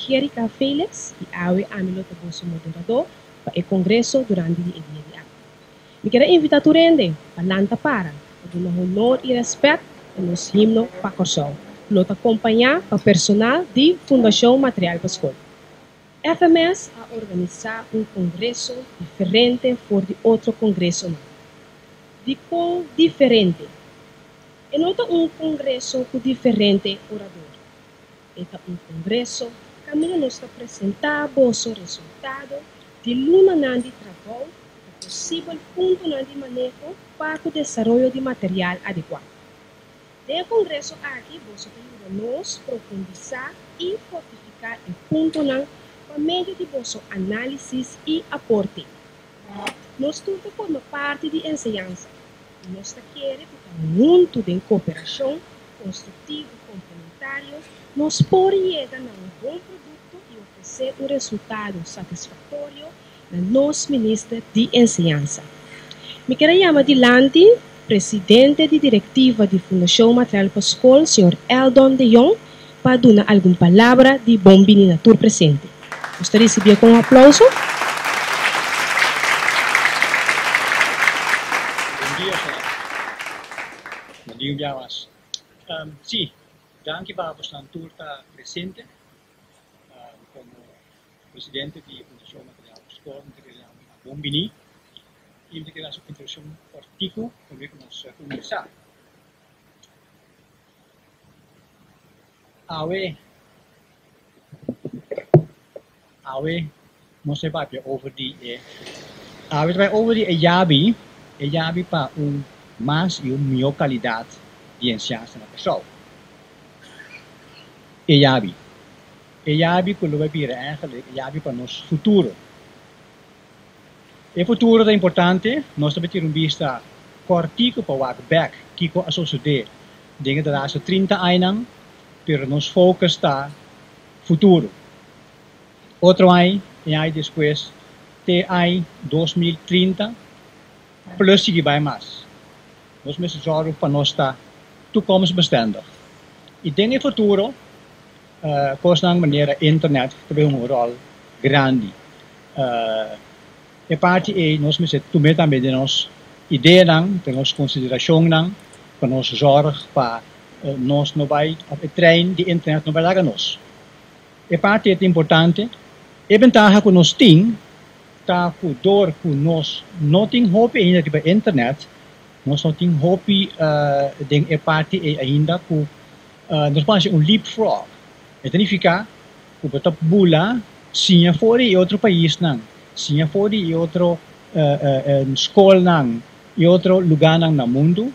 Angélica Félix e awe amilo taboso moderador para o congresso durante o dia de hoje. Me quero invitar tu rende, palanta para dar honor e respeito nos himno para Corsol. Lota acompanhar para personal de Fundação Material Pascoal. FMS a organizar um congresso diferente for de outro congresso. De qual diferente? E nota congresso com diferente orador. Eta congresso que nos apresentar o resultado de luna de trabalho e possível ponto de manejo para o desenvolvimento de material adequado. De congresso aqui, você tem nos profundizar e fortificar o ponto por meio de vosso análise e aporte. Nós tudo forma parte de ensinança. Nós queremos muito de cooperação construtiva e complementária. Nós podemos dar bom produto e oferecer resultado satisfatório na nosso Ministério de Ensinança. Me quero chamar adiante presidente de diretiva de Fundação Material Pascoal, Sr. Eldon de Jong, para dar alguma palavra de bombini natur presente. Gostaria de receber com um aplauso. Bom dia, Biawas. Sim, danke para a turta presente como presidente de Fundação Material Pascoal, bombini. E me quero uma introdução artigo para nós começar. Nós vamos over die over die Yabi para mais e melhor qualidade de ciência na pessoa. Yabi quando vai vir eigenlijk Yabi para nosso futuro. O futuro é importante, nós temos que ter vista cortico para o back, que a sociedade denke dat als 30 anos, pero nos focus está futuro. Outro ano, e aí depois, até ano 2030, plus que vai mais. Nós precisamos zorgen para nós estar toekomstbestendig. E denke o futuro, kost maneira internet, tem uma rol grande. E parte é, nós precisamos tomar também de nós ideia, de nossa consideração, para nós zorgen para nós não vai, o trein de internet não vai dar a nós. E parte é importante, e ventaja que nós temos, está que door que nós não temos hope ainda de internet, nós não temos hope, e parte é ainda que nós vamos leapfrog. E significa que você bula, sim, fora em outro país, sim, fora em outro escola, em outro lugar no mundo,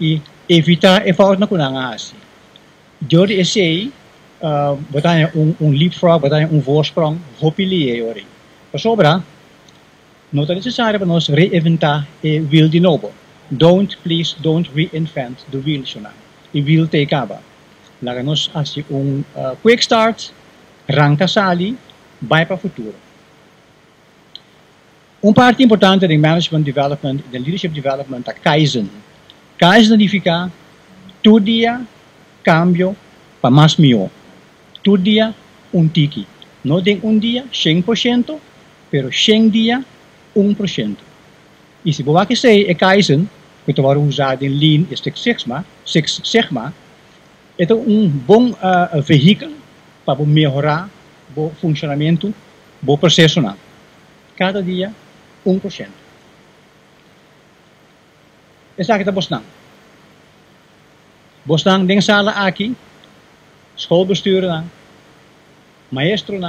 e evitar effort na kunanga asi. Jori essay, batanya leapfrog, batanya voorsprong, hopili ori. Pasobra, não é necessário para nós reinventar o wheel de novo. Please don't reinvent the wheel, shona. O wheel te acaba. Laga nós assim quick start, ranca sali, vai para o futuro. Parte importante do management development, do leadership development, é Kaizen. Kaizen significa todo dia cambio para mais melhor. Todo dia tiki. Não tem dia 100%, pero 100 dia 1%. E se você quer dizer é Kaizen, que tu vai usar em Lean Six Sigma, é bom veículo para melhorar o funcionamento do processo. Cada dia 1%. Essa aqui está Bosnang ding sala aqui, schoolbestuur maestro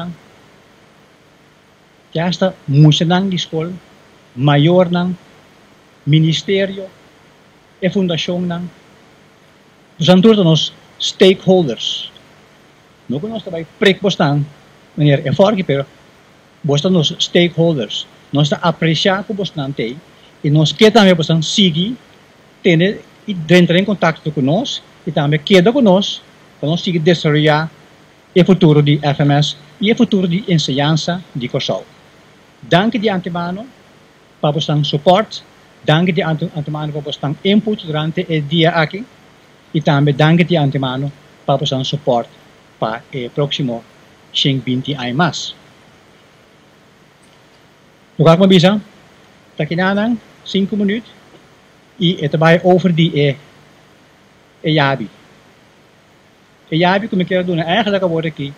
que está musenang di school, maior ministério e fundação Portanto, nós stakeholders. Não que nós também prekbostang, meneer erforge, pero bostan nos stakeholders. Nós está apreciar que bostan tem e nós quer também bostan seguir, ter e entrar em contato conosco e também queda conosco para nós seguir desenvolver o futuro de FMS e o futuro de ensinança de Corsol. Danke de antemano para bostan support, danke de antemano para bostan input durante o dia aqui e também danke de antemano para bostan support para o próximo Xing Binti ay mas. Lugar mo bisa? Takinanang 5 minuut. I etabay over die Yabi. Yabi kom ik keer doen eigenlijk word ik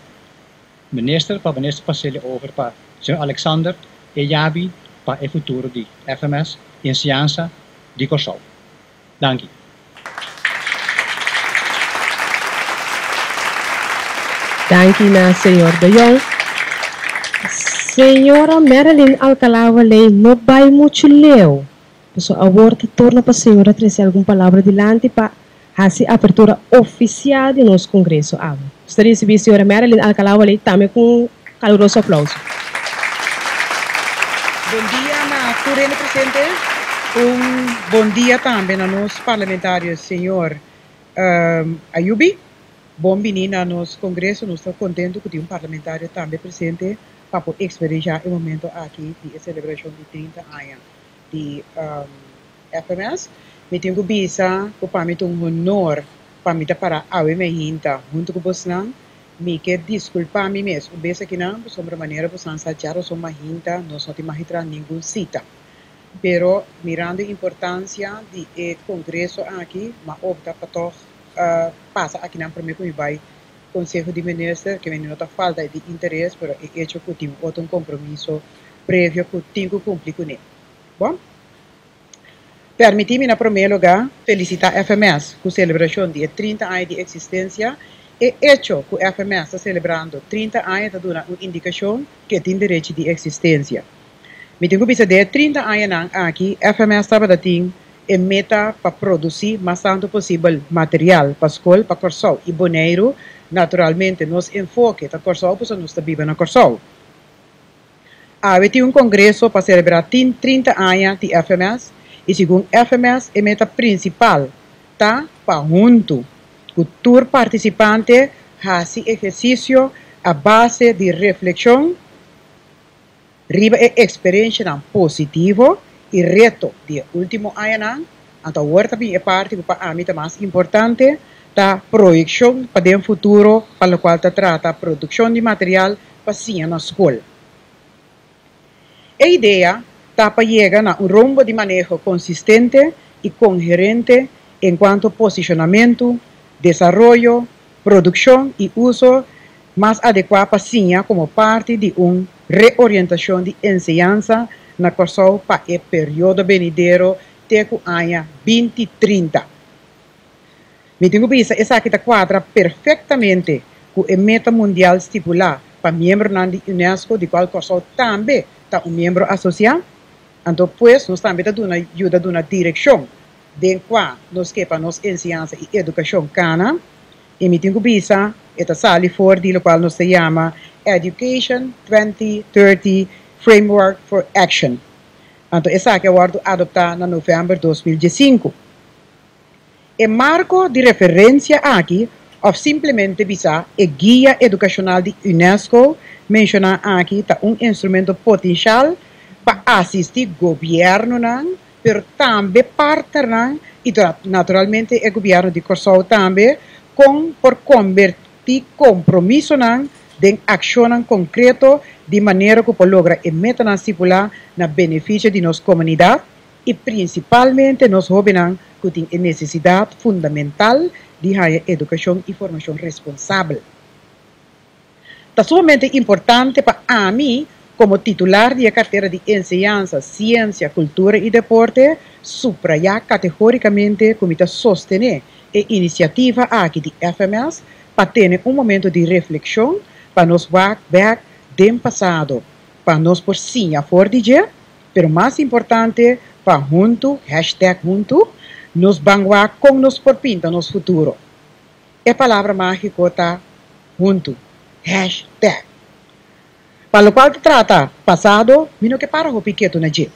minister pa sele over pa Sir Alexander Yabi pa e futuro di FMS in Cianza di Kosovo. Dank je. Dank u na senhor De Jong. Senhora Marilyn Alcalá-Walei não vai muito leu. So agora torna para a senhora trazer alguma palavra dilante para fazer a abertura oficial de nosso congresso. Gostaria de receber a senhora Marilyn Alcalá-Walei também com um caloroso aplauso. Bom dia, senhor presidente. Bom dia também a nós parlamentares, senhor Ayubi. Bom-vindo a nosso congresso. Nós estamos contentes que tem parlamentário também presente para poder experienciar o momento aqui de celebração de 30 anos de FMS. Me tenho bisa que para mim é honor para mim para a hinta junto com você não. Me quer desculpar a mim mesmo. O besa aqui não, sobre a maneira que você já sou uma hinta, nós não temos mais nenhuma cita. Pero mirando a importância de congresso aqui, mas opta para todos passa aqui na primeira que vai Conselho de Ministros, que não está falta de interesse, mas é hecho que tem outro compromisso prévio que tem que cumprir com ele. Bom, permita-me, na primeiro lugar, felicitar a FMS com a celebração de 30 anos de existência. É hecho que a FMS está celebrando 30 anos, está dando uma indicação que tem direito de existência. Me tenho que dizer, 30 anos aqui, a FMS estava tendo a meta para produzir mais tanto possível material para a escola, para Corsol e Boneiro. Naturalmente, nos enfoque da Corsol, porque nós estamos vivendo na Corsol. Vai ter congresso para celebrar 30 anos de FMS, e segundo FMS, a meta principal está para junto. O tour participante faz exercício a base de reflexão, riba a experiência positiva e reto de último ano, então agora também é parte para a meta mais importante da projeção para o futuro, para o qual trata a produção de material para sim na escola. A ideia está para chegar a rumbo de manejo consistente e coherente em quanto a posicionamento, desenvolvimento, produção e uso mais adequado para sim como parte de uma reorientação de enseñanza na Corsol para o período venidero até o ano 2030. Me tenho visto essa aqui quadra perfeitamente com a meta mundial estipulada para membro da UNESCO, de qual Corsol também está membro associado. Então, pues, nós também estamos ajuda de uma direção de qual nós queremos nos enseñanza e educação cana. E me tenho visto esta sala for de qual nós se chama Education 2030 Framework for Action. Então, essa aqui é adoptada em novembro de 2015. O marco de referência aqui, ou simplesmente visa a guia educacional de UNESCO, menciona aqui um instrumento potencial para assistir o governo, mas também parte, e naturalmente o governo de Corsol também, por convertir compromisso em ação concreta de maneira que logra a meta estipulada na benefício de nossa comunidade e principalmente nos jovens que têm a necessidade fundamental de educação e formação responsável. É sumamente importante para mim, como titular da carteira de Enseñanza, Ciência, Cultura e Deporte, subrayar categoricamente como está sostener a iniciativa aqui de FMS para ter momento de reflexão para nos ver do passado, para nos por sim a for dizer, pero mais importante, para junto, #junto, nos vanguar com nos por pinta nos futuro. A palavra mágica está junto, #. Para o qual trata passado, mino que para o piqueto na dia.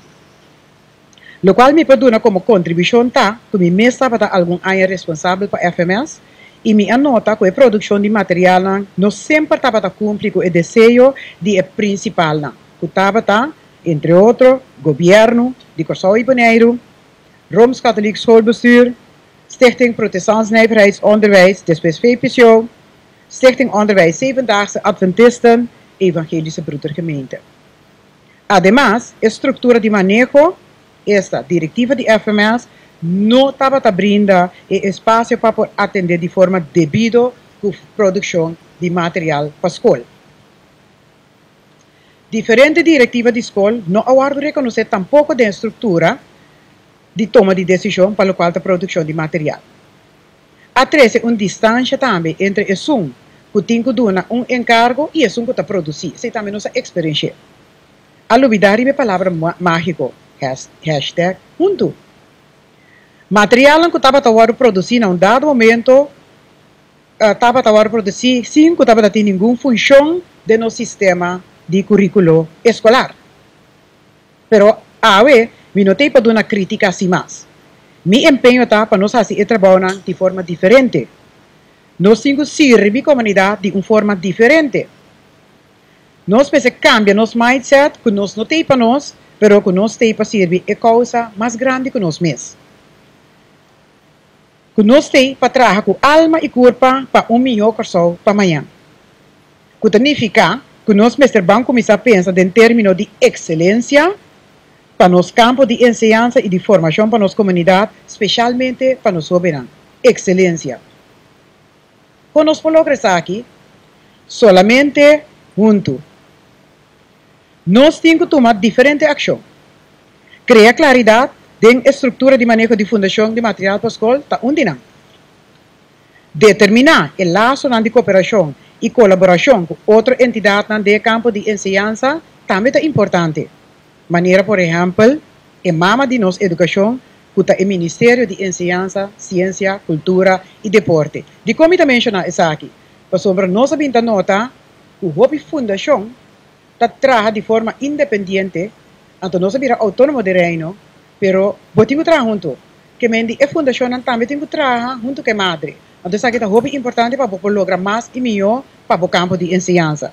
Lo qual me perdona como contribuição tá, que me mesa para algum área responsável para FMS, e me anota que a produção de material não sempre estava a cumprir com o desejo de principal, que estava, entre outros, governo de Corsol e Bonaire, Rooms-Katholiek Schoolbestuur, Stichting Protestants Nijverheidsonderwijs, depois VPCO, Stichting Onderwijs Zevendaagse Adventisten, Evangelische Broedergemeente. Además, estructura de manejo, esta directiva de FMS, no estaba brinda espacio para atender de forma debido a producción de material para escola. Diferente directiva de escola no aguardo reconocer tampoco de estructura de toma de decisión para lo cual la producción de material. Atrece una distancia también entre el que tem que dar un encargo y el que está producido. Esa también es experiencia. Al olvidar a palavra mágico, hashtag junto. Material que estava produzindo em um dado momento, estava produzindo sem que estava tendo nenhuma função de no sistema de currículo escolar. Pero, me notei para dar uma crítica assim mais. Mi empenho está para nós fazer trabalho de forma diferente. Nós temos que servir a comunidade de uma forma diferente. Nós precisamos cambiar nosso mindset, que nós não temos para nós, mas que nós temos para servir a causa mais grande que nós mesmos. Que nós temos para trabalhar com alma e corpo para melhor pessoa para amanhã. Que significa que nós vamos começar a pensar em termos de excelência para nosso campo de enseñança e de formação para nossa comunidade, especialmente para nós jovens. Excelência. Quando nós podemos aqui, solamente juntos. Nós temos que tomar diferente ação. Criar claridade em estrutura de manejo de fundação de material para a escola, está onde. Determinar o laço de cooperação e colaboração com outra entidade no campo de enseñança também é importante. Maneira, por exemplo, a mama de nossa educação, que é o Ministério de Enseñança, Ciência, Cultura e Deporte. De como também mencionar isso aqui, para sobre nossa vinda nota, que a fundação trabalha de forma independente, então nós somos autônomos de reino, pero temos que trabalhar junto. Que a fundação também tem que trabalhar junto com a madre. Então isso aqui é importante para lograr mais e melhor para o campo de enseñança.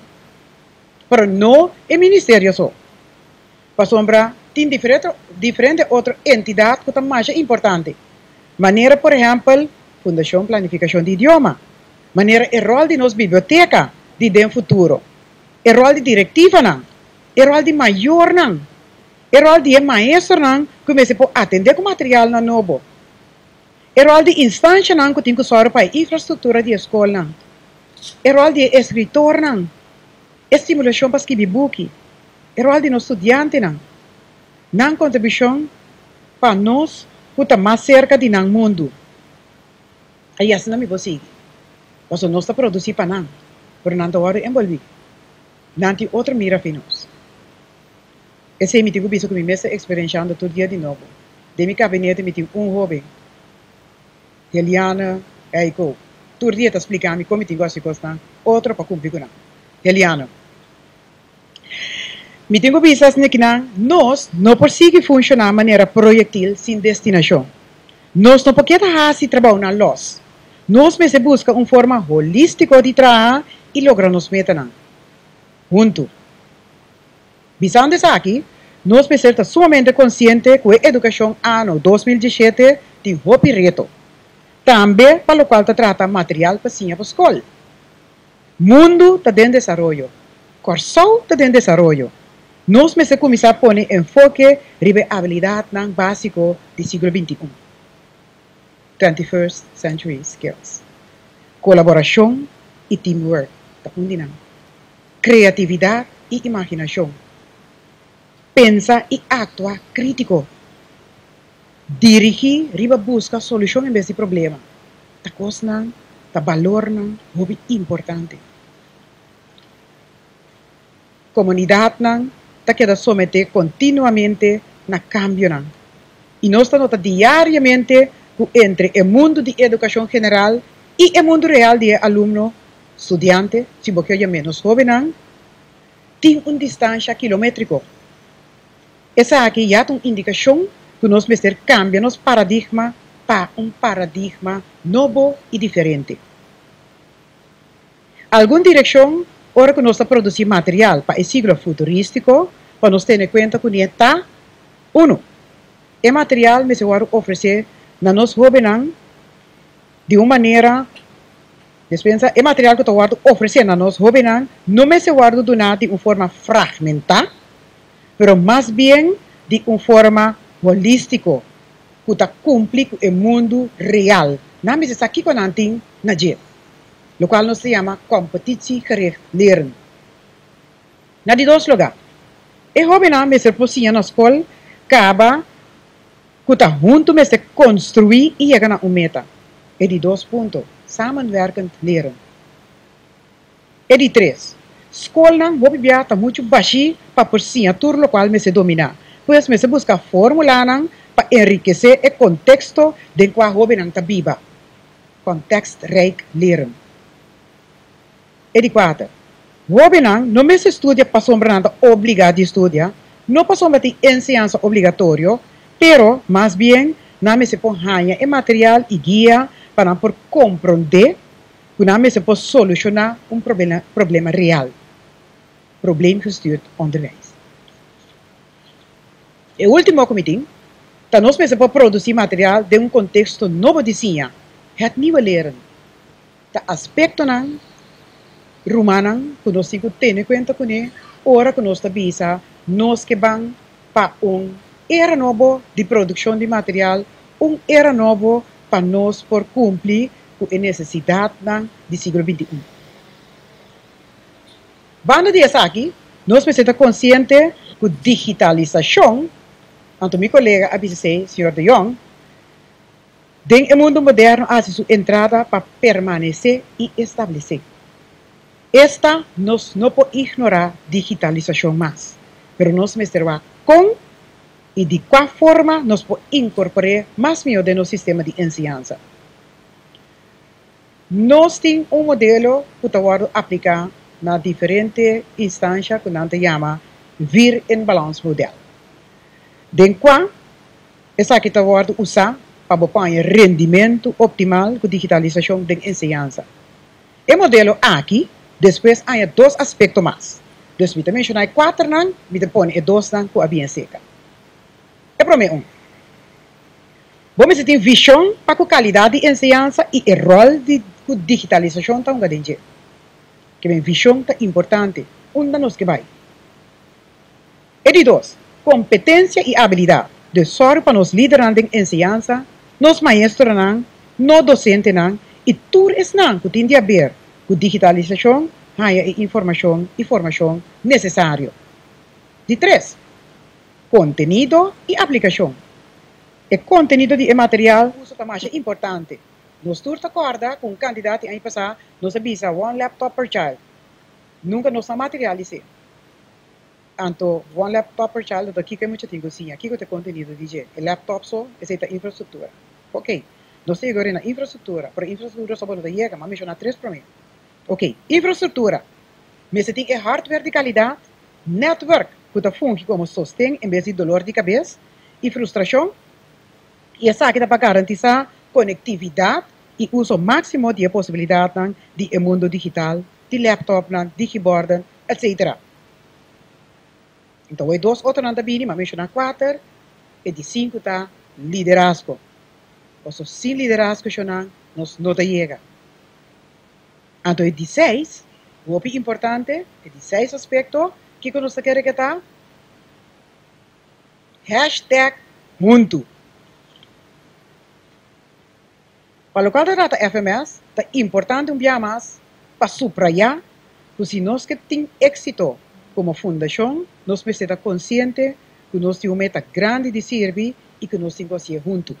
Pero não é o Ministério só. Para sombra, tem diferente outra entidade que é mais importante. Maneira, por exemplo, Fundação Planificação de Idioma. Maneira, o rol de nossa biblioteca de futuro. O rol de diretiva, o rol de maior, o rol de maestro, que você pode atender com material novo. O rol de instância, que tem que usar para a infraestrutura de escola. O rol de escritor, estimulação para escrever book. O rol de nosso estudante, não contribuição para nós que está mais cerca de nós mundo. Aí assim não me consigo. Nós não estamos produzindo para nós, mas não estamos envolvidos. Não tem outra mira para nós. Esse é o que eu me estou experienciando todo dia de novo. De meu gabinete, eu tenho jovem, Eliana, todo dia está explicando como eu tenho as coisas, outro para cumprir com nós. Eliana. Me tenho visto que nós não conseguimos funcionar de maneira projetil sem destinação. Nós não podemos fazer trabalho na luz. Nós precisamos buscar uma forma holística de trabalhar e lograr nos metas. Junto. Visando isso aqui, nós precisamos estar somente conscientes que a educação ano 2017 tem um reto. Também para o qual trata material para a escola. O mundo está em desenvolvimento. Corsão está em desenvolvimento. Nós precisamos começar a pôr enfoque sobre a habilidade básica do século XXI. 21st Century Skills. Colaboração e teamwork. Criatividade e imaginação. Pensa e actuar crítico. Dirigir riba busca solução em vez de problema. Ta coisa, ta valor, é importante. Comunidade está queda someter continuamente na cambio. E nós estamos diariamente entre o mundo de educação general e o mundo real de aluno, estudante, se você é menos jovem, tem uma distância quilométrica. Essa aqui é uma indicação que nós precisamos cambiar nosso paradigma para um paradigma novo e diferente. Alguma direção, ora que nós estamos produzindo material para o siglo futurístico, para nós ter em conta que está, o material que se vai oferecer na nossa jovem de uma maneira Despensa, o material que eu oferecendo a nós, jovens, não me se guarda de uma forma fragmentada, mas mais bem de uma forma holística, que cumpre com o mundo real. Não me se aqui com nanting na jeito, o qual nos se chama competitie gericht leren. Na die dois lugares. E jovem me se possível na escola, acaba que junto me se construir e chegar a uma meta. E die dois pontos. Samenwerkend leren. E de 3. Escola não está muito baixo para por si a turno qual me se domina. Pois me se busca fórmula para enriquecer o contexto de qual jovem está viva. Contextrijk leren. E de 4. Jovem não me se estudia para sombra obrigado a estudar, não para sombra de ensinança obrigatória, pero mais bem não me se põe e material e guia para por compreender que se pode solucionar problema real. Probleemgestuurd onderwijs. E último comitê, dat nós se pode produzir material de contexto novo de sinha, het nieuwe leren. De aspecto rumano que nós temos que ter em conta com ele, ora que nós estamos nós que vamos para era novo de produção de material, era novo para nós por cumprir com a necessidade do século XXI. Banda de aqui, nós precisamos consciente que digitalização, anto meu colega ABCC, Sr. De Jong, dentro do mundo moderno há sua entrada para permanecer e estabelecer. Esta nós não podemos ignorar digitalização mais, mas nós precisamos com e de qual forma nós podemos incorporar mais melhor no sistema de ensinança. Nós temos modelo que está aplicado na diferentes instâncias que nós chamamos vir em balance model. Den qual, essa aqui está usada para obter rendimento optimal com digitalização da ensinança. O modelo aqui, depois há dois aspectos mais. Dus we mencionar 4 nang, we põe 2 nang com a bem seca. É para mim Vamos ter visão para a qualidade de ensinança e o rol de digitalização tão grande. Que a visão é importante, onde nós que vai. E de 2, competência e habilidade. De sorte para nos liderantes de ensinança, nos maestros nos docentes e tudo isso que tem a ver com digitalização, e informação e formação necessário. De 3, contenido e aplicação. O contenido de material é mais importante. Nós todos acordamos com um candidato a passar, nós avisa one laptop per child. Nunca nos materializamos. Então, one laptop per child, aqui que é muito tempo sim, aqui que é contenido de o laptop só, essa é a infraestrutura. Ok, nós temos agora na infraestrutura, para a infraestrutura só pode chegar, mas mencionar 3 para mim. Ok, infraestrutura. Mas você tem hardware de qualidade, network, que funciona como sostém em vez de dolor de cabeça e frustração. E essa aqui dá para garantizar conectividade e uso máximo de possibilidade de mundo digital, de laptop, de keyboard, etc. Então, 2 outros não também, mas mencionar 4, e de 5 está liderazgo. Ou seja, sem liderazgo, nós não chega. Então, de 6, o mais importante, de 6 aspectos, que nós queremos que está? #junto. Para o qual trata FMS, é importante mais para subrayar que se nós que temos êxito como fundação, nós precisamos estar conscientes que nós temos uma meta grande de servir e que nós temos que ir juntos.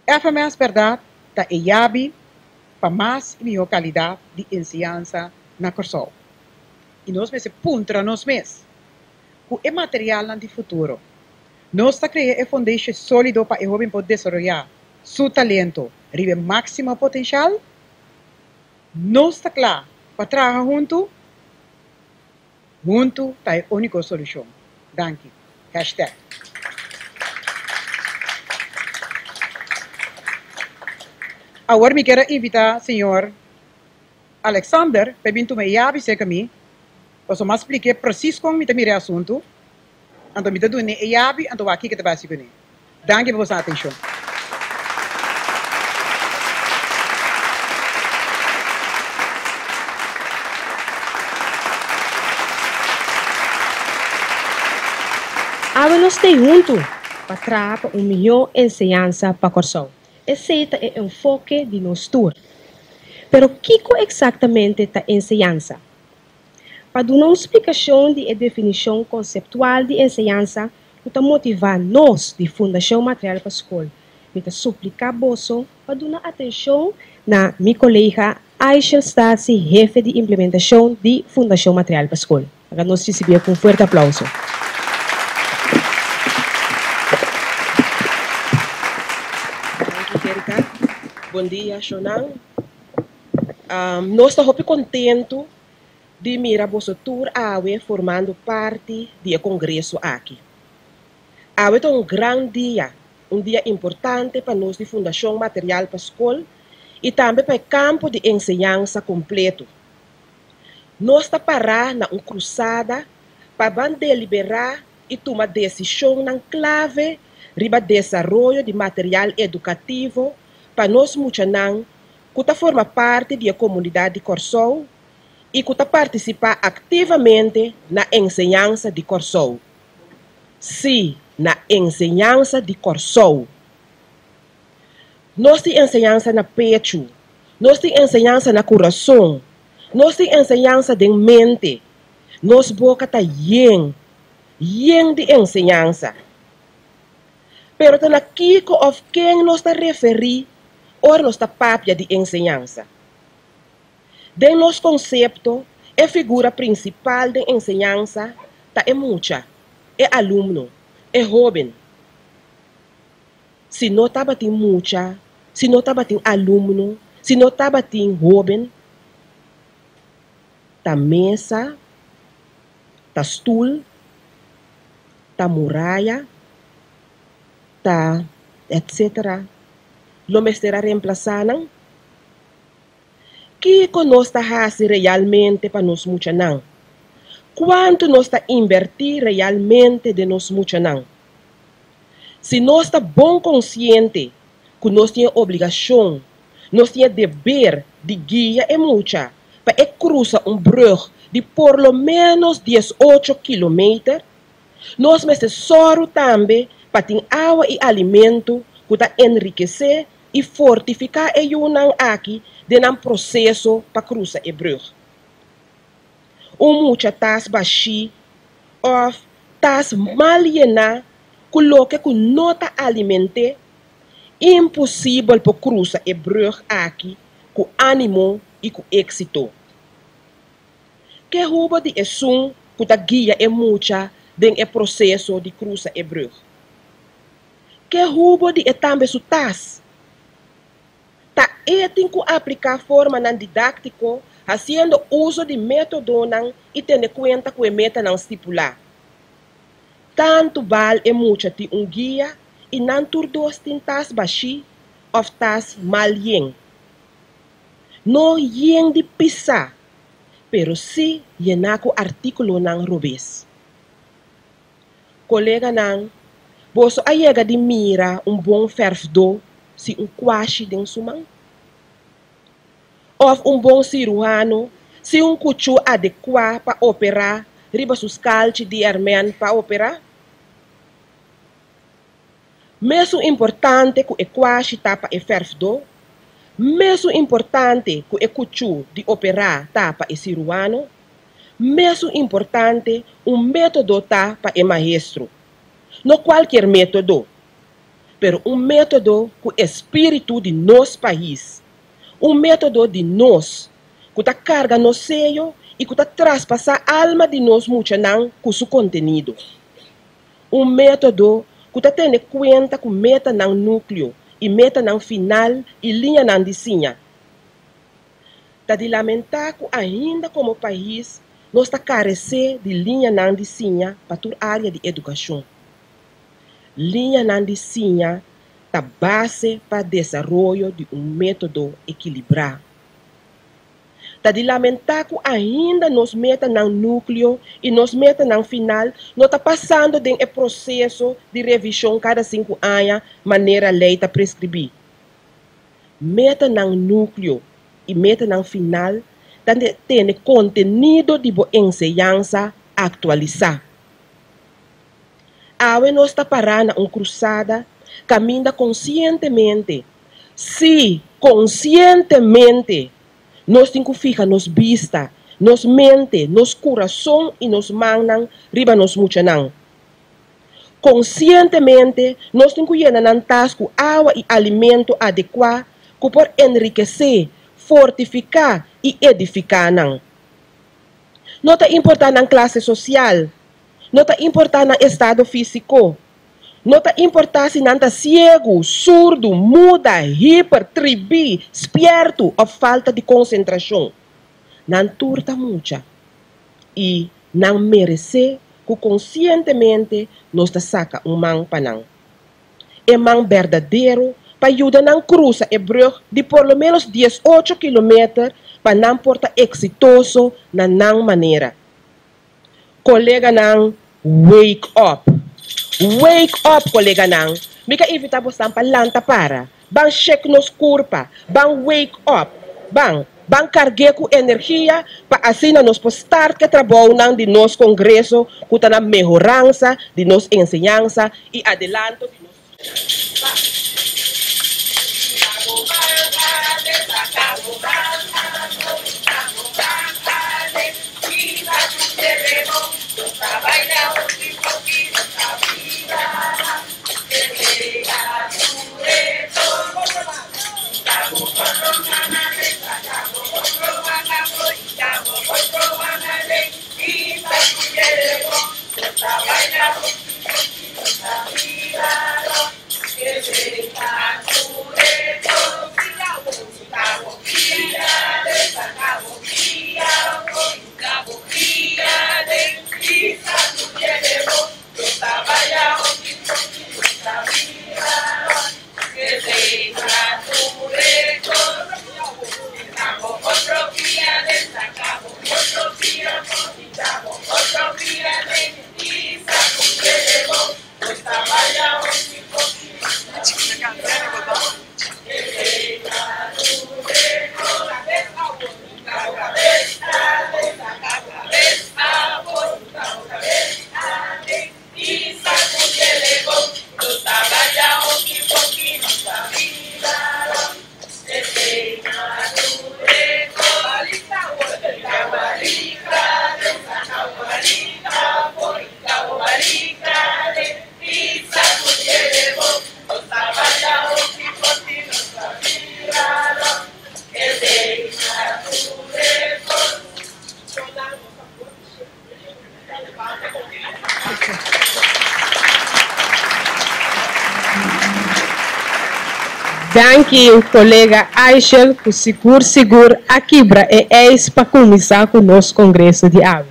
FMS, verdade, está a chave para mais e melhor qualidade de ensinança na Corsol. E nós precisamos apontar nós mesmos com o material no futuro. Nós estamos criando uma fundação sólida para o jovem poder desenvolver seu talento, arriba ao máximo potencial. Nós estamos claros para trabalhar juntos. Juntos é a única solução. Danke. #. Agora me quero invitar o senhor Alexander para vir tomar a chave comigo. Eu mais expliquei preciso como me o assunto. Então me dou a chave, então aqui que te vai seguir. Danke pela sua atenção. Nós estamos juntos para trazer uma melhor ensinança para Corsol. Esse é o enfoque de nosso tour. Pero o que exatamente é a ensinança? Para dar uma explicação de definição conceptual de ensinança, para motivar nós de Fundação Material para a Escola, para suplicar bolso para dar atenção na minha colega Aishel Stasi, jefe de implementação de Fundação Material para a Escola. Para nós receber com um forte aplauso. Bom dia, Shonan. Nós estamos muito contentes de mirar vosso tour formando parte do congresso aqui. É um grande dia importante para nós de Fundação Material para a Escola e também para o campo de ensinança completo. Nós estamos parando na cruzada para deliberar e tomar decisão na clave riba desenvolvimento de material educativo para nós muchanan que forma parte da comunidade de Corsol e que participa ativamente na ensinança de Corsol. Sim, na ensinança de Corsol. Nós temos ensinança na pecho, nós temos ensinança na coração, nós temos ensinança de mente, nós boca está yen de ensinança. Pero tá aqui of quem nós está referir ou nós está papia de ensinança. De nosso conceito, a figura principal de ensinança tá é mucha, é aluno, é jovem. Se não tá batendo mucha, se não tá batendo aluno, se não tá batendo jovem, tá mesa, tá stool, tá muralha, tá, etc. Lo me será reemplazando. Que nós está fazendo realmente para nós muchanan? Quanto nós está invertir realmente de nós muchanan? Se nós está bom consciente que nós temos obrigação, nós temos dever de guia e mucha para cruzar brug de por lo menos 18 km, nós me soro também para ter água e alimento que está enriquecer e fortificar e unang aqui de processo para cruzar e brug. Muita tas baixi ou tas maliena coloque que nota alimente impossível para cruzar e brug aqui com ânimo e com êxito. Que ruba de esum que ta guia e mucha den e processo de cruzar e brug. Que ruba de etambe su tas. Ta etin ku aplicar forma nan didáctico, haciendo uso de método nan e tendo conta que meta nan stipular. Tanto val e mucha ti guia e nan turdos tin tas baixi of tas mal yen. No yen de pisa, pero si yenako artículo nan robes. Colega nan, boso ayega de mira bom ferfdo si quashi den sumang. Of bom cirurgiano si cuchu adequado para operar riba sus calci de armen para operar. Mesmo importante que quashi tapa e ferfdo, mesmo importante que cuchu de operar tapa e cirurgiano, mesmo importante método tapa e maestro. Não qualquer método, pero método com espírito de nosso país, método de nós, que está carga no seio e que está traspassa a alma de nós muchanan com seu conteúdo. Método que está tendo conta com meta nan núcleo e meta nan final e linha nan desenha. Está de lamentar que ainda como país nós está carecer de linha nan desenha para toda a área de educação. Linha nan desenha está base para desenvolvimento de método equilibrado. Está de lamentar que ainda nos meta no núcleo e nos meta no final, não está passando de processo de revisão cada 5 anos, maneira lei está prescrever. Meta no núcleo e meta no final, tem conteúdo de boa ensinança atualizar. awe nos está parando uma cruzada, caminha conscientemente. Se conscientemente nós temos que ficar nos vista, nos mente, nos coração e nos mãos, riba nos muchanang. Conscientemente, nós temos que llenar um tasco água e alimento adequado que por enriquecer, fortificar e edificar. Não está importante na classe social, não está importante no estado físico, não está importante se não está cego, surdo, muda, hiper, tribi, esperto ou falta de concentração. Não turta muito e não merece que conscientemente nós saca man panang. É man verdadeiro para ajudar a cruzar a brug de por lo menos 18 km para não porta exitoso na não maneira. Colega não, wake up. Wake up, colega não. Mica evita bostan palanta para. Bang check nos curpa. Bang wake up. Bang cargue com energia para assim nós start que trabalho de nosso congresso, que está na melhorança de nossa ensinança e adelanto de nosso. Dank u, colega Aishel, por seguro a quebra é ex para começar com o nosso congresso de água.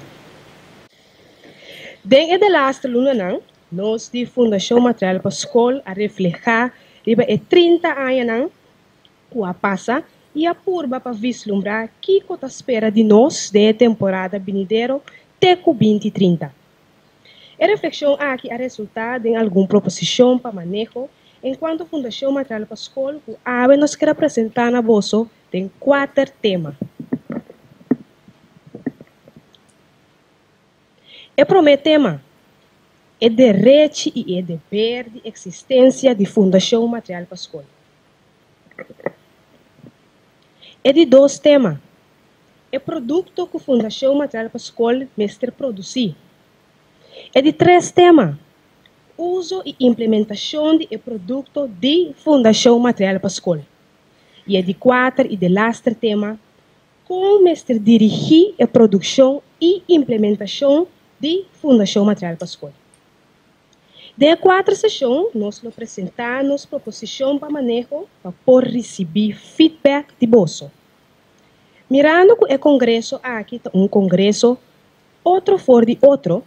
Dentro da lasta luna, não, nós de Fundação Material para a Escola a refletir riba 30 anos que a passa e a purba para vislumbrar que está espera de nós de temporada venidero teco 2030. A reflexão aqui é resultado de alguma proposição para manejo. Enquanto a Fundação Material para a Escola, a ABE nos quer apresentar na bolsa, tem 4 temas. O primeiro tema é direito e dever de existência de Fundação Material para a Escola. É de 2 temas. É produto que a Fundação Material para a Escola mestre produzir. É de 3 temas. Uso e implementação de produto de Fundação Material para a Escola. E é de 4 e de lastro tema, como mestre dirigir a produção e implementação de Fundação Material para a Escola. De 4 sessões, nós apresentamos proposição para manejo para por receber feedback de bolso. Mirando que o congresso aqui é congresso, outro fora de outro,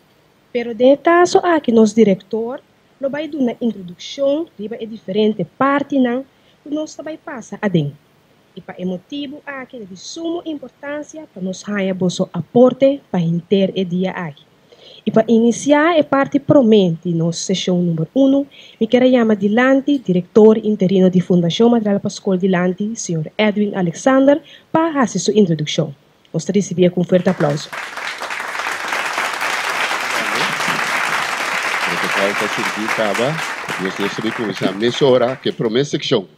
pero de caso aqui nosso diretor lo vai dar uma introdução riba é diferente parte não que nós vai passar a dentro. E para motivo aqui é de suma importância para nós ganhar bolso aporte para inter o dia aqui. E para iniciar a parte promente nossa sessão número 1, me quero chamar dilante diretor interino de Fundação Material para a Escola dilante, Sr. Edwin Alexander, para fazer sua introdução. Nós recebemos com um forte aplauso. volta a seguir, acaba. Nós recebemos com essa mesura que promessa seção.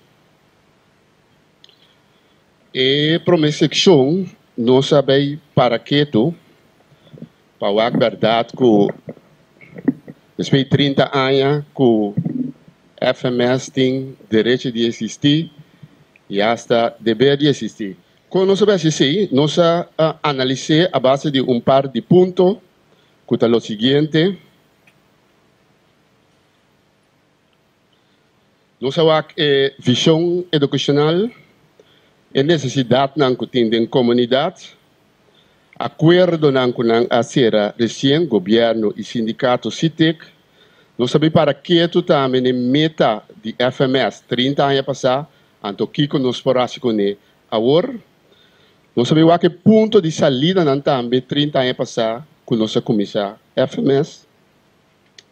E promessa seção, nós sabemos para que tu, para a verdade, que depois de 30 anos, que FMS tem direito de existir e hasta dever de existir. Quando nós sabemos assim, nós analisamos a base de par de pontos, que é o seguinte. Nós sabemos que visão educacional é necessidade que tem comunidade, acordo que a ser recém governo e sindicato CITEC. Nós sabemos para que tu também é meta de FMS 30 anos passar, anto que nós podemos com agora. Nós sabemos que ponto de saída também 30 anos passar, que nós começar FMS,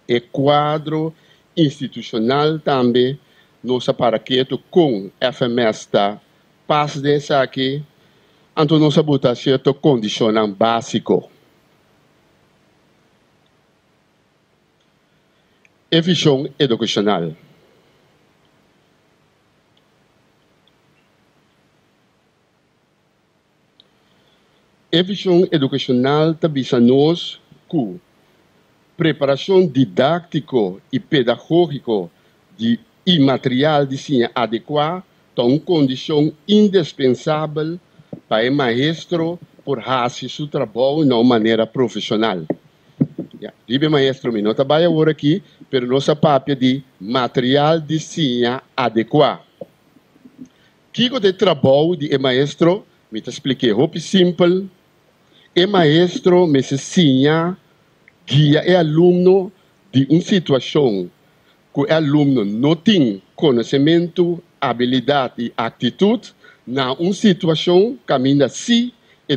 e quadro institucional também, nós para que tu com FMS está passa dessa aqui, anto nós botar certo condicional básico. E visão educacional. A visão educacional também nós que preparação didático e pedagógico e material de ensino adequado é uma condição indispensável para o maestro por fazer seu trabalho de uma maneira profissional. Ribe maestro, não trabalha agora aqui, mas nossa papel de material de ensino adequado. Que é o trabalho de maestro? Me expliquei, roupa simples. O maestro me ensina, guia o aluno de uma situação que o aluno não tem conhecimento, habilidade e atitude, na uma situação que ainda sim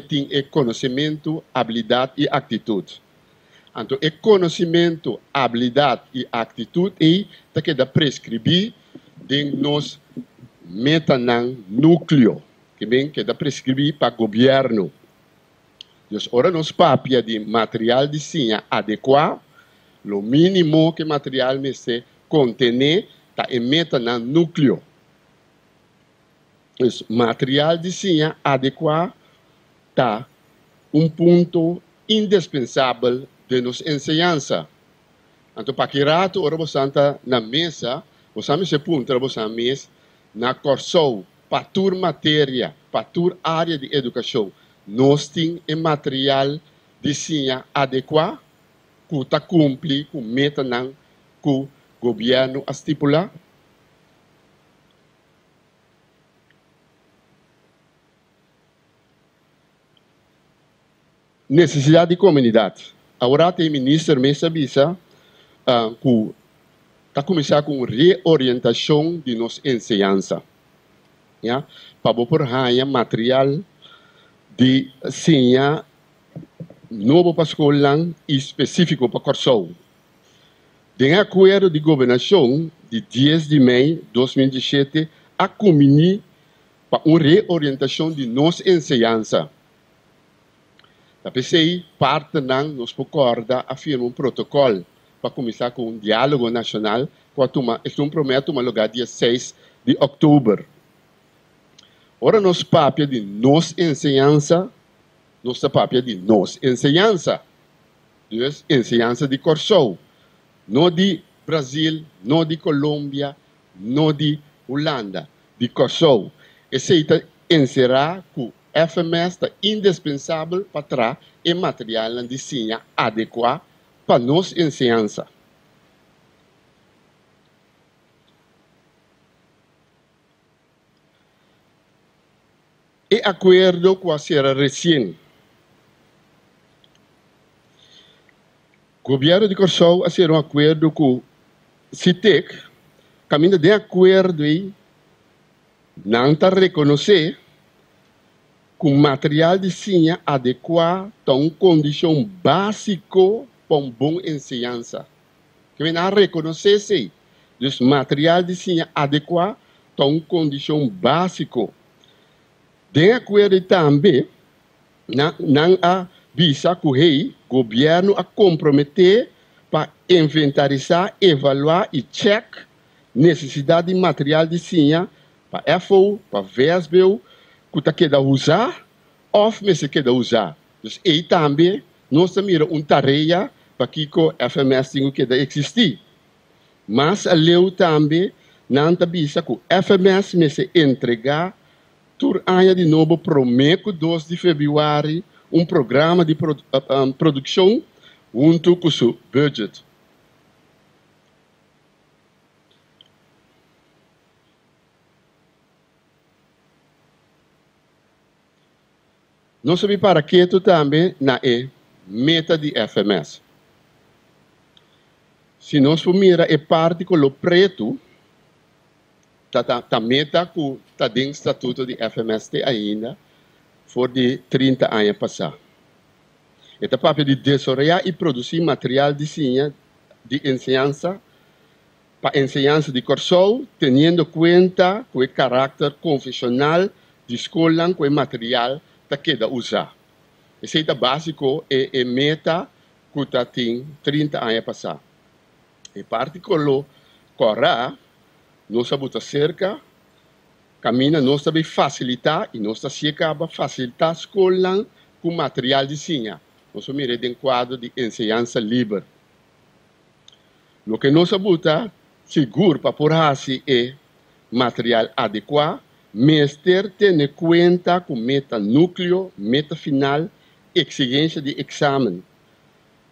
tem conhecimento, habilidade e atitude. Então, o conhecimento, habilidade e atitude é que da prescrever de nos meta no núcleo, que da prescrever para o governo. Então, ora nos papia de material de ensino adequado, o mínimo que material me se contener, está meta no núcleo. Então, material de ensino adequado está ponto indispensável de nos enseñança. Então, para que rato, ora você está na mesa, você me se punta, você na mesa, na corso, para toda matéria, para toda área de educação, nós temos material de ensino adequado, que está cumpre com meta que o governo estipula. Necessidade de comunidade. Agora tem ministro Mesa Bisa que está começando com reorientação de nossa enseñança. Para por material de ensino novo para a escola e específico para a corso. De acordo de governação de 10 de maio de 2017, a comunidade para uma reorientação de nossa enseñança. A PCI, parte nos concorda, afirma protocolo para começar com um diálogo nacional, que promete uma lugar dia 6 de outubro. Ora, nos papel de nos enseñança, nossa papel de nos enseñança, dus enseñança de corso, não de Brasil, não de Colômbia, não de Holanda, de corso. Esse encerrar com FMS é indispensável para trazer o material de ensino adequado para nossa enseñança. E acordo com a Serra recém. O governo de Corso a ser um acordo com o CITEC, caminho de acordo e não está reconhecer com material de ensino adequado a uma condição básica para uma boa enseñança. Que não reconhecer se o material de ensino adequado a uma condição básica. De acordo também, não a visa que o governo a comprometer para inventarizar, evaluar e check necessidade de material de desenho para FO, para VSBU, que está querendo usar, ou se quer usar. Dus aí também, nós temos uma tarefa para que o FMS tenha que existir. Mas a lei também não está vista que o FMS me se entregar por ano de novo prometo 2 de fevereiro programa de produção junto com o seu budget. Nós sabemos para que também na meta de FMS. Se nós formos a parte com o preto, a meta que está dentro do estatuto de FMS ainda, for de 30 anos passados. É o papel de desenvolver e produzir material de desenho de ensinança para ensinança de curso, tendo em conta o caráter confessional de escola com o material que quer usar. Esse é o básico e a meta que está tem 30 anos passados. E parte com o Corá, nós sabemos cerca, caminha, nós sabemos facilitar e nós sabemos facilitar a escola com material de desenho. Nós somos em quadro de ensinança livre. O que nós sabemos seguro para por é material adequado, mas ter em conta com meta núcleo, meta final, exigência de exame.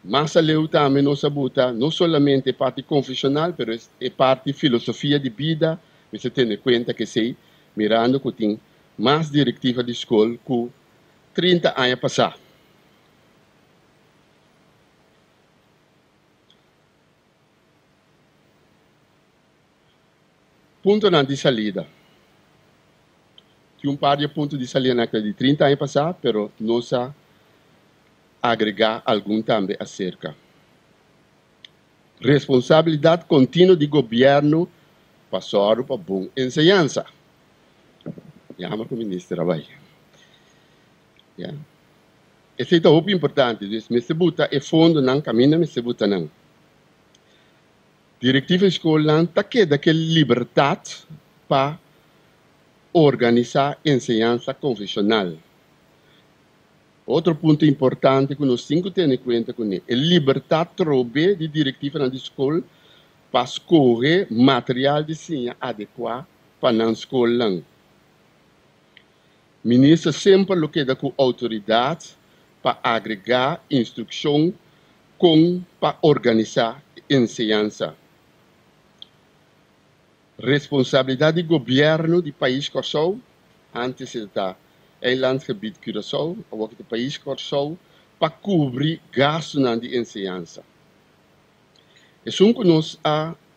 Mas a lei também nós sabemos não somente parte confessional, mas é parte filosofia de vida, você tem em conta que sei, mirando que tem mais diretiva de escola que 30 anos passados. Ponto de salida. Tem par de pontos de salida de 30 anos passados, mas nós agregar algum também acerca. Responsabilidade contínua do governo para para boa ensinança. Chama para o ministro trabalho. Esse é muito importante. Me se buta e fundo não caminha, me se buta não. Diretiva escolar está que daquela liberdade para organizar ensinança confessional. Outro ponto importante que nós temos que ter em conta é a liberdade trobe de diretiva na escola para escolher material de ensino adequado para a escola. O ministro sempre lo queda com autoridade para agregar instrução para organizar ensinança. Responsabilidade do governo do país Curaçao, antes está eilandgebied Curaçao, ou do país Curaçao, para cobrir gastos na ensinança. É um que nós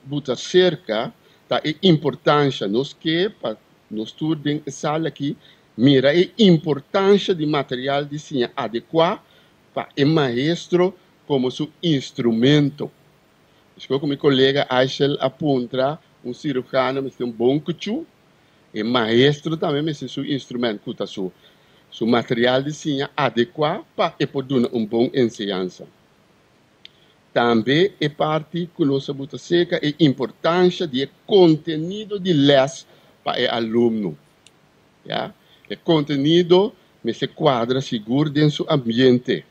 buta cerca da importância nós que para nós tudo em sala aqui mira a importância de material de ensino adequado para o maestro como seu instrumento. Estou com meu colega Aishel aponta cirurgiano, mas tem bom cuchu, e maestro também, mas é seu instrumento, que está seu material de ensino adequado para poder dar bom ensinança. Também é parte que nós sabemos seca a importância do conteúdo de les para o aluno. O conteúdo se quadra seguro dentro do ambiente.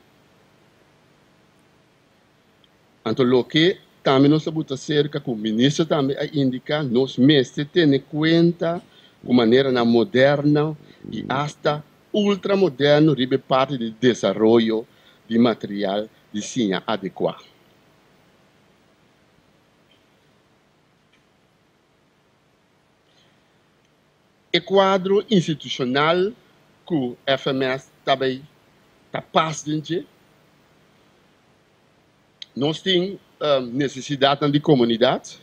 Então, o que também nós sabemos cerca que o ministro também indica, nós mestres temos em conta de maneira moderna e hasta ultramoderno ribe parte do desenvolvimento de material de ensino adequado. O quadro institucional que o FMS também está passando, nós temos necessidade de comunidade.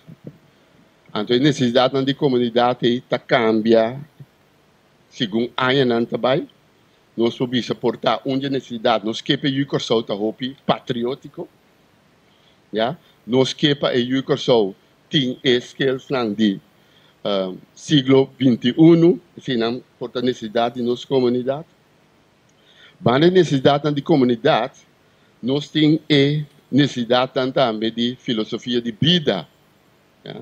Então, a necessidade de comunidade está cambia segundo ano também. Nós podemos suportar onde a necessidade, nós queremos que o Curaçao está patriótico. Nós queremos que o Curaçao tem skills de siglo XXI, se não por a necessidade de nossa comunidade. Mas a necessidade de comunidade, nós temos necessidade também de filosofia de vida. Ja?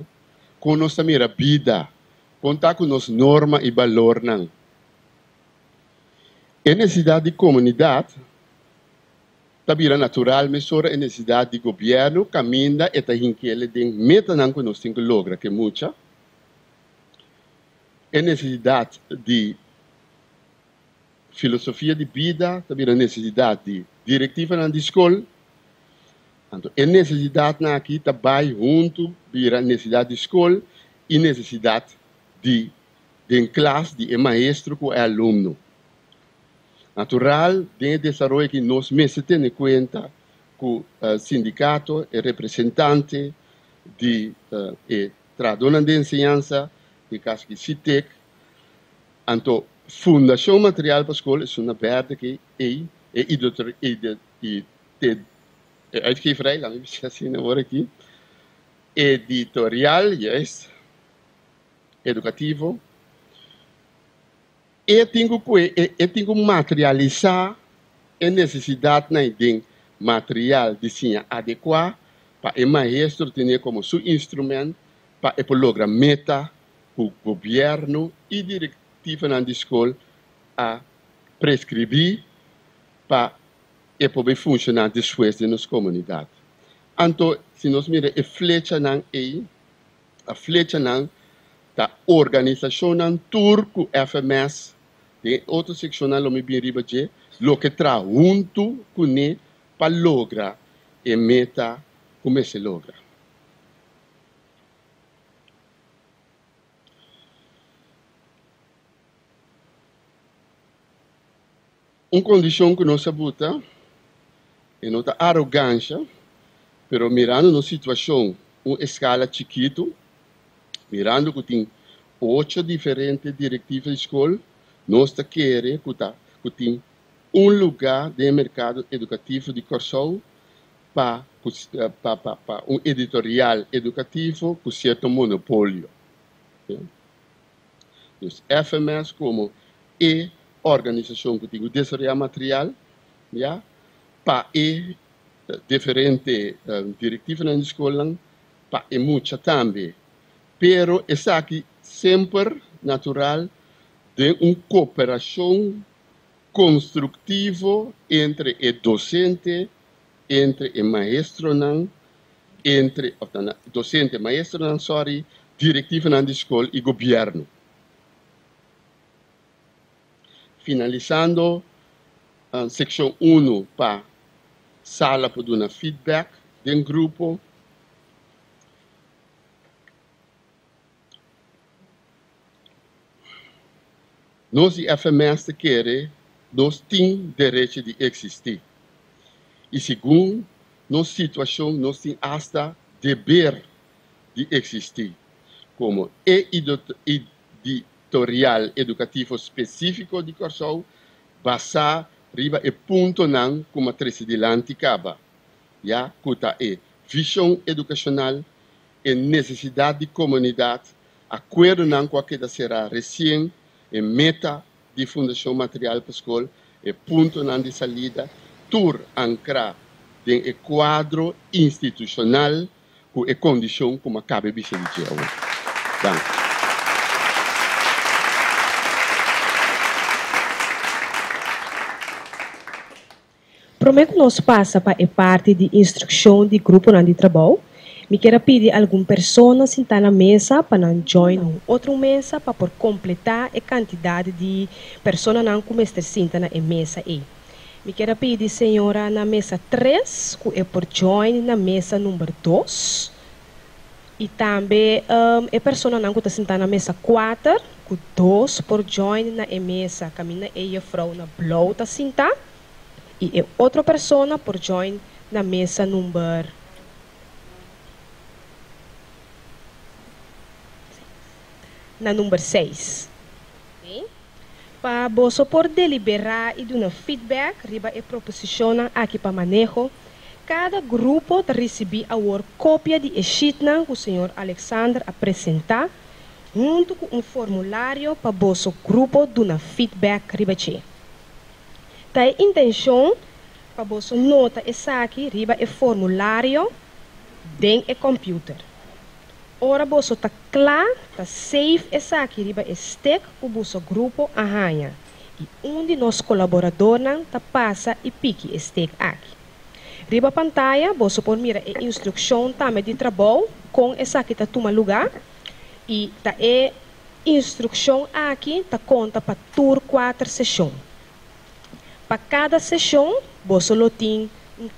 Conosco também a vida. Contar com as normas e valores. A necessidade de comunidade, também natural, mas a necessidade de governo, caminha e também que ele tem meta que nós temos que lograr, que muita. A necessidade de filosofia de vida, também a necessidade de diretiva na escola. Então, a necessidade aqui também junto a necessidade de escola e necessidade de classe, de maestro com o aluno. Natural, de desenvolvimento que nós mesmos temos em conta com o sindicato e representante de tradona de ensinança, de caso que CITEC. Então, Fundação Material para a Escola é uma verde que uitgeverij, laat me zien agora aqui, editorial, yes, educativo, e tenho que materializar a necessidade de material de desenho adequado para o maestro ter como seu instrumento para lograr meta o governo e diretiva na escola a prescrever para poder funcionar depois na nossa comunidade. Então, se nós miramos a flecha da organização turco FMS, de outra seccional o me riba de lo que traz junto com ele para lograr a meta como se logra. Uma condição que nós sabemos é nossa arrogância, pero mirando na situação, uma escala chiquito, mirando que tem 8 diferentes diretivas de escola, nós queremos que tem lugar de mercado educativo de Corsou para editorial educativo com certo monopólio. Então, FMS como organização que tem o desenvolvimento material, para diferentes diretivas na escola, para muita também. Pero é aqui sempre natural de uma cooperação construtiva entre o docente, entre o maestro, docente, maestro, diretiva na escola e governo. Finalizando, seção 1 para sala para dar feedback do grupo. Nós, FMS, queremos, nós temos direito de existir. E segundo, nossa situação, nós temos até dever de existir. Como editorial educativo específico de Corsou, basado riba e ponto não como a presidente acaba. Já, cuta visão educacional e necessidade de comunidade, acordo não com aquilo que será recém, e meta de Fundação Material para a Escola, e ponto não de salida, tur ancrar em quadro institucional com a condição como cabe de ser. Prometo que nós passa para a parte de instrução de grupo de trabalho. Me quero pedir a alguma pessoa sentar na mesa para não join outra mesa para por completar a quantidade de pessoas que começam a sentar na mesa aí. Me quero pedir a senhora na mesa 3 que é por join na mesa número 2. E também a pessoa que está sentada na mesa 4 que 2 por join na mesa caminha e a frau na blauw está sentada. E outra pessoa por join na mesa número na número 6. Okay? Para você por deliberar e dar feedback, riba e proposição aqui para manejo, cada grupo receber a cópia de sheet que o senhor Alexander apresentar, junto com um formulário para você grupo dar feedback riba che. A intenção para você nota essa aqui, riba é formulário den é computer. Ora você tá claro, tá save essa aqui, riba é stack o vosso grupo arranha. E onde nos colaboradores tá passa e pique stack aqui. Riba pantalla, você pode mirar a instrução também de trabalho com essa aqui tá toma lugar. E tá é instrução aqui tá conta para tur 4 sessões. Para cada sessão, você tem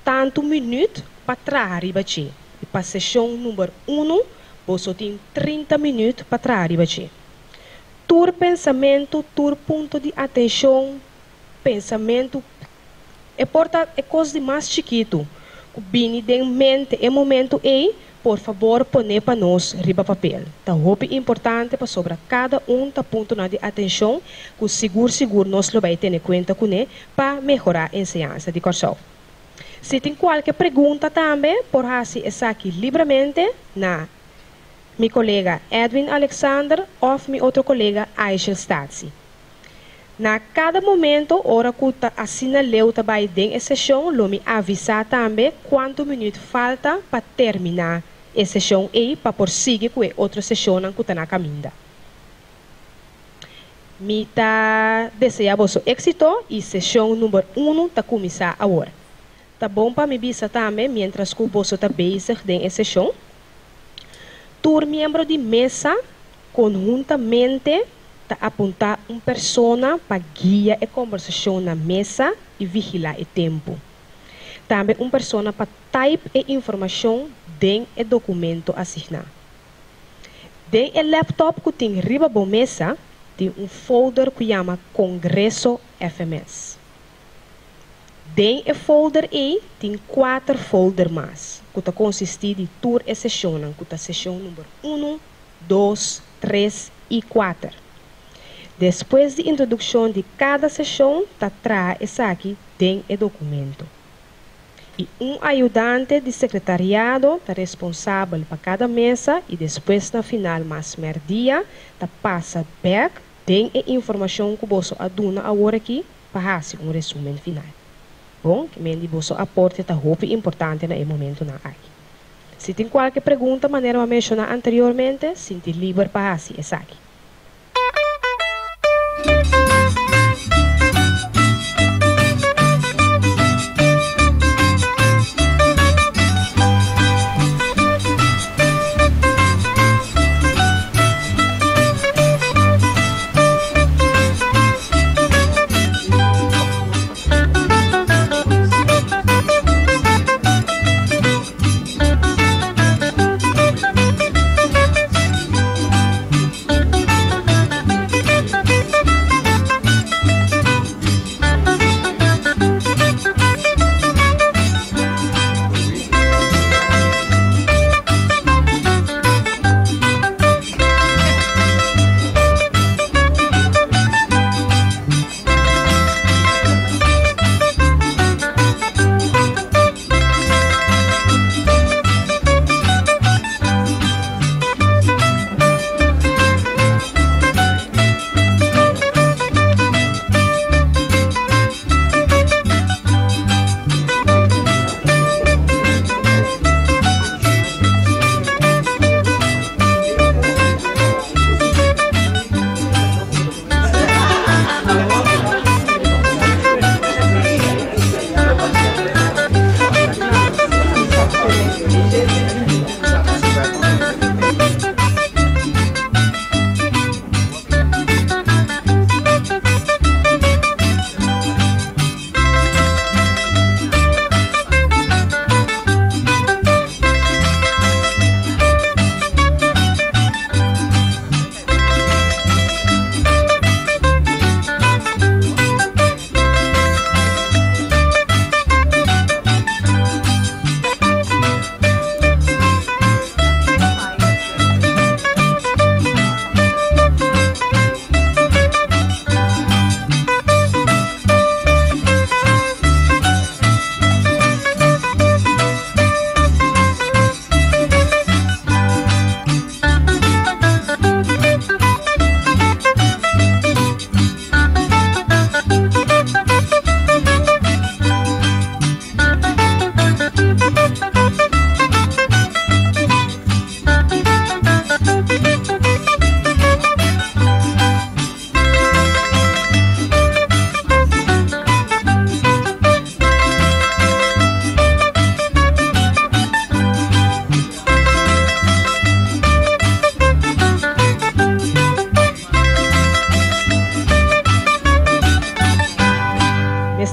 tanto minuto para trás arriba che. E para sessão número 1, você tem 30 minutos para trás arriba che. Tur pensamento, tur ponto de atenção, pensamento é coisa de mais chiquito. O bini de mente é momento aí, por favor, põe para nós riba papel. Tá roupa importante para sobre cada tá ponto de atenção, que seguro nós vai ter em conta com ele para melhorar a ensinança de corso. Se tem qualquer pergunta também, por fazer essa aqui livremente na meu colega Edwin Alexander ou meu outro colega Aishel Stazzi. Na cada momento, hora que está assinaleu também dentro da sessão, eu me avisar também quanto minuto falta para terminar a sessão e para prosseguir com a outra sessão que está na caminho. Me desejo vosso êxito e sessão número 1 está começar agora. Tá bom para me avisar também, mientras que você está busy dentro da sessão. Todos membros de mesa, conjuntamente, apontar uma pessoa para guiar a conversação na mesa e vigiar o tempo. Também uma pessoa para type a informação dentro do documento assignado. Dentro do laptop que tem riba da mesa, tem folder que chama Congresso FMS. Dentro do folder aí, tem 4 folders mais, que consiste de tour e sessão, que é a sessão número 1, 2, 3 e 4. Depois de introdução de cada sessão, traz essa aqui dentro do documento. E ajudante de secretariado está responsável para cada mesa e depois, no final, mais dia, passa back dentro a informação que você aduna agora aqui para fazer resumo final. Bom, que me você aporte está muito importante no momento na aqui. Se tem qualquer pergunta, maneira eu mencionar anteriormente, sinta livre para fazer essa aqui.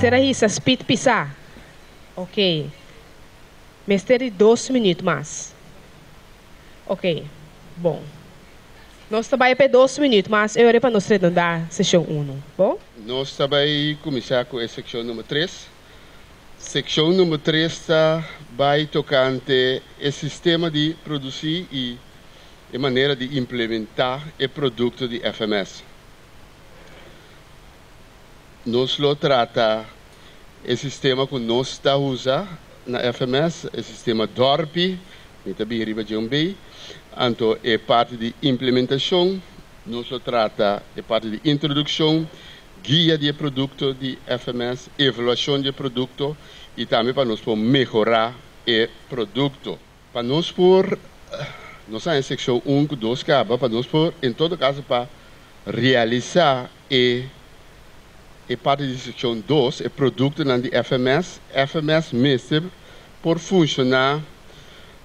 será isso? Speed pisar. Ok. Mestre 2 minutos mais. Ok. Bom. Nós trabalhamos para 2 minutos, mas eu irei para nós redondar a sessão 1. Bom? Nós trabalhamos começar com a secção número 3. Secção número 3 vai tocante o sistema de produzir e a maneira de implementar o produto de FMS. Nós lo trata o sistema que nós está usando na FMS, o sistema DORP, que também arriba de B. Então, é parte de implementação, nós lo trata é parte de introdução, guia de produto de FMS, avaliação de produto e também para nós melhorar o produto. Para nós nós estamos em secção 1, 2, para nós em todo caso, para realizar a parte de secção 2, o produto de FMS, FMS mesmo por funcionar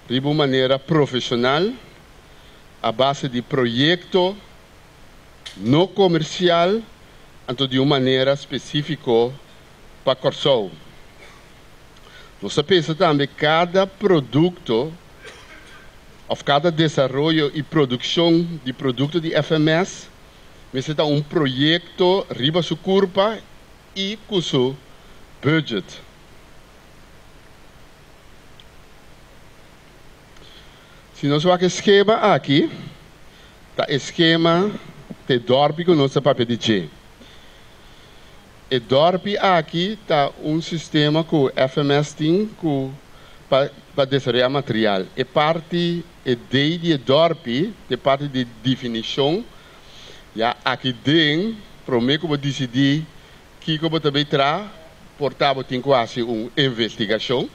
de uma maneira profissional, a base de projeto não comercial, então de uma maneira específica para Corsol. Nós pensamos também que cada produto, ou cada desenvolvimento e produção de produto de FMS, necessita projeto riba sua curva e com seu budget. Se nós vamos esquema aqui, tá esquema de DORP com nosso papel de G. E DORP aqui tá sistema que o FMS tem para desenvolver material. E parte de DORP, de parte de definição, já aqui dentro, para mim que eu vou decidir que eu vou também trazer, portanto, tem quase uma investigação,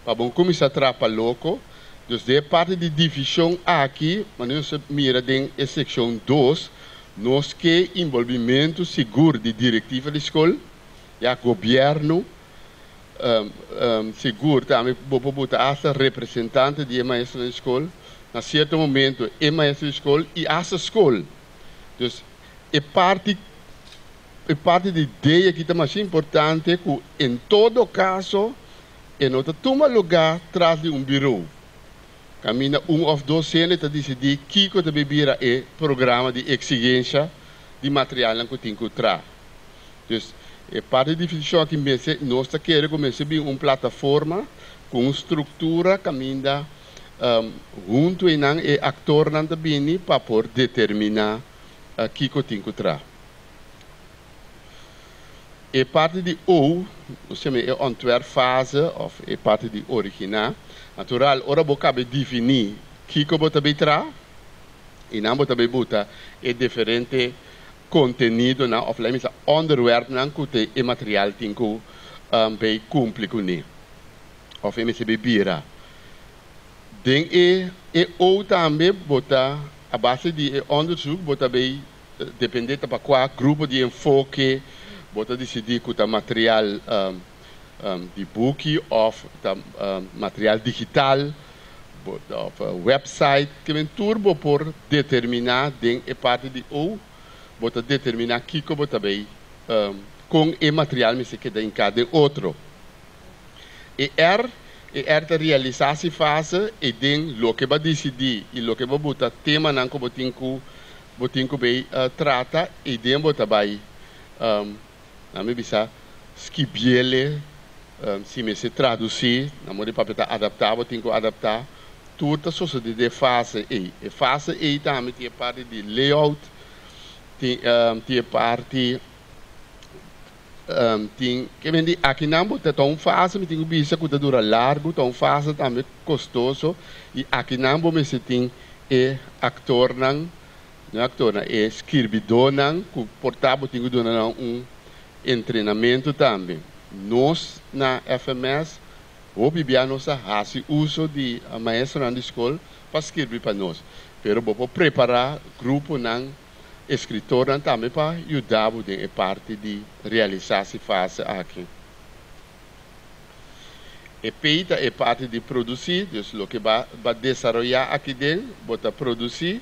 para bom começar a trabalhar logo. Então, de parte de divisão aqui, mas nós mira em secção 2, nós que envolvimento seguro de diretiva da escola, e governo seguro também, vou botar essa representante de maestro da escola, na certo momento, é maestro da escola e essa escola. Então, é parte de ideia que é mais importante, que em todo caso, não toma lugar atrás de bureau. Camina ou 2 anos para decidir que deve vir o programa de exigência de material que tem que trazer. Então, é parte de definição que nós queremos começar a uma plataforma com estrutura caminha junto e ator também para poder determinar que tem que trazer. É parte de O, nós chamamos de Antwerp fase, ou é parte de original. Natural, ora vou cabe definir que eu vou também trazer e não vou também botar diferente conteúdo na offline, mas onderwerp não que o material tem que bem cumprir com ele. Ou se bebira. Den ou também botar a base de onderzoek, botar bem dependente para qual grupo de enfoque, botar decidir que o material de book of material digital, of website, que vem turbo por determinar dentro a parte de ou bota determinar que como também com o material me se queda em cada outro. E da realização fase e den lo que vai decidir e lo que vai botar tema não como tem que bem trata e den bota vai na me bisa skibiele se me se traduzir, na modo de papel adaptável, tem que adaptar tudo a sociedade de fase E. E fase E também tem a parte de layout, tem a parte que vem de aqui não botar tão fácil, tem que bisa que dura largo, tão fácil também custoso e aqui não me se tem actor não actor não escribidor não, que portável tem que dar treinamento também. Nós, na FMS, nós fazemos uso de maestro na escola para escrever para nós. Mas vamos preparar grupo de escritores também para ajudar a parte de realizar essa fase aqui. E peita é parte de produzir, então o que vai desenvolver aqui dentro, vai produzir.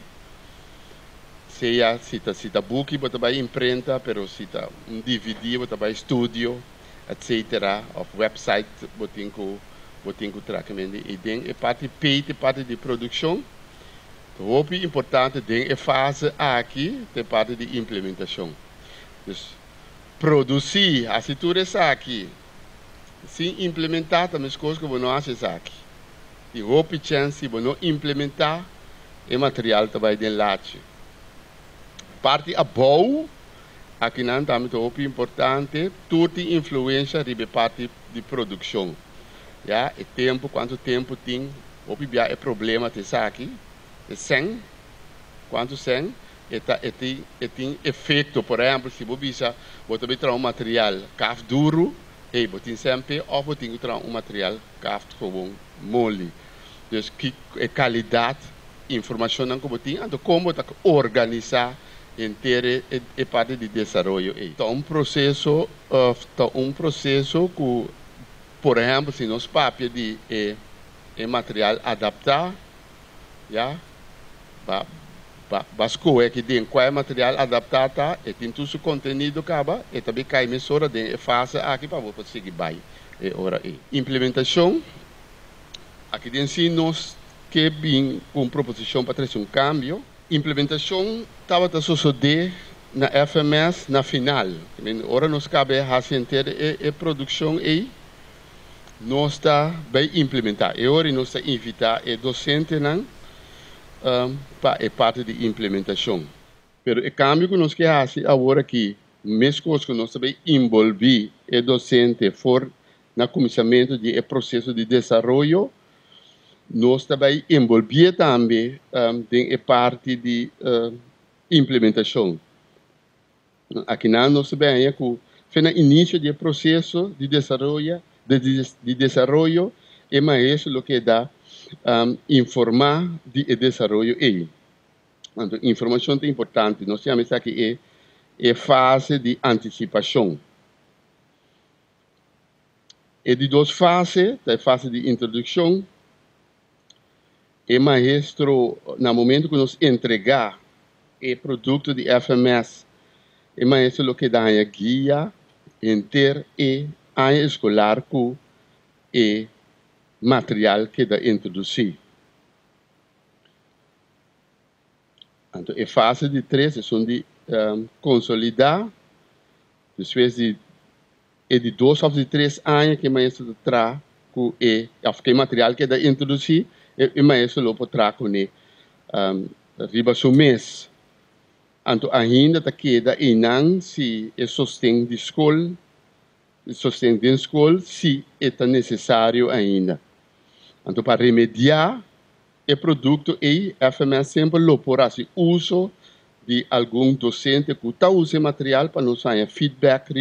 Se book, vai imprenta, mas se DVD, vai estúdio. etc. Of website botinho tratamento. E tem a parte P, a parte de produção. O importante tem a fase aqui, a parte de implementação. Dus produzir a situação aqui, sem implementar também as coisas que você não faz aqui. E o chance de você implementar o material também de laje. Parte abou, aqui não também é importante, toda influência de parte de produção. Ja, o tempo, quanto tempo tem, é problema de aqui, é 100, quanto 100, tem efeito, por exemplo, se você vai trazer um material caf duro, você sempre ou você trazer um material caf gewoon mole. Dus que é qualidade, informação que você tem, então como você organizar inteira é parte de desenvolvimento. Então um processo que, por exemplo, se nós papel de material adaptar, já, basco é que tem qual material adaptado, e tem todo o conteúdo acaba, e também cai emissora de fase aqui para você seguir bem. Ora implementação, aqui tem sim nós que bem com proposição para trazer cambio. Implementação estava a suceder na FMS na final. Ora nós cabe a fazer a produção e nós está bem implementar. E agora nós está invitar o docente para a parte de implementação. Pero o cambio que nós queremos fazer agora aqui, mesmo coisas que nós também envolver o docente for no começamento do processo de desenvolvimento, nós também envolver também a parte de implementação. Aqui nós também que no início do processo de desenvolvimento, é mais o que dá informar de desenvolvimento. Então, informação é importante. Nós chamamos aqui a fase de antecipação. E de duas fases, a fase de introdução, o maestro, no momento que nós entregar o produto de FMS, o maestro que dá a guia inteira e a escolar com o material que dá introduzir. Então, a fase de 3 é de consolidar, depois de 2 ou de 3 anos que o maestro traz com o material que dá introduzir, o maestro lo potrá com riba do mês. Então, ainda queda inang se é sustento de escola, se é necessário ainda. Então, para remediar o produto, a FMS sempre lo porá se uso de algum docente que está usando material para nos dar feedback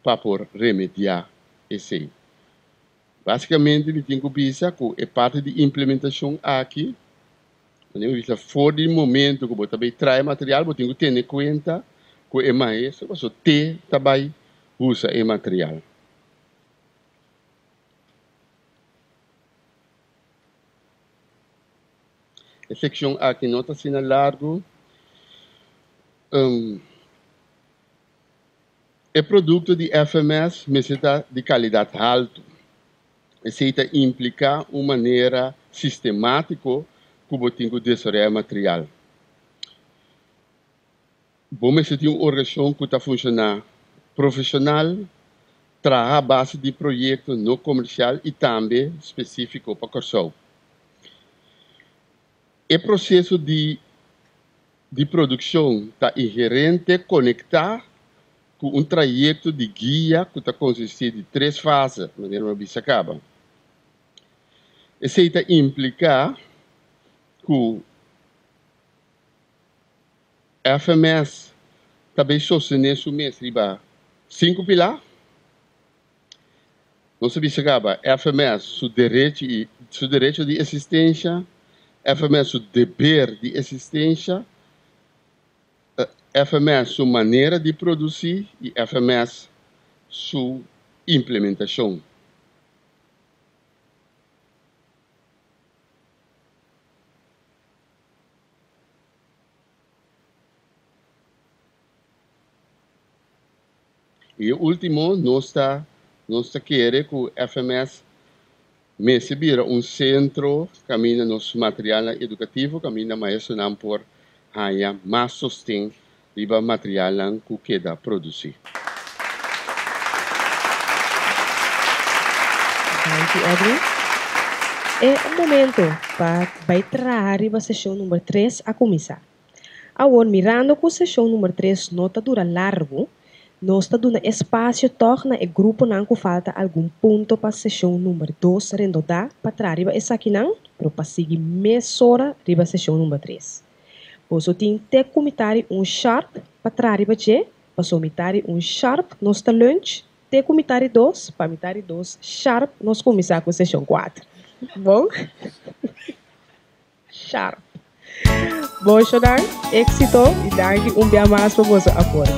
para por remediar esse. Basicamente, eu tenho que pensar que é parte de implementação aqui. Fora do momento que você traz material, você tem que ter em conta que o maestro você também usa o material. A secção aqui não está sendo largo. É produto de FMS, mas está de qualidade alta. Isso implica uma maneira sistemática que você tem que desenvolver material. Bom, você tem uma organização que está funcionando profissional, trabalha a base de projeto não comercial e também específico para Corsol. O processo de produção está ingerente, conectar com um trajeto de guia que está consistido de 3 fases, de maneira uma bisa acaba. Isso implica que a FMS também sostener o mês riba 5 pilares. Não se bisa acaba, FMS, seu direito de existência, FMS, seu dever de existência, FMS, sua maneira de produzir e FMS, sua implementação. E último, nós queremos que o FMS me vira centro, caminha nos material educativo, caminha mais não por haya mais sustento riba material que queda produzir. Thank you, Edwin. É um momento para entrar a sessão número 3 a começar. Agora, mirando com a sessão número 3, nota dura largo, nós está dando espaço torna o grupo não que falta algum ponto para a sessão número 2 rendo dá para trás essa aqui não, para seguir mesora riba a sessão número 3. Pois tem que comentário sharp para trás para somitar sharp nós está lunch, te comentário 2 para comentário 2 sharp nós começar com a sessão 4. Bom? Sharp. Bom, Shodan, éxito e dá-lhe dia mais para você aporte.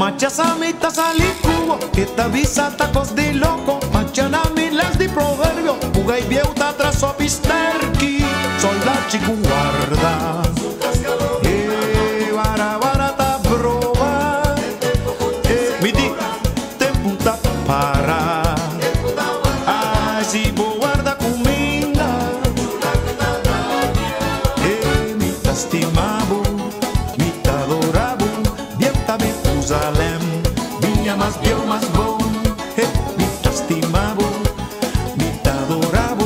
Machasami tasalicuo, que tabisa tacos de loco, machanami las di proverbio, ugay bieuta tras opisterki, soldachi guarda. Barata brova, mi di te punta para, si guarda comida, mi tastimabo, mi t'adorabo, bienta me Jerusalem, vinha mais belo, mais bom, me estimavo, me adoravo,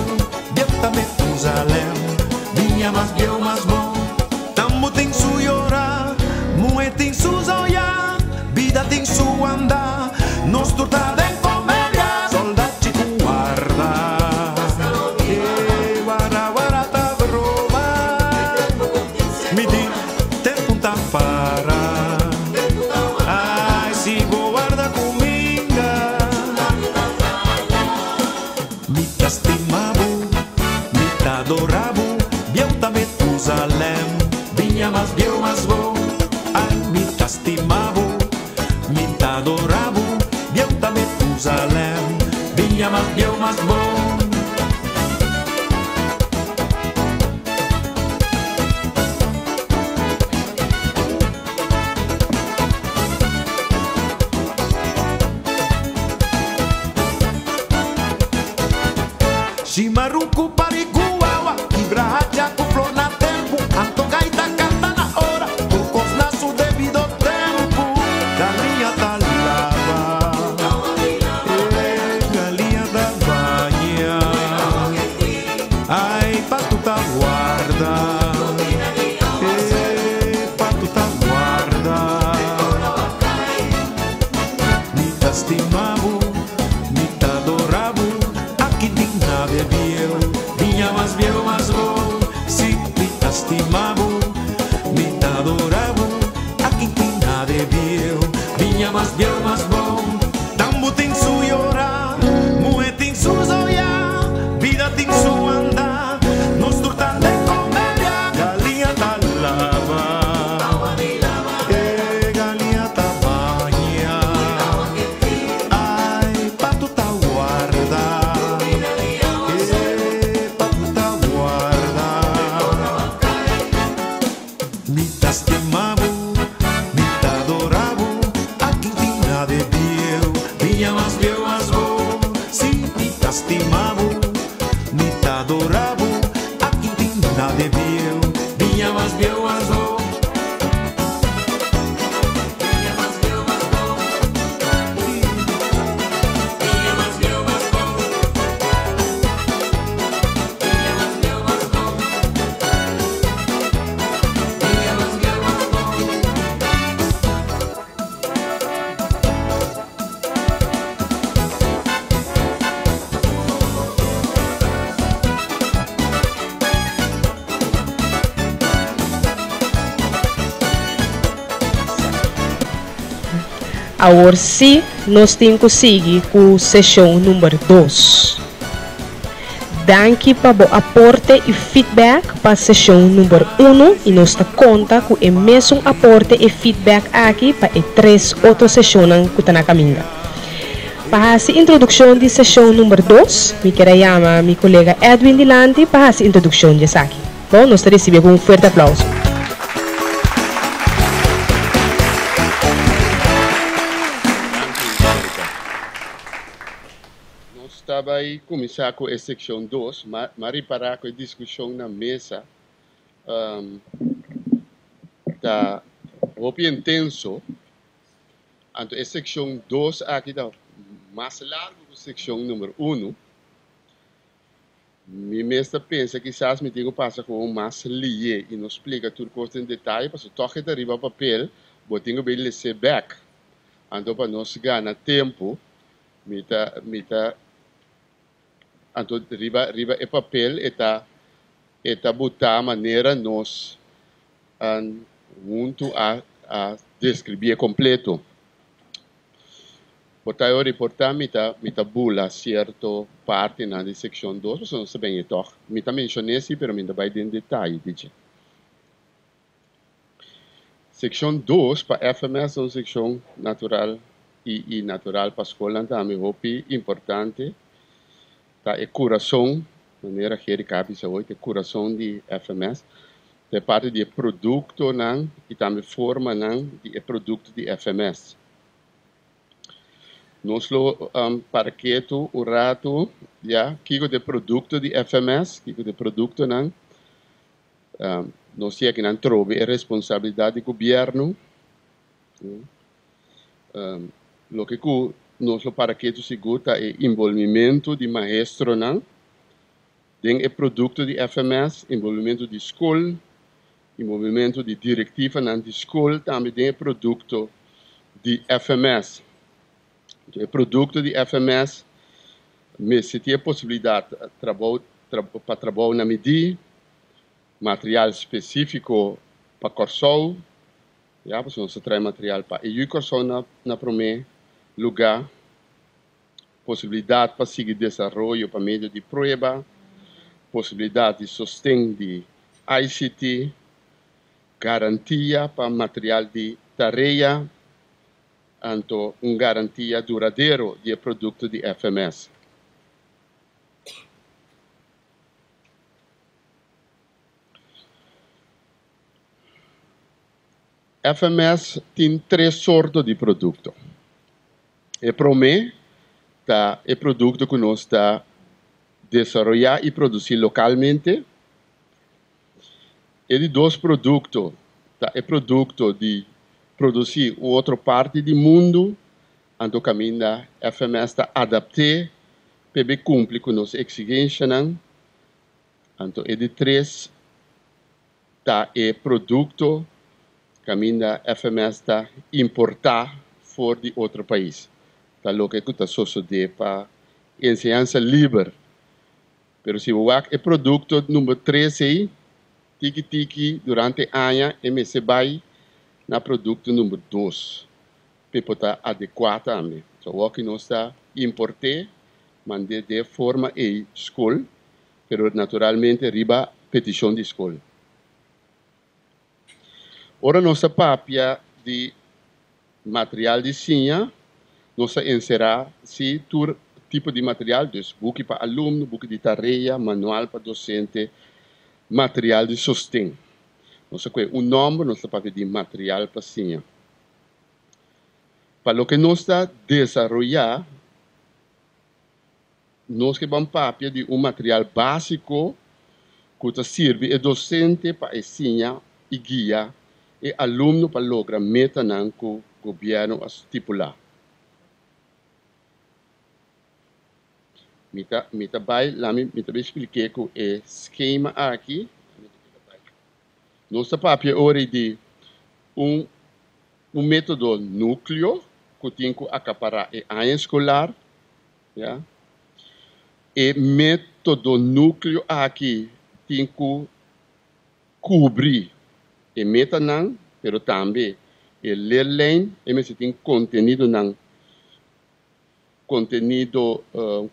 bienta me Jerusalem, vinha mais belo, mais bom, tambo tem su llorar, mue tem su zoia, vida tem su andar, nos torta de comédia, soldati guarda, barata broma, mi di te punta para. Adoravo, bieuta me Jerusalem, vinha mais belo, mais bom, ai me estimavo, me adoravo, bieuta me Jerusalem, vinha mais belo, mais bom. Chimaruco pariguaua, Ibrahaja com flor na tempo, Antogaita canta na hora, Turcos na su devido tempo, galinha da lava, galinha da banha, ai pato tá guarda, pato tá guarda, me estimavo, me adoravo, aqui digna de biel, vinha mais biel, mais bom, si me estimavo, me adoravo, aqui digna de biel, vinha mais biel, mais bom, tambo tem su llorar, mue tem su zoia, vida tem su andar, nos turtan de comédia, galinha da lava. Estimavo, me adoravo, aqui tem nada de biel, vinha mais biel, mais bom. Vinha mais biel, mais bom. Vinha mais biel, mais bom. Vinha mais biel, mais bom. Vinha mais biel, mais Agora sim, nós temos que seguir com a sessão número 2. danke para o aporte e feedback para a sessão número 1 e nós conta com o mesmo aporte e feedback aqui para as 3 outras sessões que estão na caminho. Para a introdução de sessão número 2, me quero chamar meu colega Edwin Dilante para a introdução de aqui. Bom, nós recebemos um forte aplauso. Estava aí começar com a seção 2, mas parar com a discussão na mesa está bem intenso. Então, a seção 2 aqui está mais largo que a seção número 1. Me mesmo pensa que quizás me tenho passar com mais lié e não explica tudo coisa em detalhe, porque toque de arriba papel, vou ter que ler back. Então, para nós ganhar tempo, me então, riba e papel eta botar a maneira nós junto a descrever completo. Botar eu reportar mita bula certo parte na seção 2, mas não sabem então. Mita mencionei sim, mas mita vai em detalhe, dice. Seção 2 para FMS é uma seção natural e natural para a escola também é importante. Tá, é coração, maneira que ele cabe hoje, é coração de FMS, é parte de produto não e também forma não de produto de FMS. Nós lo para que tu o rato já kiko de produto de FMS, kiko de produto não, nós que não trobe é responsabilidade do governo, lo que nós para que tu segura é envolvimento de maestro não, tem é produto de FMS, envolvimento de escola, envolvimento de diretiva não de escola, também tem produto de FMS. Então, é produto de FMS, mas se tem possibilidade para trabalho na medida, material específico para corso, já, porque nós traz material para e corso na primeiro lugar, possibilidade para seguir desenvolvimento para meio de prova, possibilidade de sustento de ICT, garantia para material de tarefa, então uma garantia duradoura de produto de FMS. FMS tem 3 sortes de produto. E para mim, é produto que nós está desenvolver e produzir localmente. E de 2 produtos, é produto de produzir outra parte do mundo, então caminho da FMS está adaptar para cumprir com nossas exigências. Então, é de 3, é produto caminho da FMS está importar fora de outro país. Tá lo que está sucedendo para ensinança livre. Pero se o é produto número 3 aí, tiki durante ano e me se vai na produto número 2. Para poder adequar também. Então, o que nós está importar, mandar de forma e escola, pero naturalmente riba petição de escola. Ora nossa papia de material de ciência, nós encerrar se todo tipo de material, dus boek para aluno, boek de tarefa, manual para docente, material de sustento. Nós temos nome, nós temos de material para ciência. Para o que nós está desenvolvendo, nós temos papel de material básico que serve a docente para a ciência e guia e aluno para lograr meta que o governo estipular. Mita vai lá me expliquei que o esquema aqui. Nossa papel hora de método núcleo que tem que acaparar a área escolar, já. E método núcleo aqui tem que cobrir e meta não, pero também e ler line e mas tem conteúdo não. Conteúdo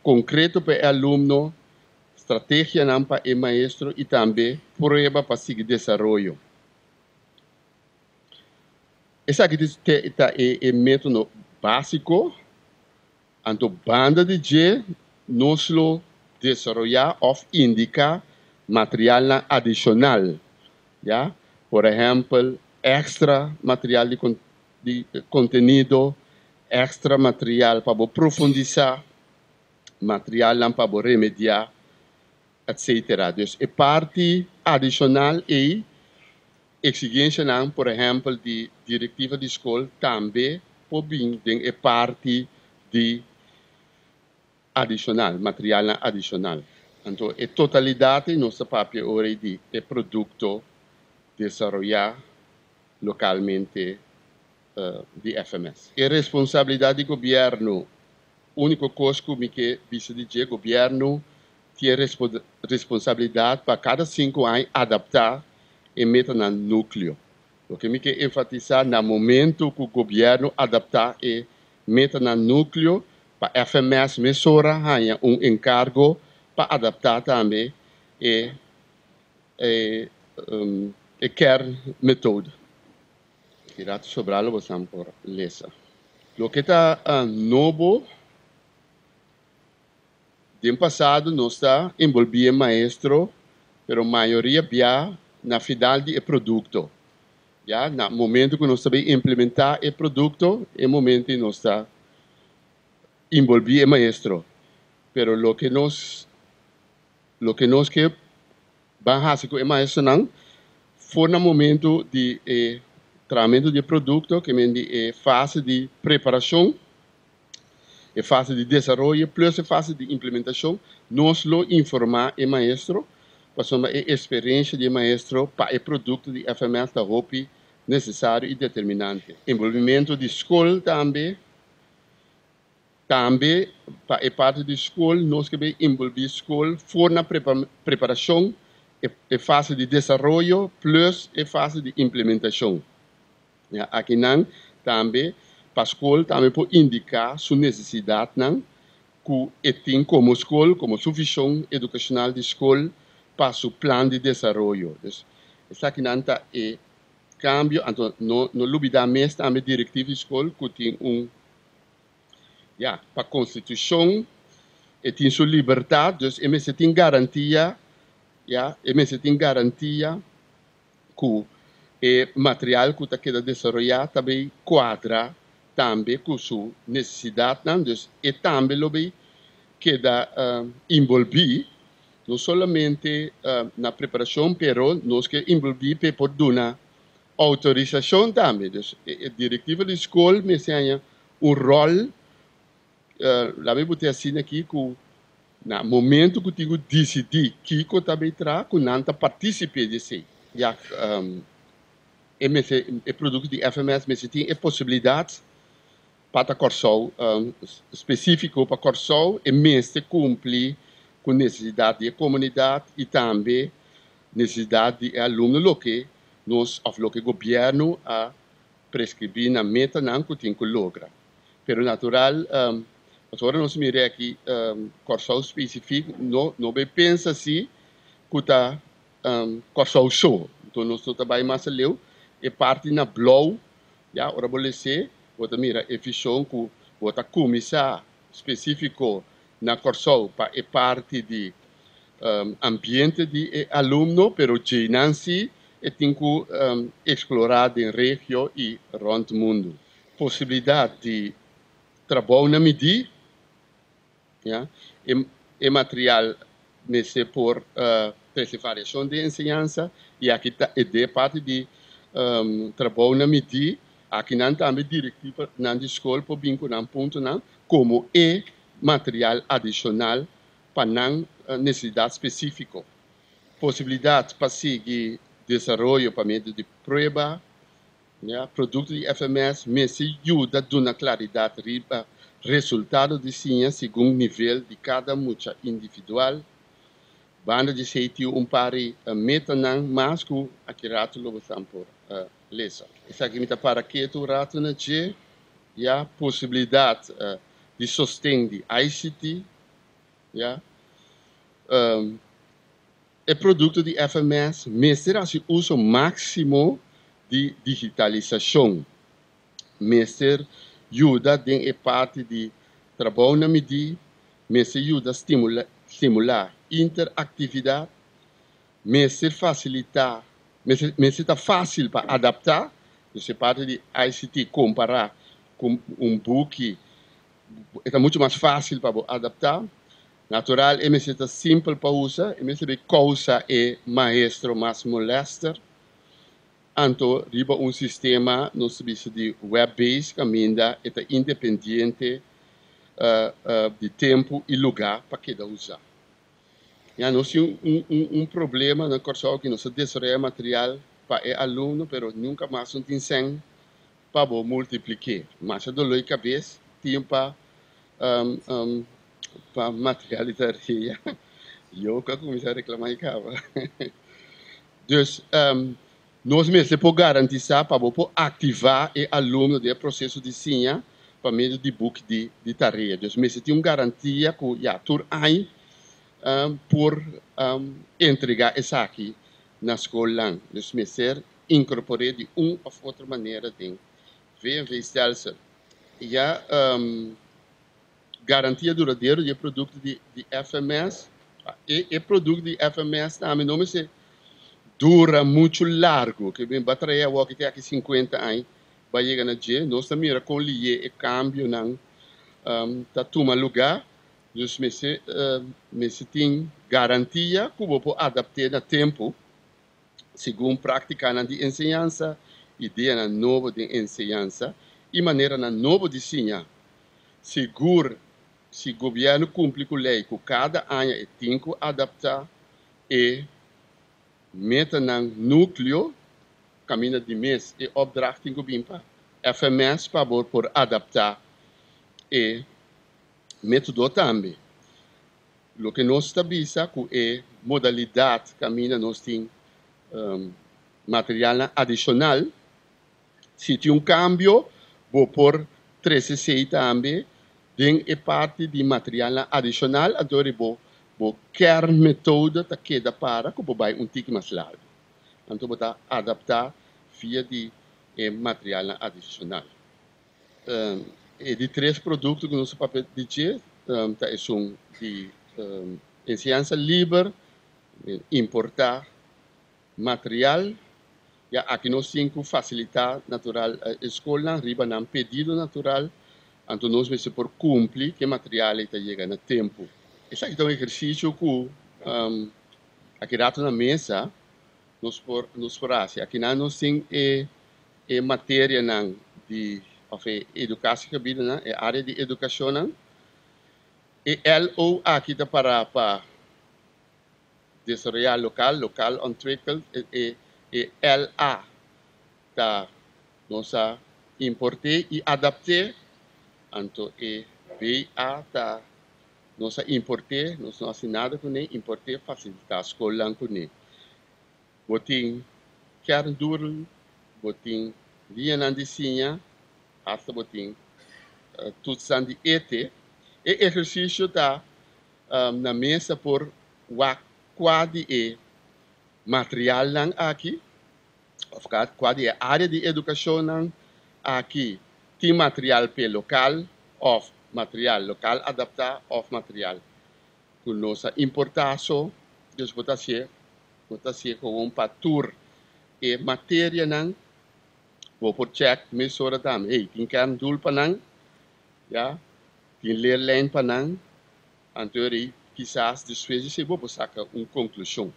concreto para o aluno, estratégia para o maestro e também prueba para seguir desenvolvimento. Esse aqui é método básico, então banda de G nos lo desarrollar ou indicar material adicional, ya? Por exemplo, extra material de conteúdo, extra material para profundizar, material para remediar, etc. Dus a parte adicional e exigência, por exemplo, de diretiva de escola também pode ter a parte de adicional, material adicional. Então, a totalidade nossa papel hoje de produto desenvolver localmente de FMS. A responsabilidade do governo, único coisa que vice de governo tem responsabilidade para cada 5 anos adaptar e meter no núcleo. O que me quer enfatizar no momento que o governo adaptar e meter no núcleo para FMS mesura ganha encargo para adaptar também care metode. Tirato sobralo você por lesa. O que está novo, no passado nós está envolvido maestro, pero maioria via na final de produto. Já no momento que nós sabemos implementar o produto, é o momento que nós está envolvido maestro. Pero lo que nós que vamos com o maestro não foi no momento de tratamento de produto, que é fase de preparação, a fase de desenvolvimento, plus a fase de implementação, nós lo informar o maestro, passamos a experiência de maestro para o produto de FMS da roupa necessário e determinante. Envolvimento de escola também para a parte de escola, nós que envolver escola, for na preparação, a fase de desenvolvimento, plus a fase de implementação. Aqui não, também, para a escola, também pode indicar sua necessidade, não, que tem como escola, como suficiente educacional de escola, para seu plano de desenvolvimento. Isso aqui não está cambio, então, não olvidar mais também diretiva de escola, que tem para a Constituição, e tem sua liberdade, então, MS tem garantia, MS tem garantia que o material que está queda desenvolver também quadra também com sua necessidade, então, e também lo queda envolvido, não somente na preparação, pero nós que envolver para poder dar autorização também. Então, a diretiva de escola me ensina rol. Lá me botei assim aqui que no momento que eu decidi que eu também trago, que não participei desse. Já o produto de FMS me tem a possibilidade para Corsol específico para Corsol e mesmo cumprir com necessidade da comunidade e também necessidade de aluno lo que nós ou lo que o governo a prescrever na meta não que tem que lograr. Pero natural agora nós miramos aqui Corsol específico não pensa assim que está Corsol show. Então nós trabalhamos mais leu e parte na blow já ora bolece bota mira efficiente que bota começar específico na Corsol para a parte de ambiente de aluno, pero Chinansi e tem que explorar em região e rond mundo. Possibilidade de trabalho na medida, e material nesse por variação de ensinança e aqui é de parte de trabalho na medida, aqui não também diretiva na escola para vincular ponto não, como material adicional para não necessidade específica. Possibilidade para seguir desenvolvimento para meio de prova, produto de FMS, mas ajuda a dar claridade riba resultado de ciência segundo nível de cada mucha individual. Banda de sítio pare meta não, mas que aqui rato lo vamos por lesa. Isso aqui me tá para que tu rato na G, a possibilidade de sostém de ICT, o produto de FMS mestra se uso máximo de digitalização. Mestre ajuda em a parte de trabalho na medida, mestre ajuda a estimular interatividade, mestre facilitar, mestre está fácil para adaptar, você parte de ICT comparar com book, é muito mais fácil para adaptar. Natural, é mestre simples para usar, é mestre causa é maestro mais molester. Anto, riba sistema no serviço de web-based, caminha, é independente de tempo e lugar para cada usar. Nós temos problema na curso que nós desarrolla material para o aluno, mas nunca mais não tem para multiplicar. Mas a dolor de cabeça tem para material de tarefa. Eu que comecei a reclamar e acaba. Então, nós mesmos podemos garantizar para ativar o aluno do processo de ensino para meio de book de tarefa. Então, mesmo tem uma garantia que já por ano por entregar isso aqui na escola. Então, mesmo incorporar de uma ou outra maneira de VV-stelsel. Já garantia duradoura de produto de FMS. E produto de FMS também não se dura muito largo, que bem bateria que tem aqui 50 anos, vai chegar na dia, nós também recolher e cambio não tá toma lugar, just me tem garantia que vou adaptar no tempo, segundo prática na de ensinança, ideia na nova de ensinança e maneira na nova de ensinar. Seguro, se o governo cumpre com a lei, que cada ano tem que adaptar e meta no núcleo, caminho de mês e opdracht tem que vir para FMS para por adaptar e método também. O que nós estabelece é modalidade caminho nós tem material adicional. Se tem cambio, vou por 3C também, tem a parte de material adicional, agora vou kernmethode tá queda para que vai tique mais largo. Então vou adaptar via de material adicional. E de 3 produtos que nós papel dizer, tá é de ensinança livre, importar material, e aqui nós temos que facilitar natural a escola, riba um pedido natural, então nós vamos por cumprir que material está chegando a tempo. Esse aqui é um exercício que aqui na mesa nos por aqui nós temos a matéria de educação que vida a área de educação e LO aqui está para desarrollar local on trickle e LA tá nós importar e adaptar então e BA tá nós importar, nós não assinado com ele, importar facilitar a escola com ele. Botin kern duro, botin linha na desenha, hasta botin tudo de ET. E exercício tá na mesa por quadri e material lang aqui, of quadri e área de educação aqui, tem material pe local, of material local adaptar of material com nossa importação dus botasie com patur e matéria não vou por check mesura tam hey tem kern dul panang ya tem leerlijn panang anterior quizás depois se vou sacar conclusão.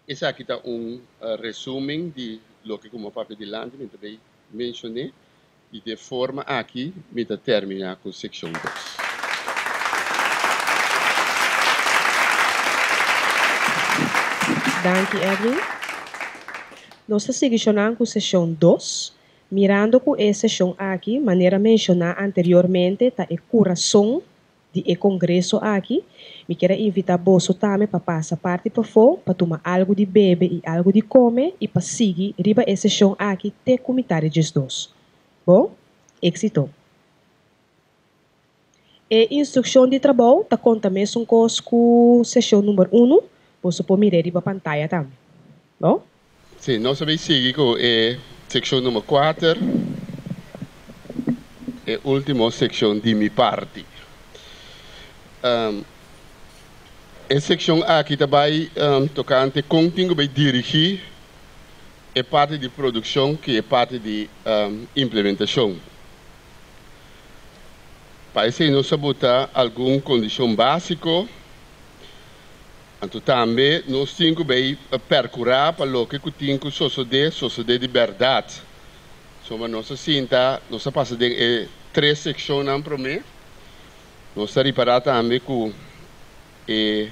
Esse aqui está resumo de lo que como papel de lande me também mencionei e de forma aqui me terminar com a seção 2. Danke, Edwin. Nós seguimos com a seção 2, mirando com a seção aqui, maneira mencionada anteriormente, tá o coração de congresso aqui. Me quero invitar você também para passar parte para fora, para tomar algo de beber e algo de comer e para seguir riba a sessão aqui até comentário dos dois. Bom, éxito. E instrução de trabalho está conta mesmo com a sessão número 1, você pode mirar para a pantalla também. Não? Sim, nós vamos seguir com a seção número 4, e última seção de minha parte. A seção aqui também tocante com que vai dirigir a parte de produção, que é parte de implementação. Para isso, nós sabemos alguma condição básica. Então, também, nós temos que percorrer para o que temos sociedade de verdade. Então, nós passamos de 3 secções para mim. Nós reparamos também que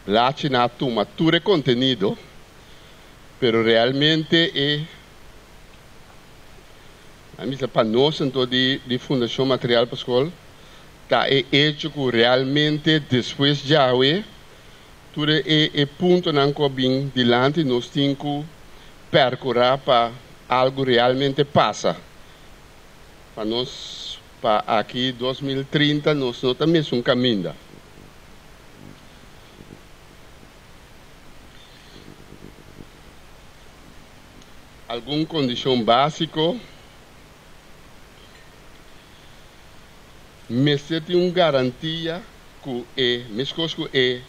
lá na toma todo o conteúdo, pero realmente para nós, então, de Fundação Material para a Escola, está hecho que realmente, depois de hoje, todo o ponto que vem dilante, nós temos que percorrer para algo realmente passa. Para nós, para aqui 2030, nós não temos um caminho. Alguma condição básica, mas tem uma garantia que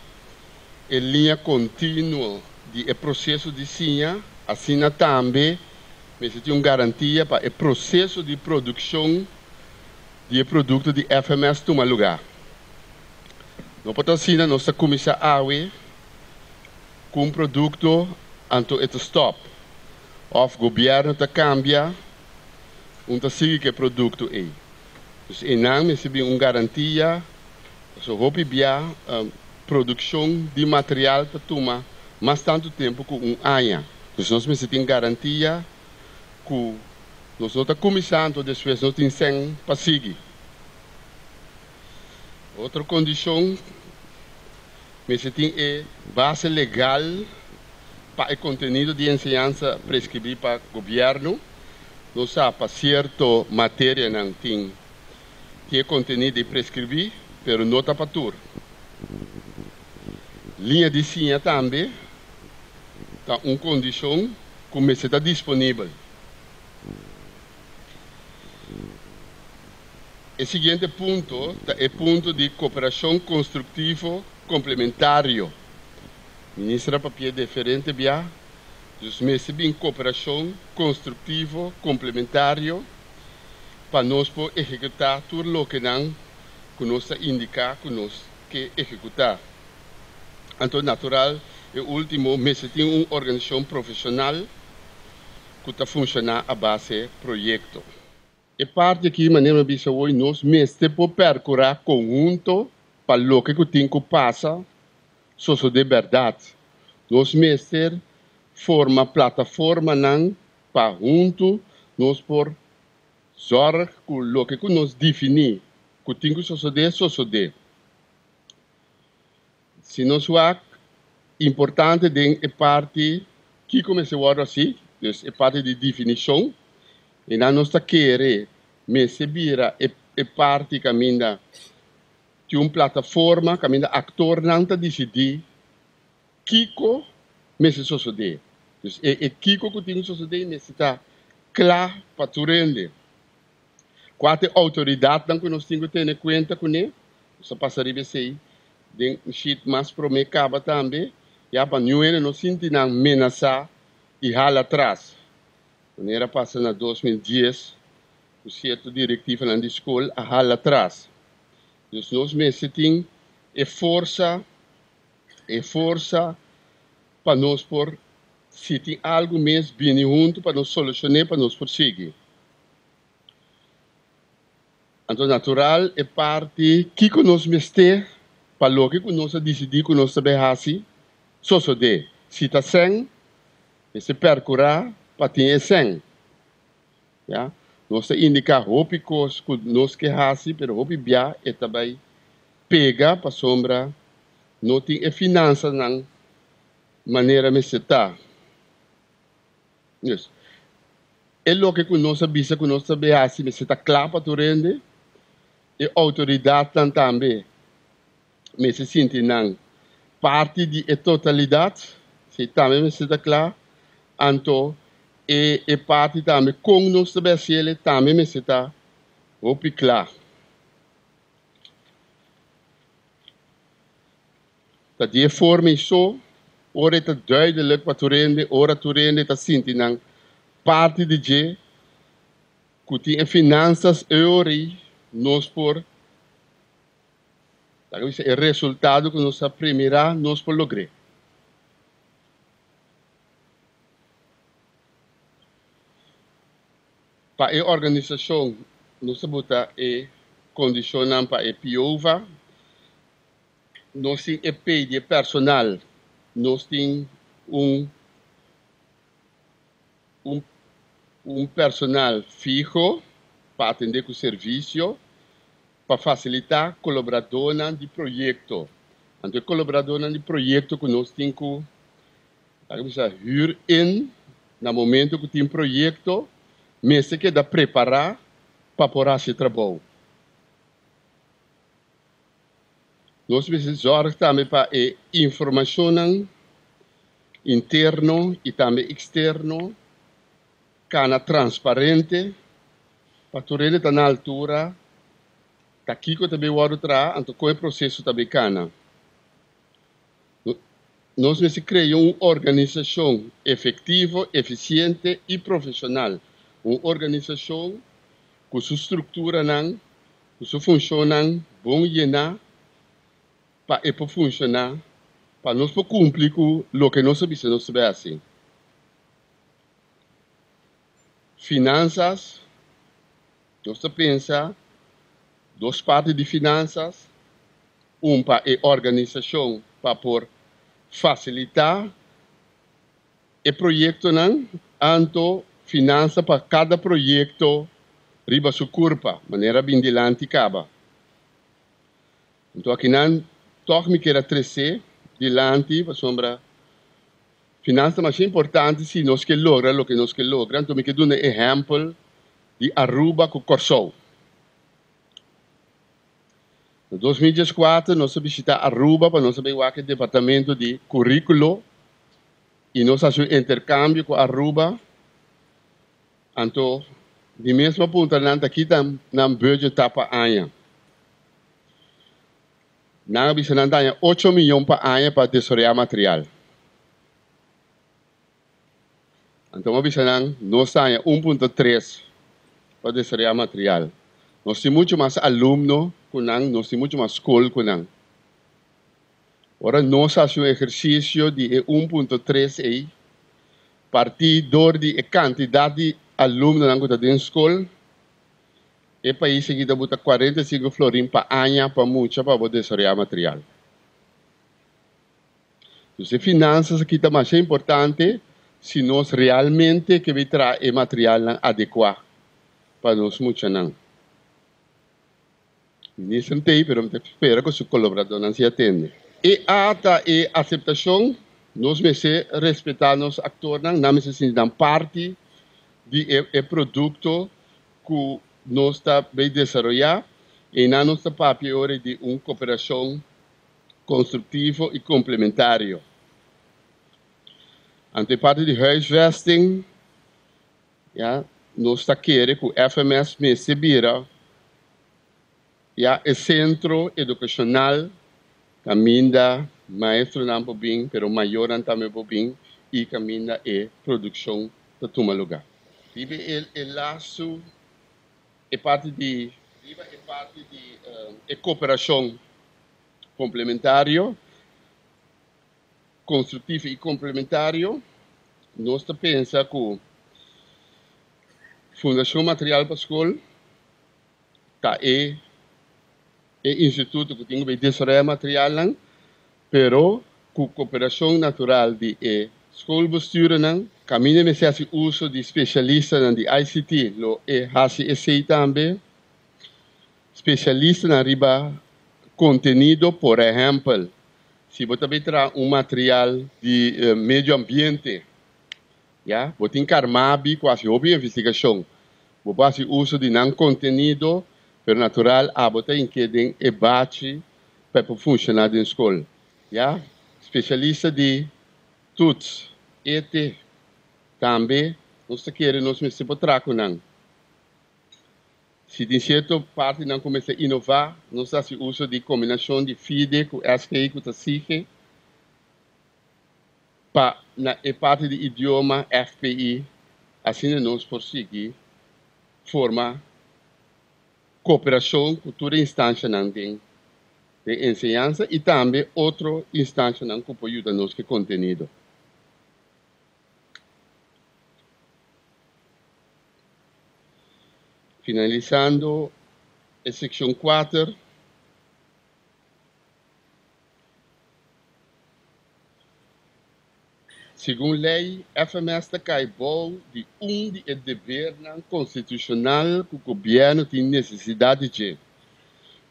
a linha contínua do processo de ciência, assim também, mas tem uma garantia para o processo de produção de produto de FMS tomar lugar. Não pode assim, nós começamos a ver com um produto antes de stop. O governo está cambia, está seguir que produto é. Então, nós recebemos uma garantia, produção de material para tomar mais tanto tempo que um ano. Então, nós recebemos garantia que nós não estamos começando, depois nós temos para seguir. Outra condição, nós temos a base legal para o conteúdo de ensinança prescrito para o governo. Nós sabemos para certa matéria não tem conteúdo prescrito, mas não está para tudo. Linha de ciência também está uma condição que está disponível. O seguinte ponto é o ponto de cooperação construtiva complementário. Ministra papel diferente via, nós recebemos cooperação construtiva complementário para nós executar tudo o que nós indicar que nós que executar. Então, natural, e último, mas tem uma organização profissional que está funcionando a base do projeto. E parte aqui, maneira de dizer, nós mestre por percorrer conjunto para o que tem que passar, só de verdade. Nós mestre forma plataforma não para junto, nós por zorg que o que nós definir, que tem que suceder. Se nós é importante de parte que começa agora assim, é parte de definição, e nós está querer receber a parte caminha de uma plataforma, caminha ator não está decidir Kiko me se suceder. E Kiko que tem que suceder necessita claro para tu render. Quatro autoridades que nós temos que ter em conta com ele, só passaria a ser de um sheet mais para me caba também, e para nós não sentir ameaçar e rala atrás. Quando era passando em 2010, o certo diretivo na escola a rala atrás. Então, nós necessitamos força para nós por se tem algo mesmo bem junto para nós solucionar, para nós prosseguir. Então, natural é parte que nós mestre para o que nós decidir que nós sabemos assim, só de se está sem, se percorrer para ter sem. Ja? Nós indicar roupa coisas que nós que assim, pero roupa bia é também pega para sombra, não tem finança na maneira de estar. Yes. é lo que nós sabemos que nós sabemos assim, mas está claro para tu rende, e autoridade também, mas se sente não parte de totalidade, se também está claro, então e parte também com nós sabemos ele também mas está opi claro. Dat die forma zo, ora het duidelijk wat toerende, ora toerende dat sint in een parte de je, kuti en finanças euri, nos por, dat is het resultado que nos primeira, nos por lograr. Para a organização, nos bota e condicionam para a piova. Nós temos EP de personal, nós temos personal fijo para atender com o serviço, para facilitar colaboradores de projeto. Então, colaboradores de projeto que nós temos que huur in, no momento que tem projeto, mas que dá preparar para poder esse trabalho. Nós precisamos zorgen também para a informação interno e também externo, cana transparente, para tu rende na altura, daqui que também o outra, então com o processo também cana. Nós precisamos criar uma organização efetiva, eficiente e profissional. Uma organização com sua estrutura, com sua função, bom e para funcionar, para nós cumprir com o que nós sabemos assim. Finanças, nós pensamos, duas partes de finanças, para a organização, para por facilitar o projeto, anto finança para cada projeto, riba sua curva, maneira bem dilante caba. Então aqui toch me queira trazer dilante para sombra finança mais importante se nós que logra o que nós que logra. Então me quero dar um exemplo de Aruba com Corsou. Em 2014 nós visitamos Aruba para nós saber o que departamento de currículo e nós fazemos intercâmbio com Aruba. Então de mesma ponta aqui na budget tapa anha. Nang bisa nandanya 8 milhões para ano para desarrollar material. Então, bisa nang nós tanya 1.3 para desarrollar material. Nós temos muito mais aluno kunang, nós temos muito mais escola kunang. Ora nós fazemos exercício de 1.3 aí, partidor de quantidade de alunos nang da dentro escola. E país que dá 45 florim para ano para muito para poder desarrollar material. Então, finanças aqui também é importante se nós realmente que trazer material adequado para nós muito não. Nesse tempo, pero espero que o colaborador não se atende. E ata e aceitação, nós merecemos respeitar os atores, não merecemos parte de produto que nós está bem desenvolvido e na nossa papel de uma cooperação construtiva e complementária. Ante parte de huisvesting, nós está querendo que o FMS me recebira o centro educacional caminha maestro não bem, pero maior também bem e caminha e produção da toma lugar. Tive el laço é parte de cooperação complementária, construtiva e complementária. Nós pensamos que Fundação Material para a Escola é instituto que tem que desenvolver material, pero com cooperação natural de escola caminho me faz uso de especialistas de ICT, lo HCSI também, especialista na riba conteúdo, por exemplo, se você também traz material de meio ambiente, Ya, botin carmabi quase hobby investigação. Bo base uso de não contenido, pero natural abota em que den ebate para funcionar na escola. Ya, especialista de tuts, ET, também nós queremos nos meter por traco não. Se de certa parte não começa a inovar, nós fazemos uso de combinação de FIDE com SQI com TACIFE, para na parte de idioma FPI, assim nós conseguimos formar cooperação com toda instância de ensinança e também outra instância que pode ajudar nos que conteúdo. Finalizando a secção 4, segundo lei, FMS está caibol de de dever constitucional que o governo tem necessidade de,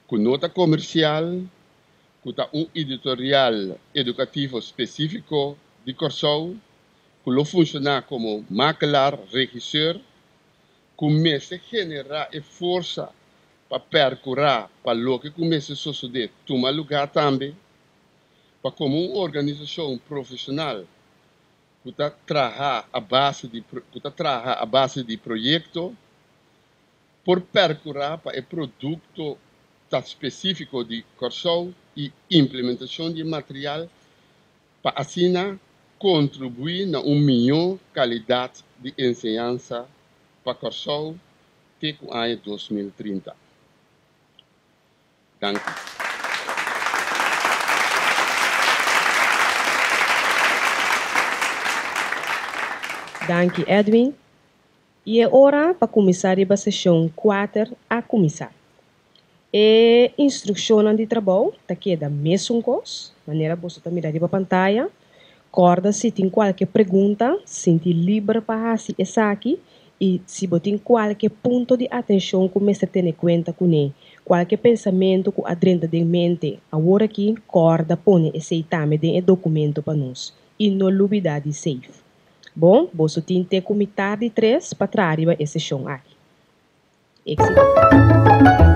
com nota comercial, com editorial educativo específico de Corsou, que lo funcionar como maquilar, regisseur, começa a generar e força para percorrer para o que começa a suceder, tomar lugar também, para como uma organização profissional que está trabalhando a base de projeto, por percorrer para o produto específico de Corsou e implementação de material para assim contribuir na uma melhor qualidade de ensinança para Corsou até o ano 2030. Danke. Danke, Edwin. E é hora para começar a sessão 4 a começar. E instrução de trabalho, está aqui da mesma coisa, maneira você está mirando para a pantalla. Corda, se tem qualquer pergunta, sinta livre para fazer essa aqui. E se você tem qualquer ponto de atenção, comece a ter em conta com ele. Qualquer pensamento que adrenda de mente, agora aqui, corda, põe esse itame de documento para nós. E não dúvida de safe. Bom, você tem que comitar de 3 para trás essa sessão aqui. Excelente.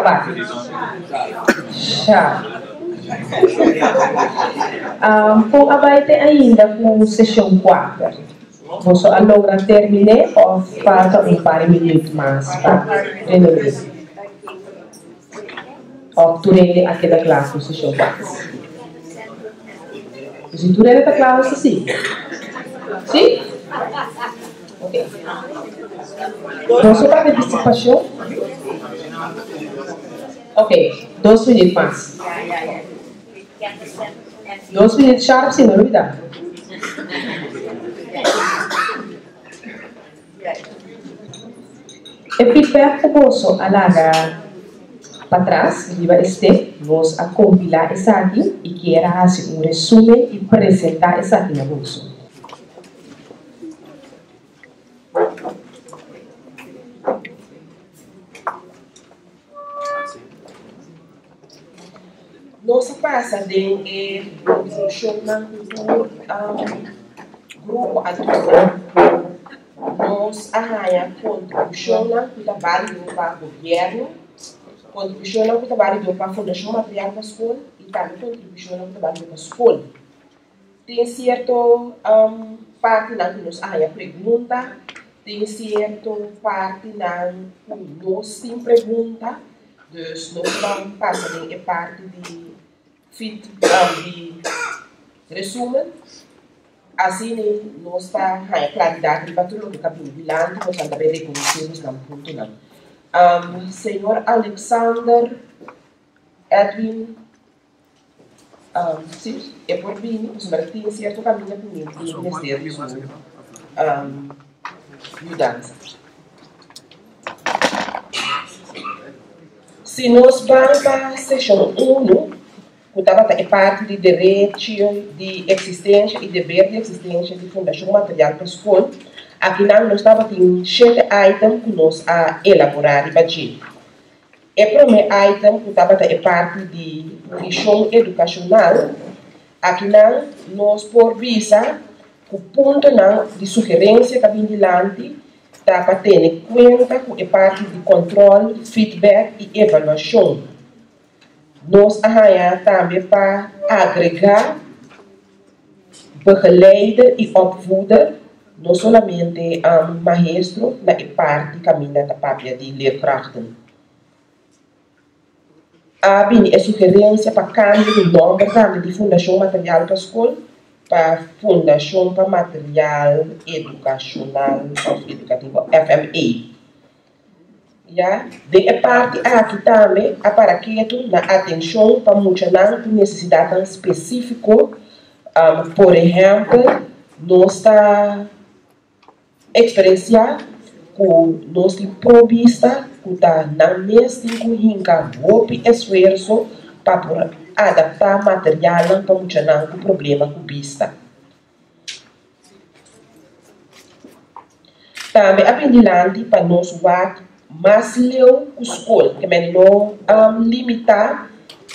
acabar. Já. Kung abaite ainda com sessão 4, você logra terminar ou falta par de minutos mais para renovar? Ou turele aquela classe com sessão 4? Se turele a classe, sim. Sim? Ok. Você para participação? Ok, 2 minutos mais. 2 minutos sharp, sem novidade. E prepare o bolso alaga para trás, viva este, vamos a compilar essa aqui e queira fazer resumo e apresentar essa aqui na bolso. Nossa passa de construção do grupo adulto. Nós arranha contribuição do trabalho para o governo, contribuição do trabalho para a Fundação Material para a Escola e também contribuição do trabalho para a escola. Tem certo parte na que nós arranha pergunta, tem certo parte na que nós tem pergunta, dus nós vamos passar em parte de resumo. Assim, nós está a claridade para tudo o que acabou de lá, nós também reconhecemos no ponto não. Senhor Alexander Edwin, sim, é por mim, os martins certo caminho comigo, tem ministério mudança. Se nós vamos para a sessão 1, que é parte de direito de existência e dever de existência de Fundação Material para a Escola, aqui nós estava tem 7 itens que nós a elaborar e bater. O primeiro item que é parte de visão educacional, aqui nós por visa o ponto de sugerência que vem dilante para ter em conta que é parte de controle, feedback e avaliação. Nós arranjamos também para agregar begeleider e opvoeder, não somente maestro, na parte caminho da papia de leerkrachten. Há a sugerência para câmbio do nome também de Fundação Material para a Escola, para Fundação para Material Educacional ou Educativo, FME. Ja, de parte aqui também a paraquedo na atenção para muitas necessidades específicas, por exemplo, nós está experienciar com nós provista que está na mesma hinca golpe esforço para adaptar material para muitas com problema com vista. Também aprendilante para nós mas leu o escola, que é não limitar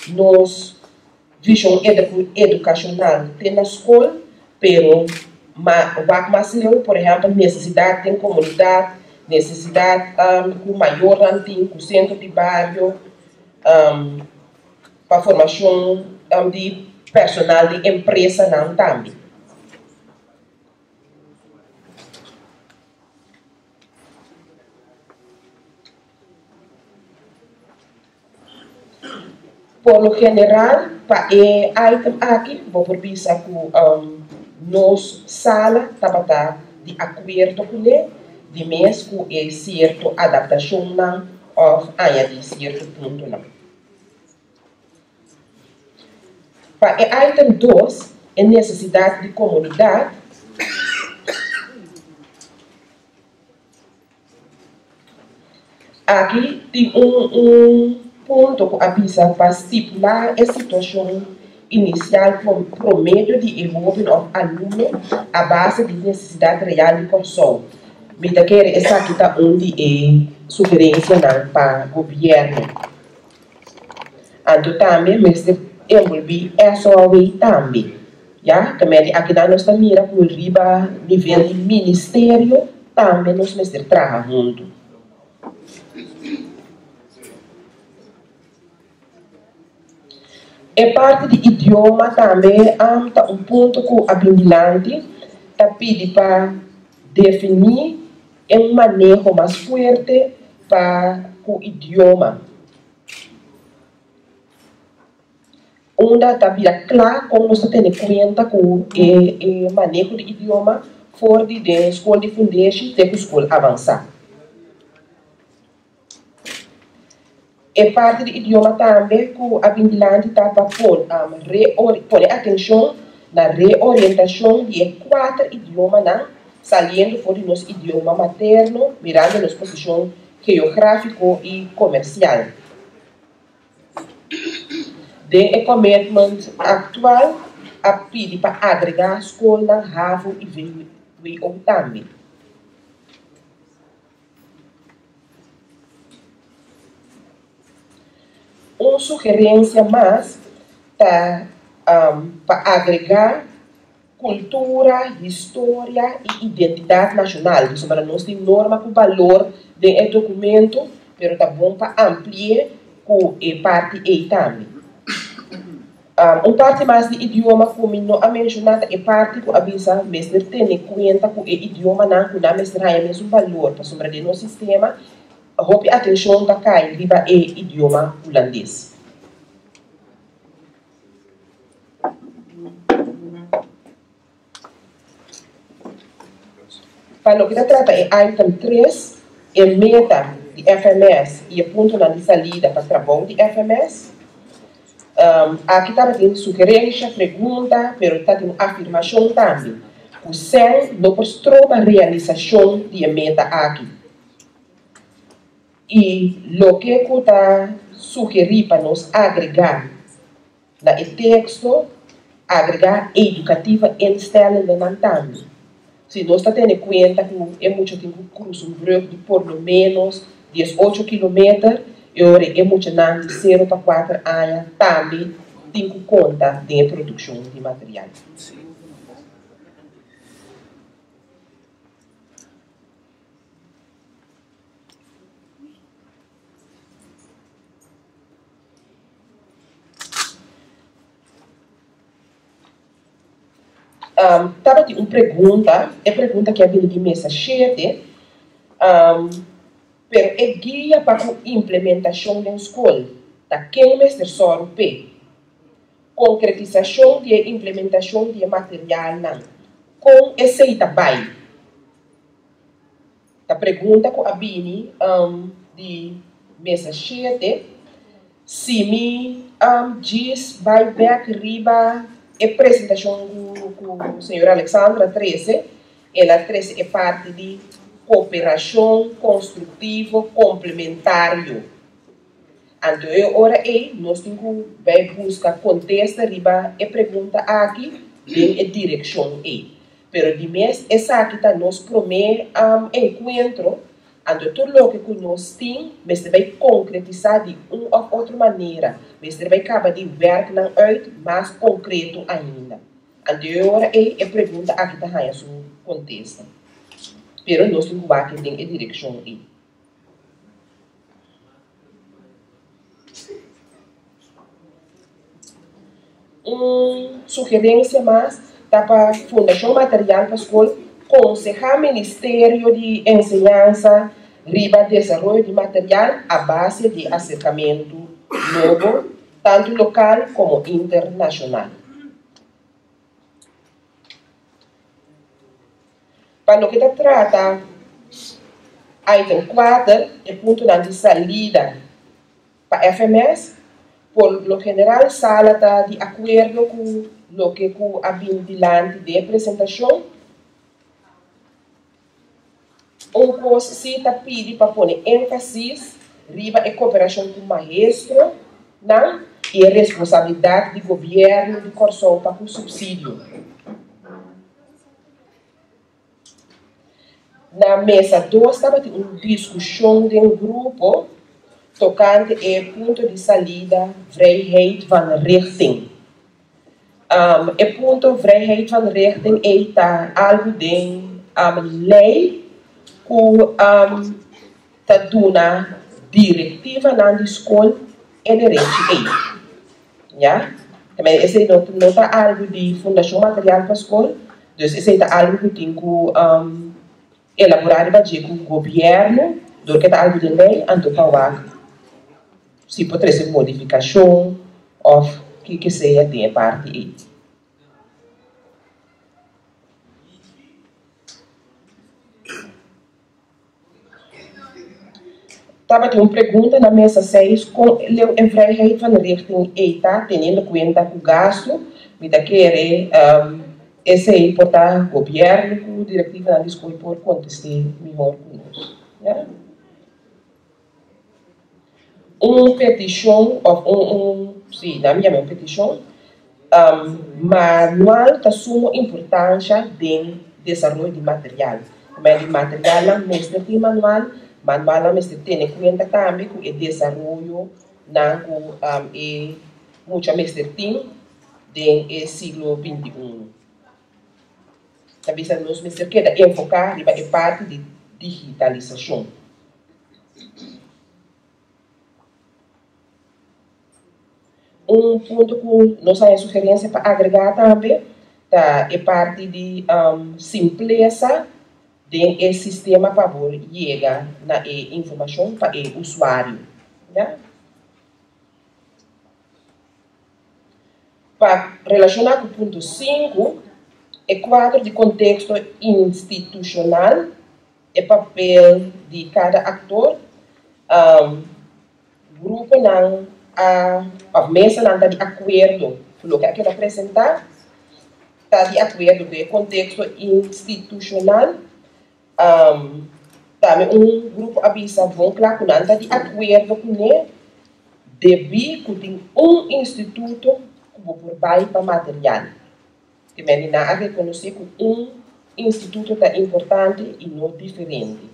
nos visão educacional tem na escola, pero mas leu, por exemplo, necessidade tem comunidade, necessidade com maior ranking, com centro de bairro, para formação de personal de empresa não também. Por lo general, para o item aqui, vou por pensar que nos sala está de acordo com ele, de mês com é certa adaptação não, ou de certo ponto não. Para o item 2, é necessidade de comunidade. Aqui tem ponto que avisa para estipular a situação inicial promédio de envolvimento do aluno à base de necessidade real de correção. Me da quer essa aqui está onde é sugerência para o governo. Então também, mas envolve SOE também. Já, também aqui nós estamos mira por riba nível de ministério, também nós estamos trabalhando junto. É parte do idioma também, tá ponto que a Bimbilante tá pedindo para definir um manejo mais forte para o idioma. Onde está bem claro como nós temos conta com o manejo do idioma fora de escola de fundação até a escola avançada. É parte do idioma também que a Bimbilante está para pôr atenção na reorientação de 4 idiomas, saliendo fora do nosso idioma materno, mirando nossa posição geográfica e comercial. De commitment atual, a pedir para agregar escola, ravo e veio também. Uma sugerência mais tá, para agregar cultura, história e identidade nacional. Sobre nós tem norma com valor de documento, mas tá bom para ampliar com a parte e também. Parte mais de idioma, como não mencionado, é parte que avisa mestre ter em conta que o idioma não que mestre é mesmo valor para sobre de nosso sistema. Hope atenção da cai riba é idioma holandês. Para o que trata é item 3, é meta de FMS e é ponto na salida para trabalho de FMS. Aqui está tendo sugerência, pergunta, mas está tendo afirmação também. O SEM não mostrou a realização de meta aqui. E o que está sugerido para nós agregar no texto, agregar educativa instante também. Se nós está tendo em conta que é muito tempo cruzo de por lo menos 18 km, é muito não de 0 para 4 anos, também tem conta de produção de material. Estava de uma pergunta que havia de mesa cheia, pero é guia para a implementação da escola, da quem mestre sorpe, concretização de implementação de material não, com esse trabalho. A pergunta que havia de mesa cheia, se me diz vai back riba a apresentação com a senhora Alexandra 13, ela 13 é parte de cooperação construtiva complementário. Então, agora nós temos que buscar contexto riba e pergunta aqui em a direção Pero de mês essa aqui está nos promete encontro. Então, tudo o que nós temos, mas vai concretizar de uma ou outra maneira. Mas vai acabar de werk naar uit, mais concreto ainda. Então, agora a pergunta aqui está em seu contexto. Pero nós temos que ter a direção sugerência mais tá para Fundação Material para a Escola, aconselhar o Ministério de Enseñanza riba desenvolvimento de material à base de acercamento novo, tanto local como internacional. Para o que se trata, item 4 é ponto de salida para a FMS. Por lo general, sala está de acordo com o que a bindilante de apresentação. Coisa se está pedindo para pôr ênfase riba a cooperação com o maestro, não? E a responsabilidade do governo de corção para o subsídio. Na mesa 2 estava uma discussão de um grupo tocante ao ponto de salida vrijheid van richting. O ponto vrijheid van richting é algo de lei que está dando diretiva na escola e direito. Yeah? Também esse não tá algo de fundação material para a escola, então esse tá algo que tem que elaborar com o governo, do que tá algo de lei, então para se pode ser modificação ou que seja tem parte aí. Estava de uma pergunta na mesa 6, com a vrijheid van richting ETA, tendo em conta que o gasto, me da querer, esse aí por o governo, com a diretiva da escola por contestar melhor conosco. Yeah? Uma petição, sim, na minha petição, manual da suma importância do desenvolvimento de material. Mas de material, mesmo de manual mas tem em conta também que o desenvolvimento é muito mais tem do século XXI. Também nós queremos enfocar em parte de digitalização. Ponto que nós temos sugerência para agregar também é parte de simpleza do sistema para chegar na informação para o usuário. Né? Para relacionar com o ponto 5, é quadro de contexto institucional, é papel de cada ator, grupo a mesa não está de acordo com o que quer apresentar, está de acordo com o contexto institucional, também grupo avisa bom claro que não está de acordo com ele, deve ter instituto que vai para material. Que me dá a reconhecer que instituto é importante e não diferente.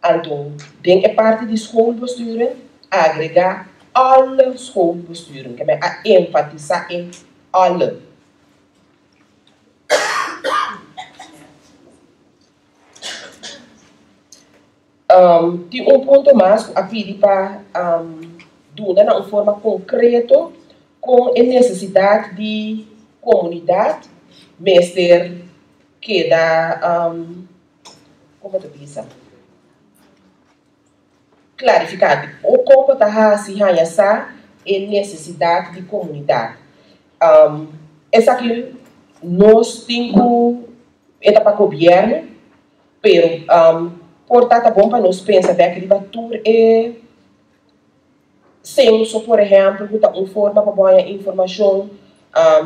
Então, dentro da parte de schoolbesturen, agregar alle schoolbesturen, que me enfatizar em alle. Tem ponto mais a pedir para dar uma forma concreta com a necessidade de comunidade, mas que dá, como eu disse, clarificado o como está se realizar a necessidade de comunidade. Essa aqui nós temos é para o governo, mas portanto é bom para nós pensar que a agricultura é censo, por exemplo, que uma forma para boa informação,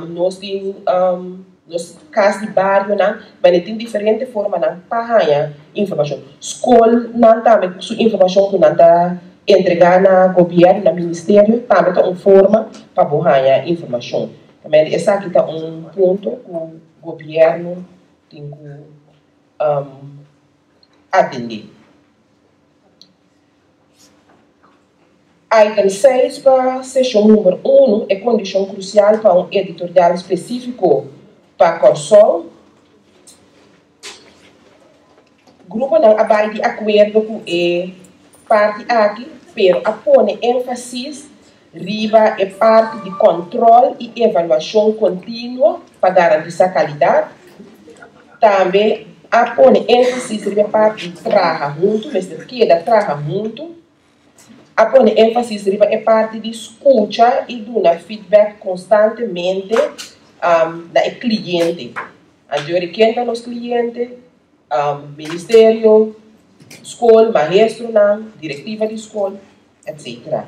nós temos nos casos de bairro, mas tem diferentes formas para informação. Escola, também, sua informação que não está entregada no governo, no ministério, também tem uma forma para boa informação. Também, esse aqui está ponto que o governo tem que atender. Item 6 para a sessão número 1 é condição crucial para um editorial específico para a Corsol. O grupo não vai de acordo com a parte aqui, mas apone ênfase riba é parte de controle e avaliação contínua para garantir a qualidade. Também apone ênfase riba parte de trabalhar junto, mas que é trabalhar junto. Apone ênfase riba é parte de escuta e dar feedback constantemente da cliente. Anterior quem está nos clientes, ministério, escola, maestro, diretiva de escola, etc.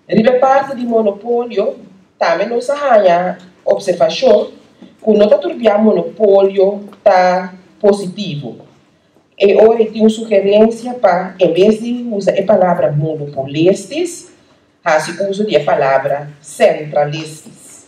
Riba parte de monopólio, também nós temos observação que não está turbia monopólio está positivo. E hoje tem uma sugerência para, em vez de usar a palavra monopolistas, se usa a palavra centralistas.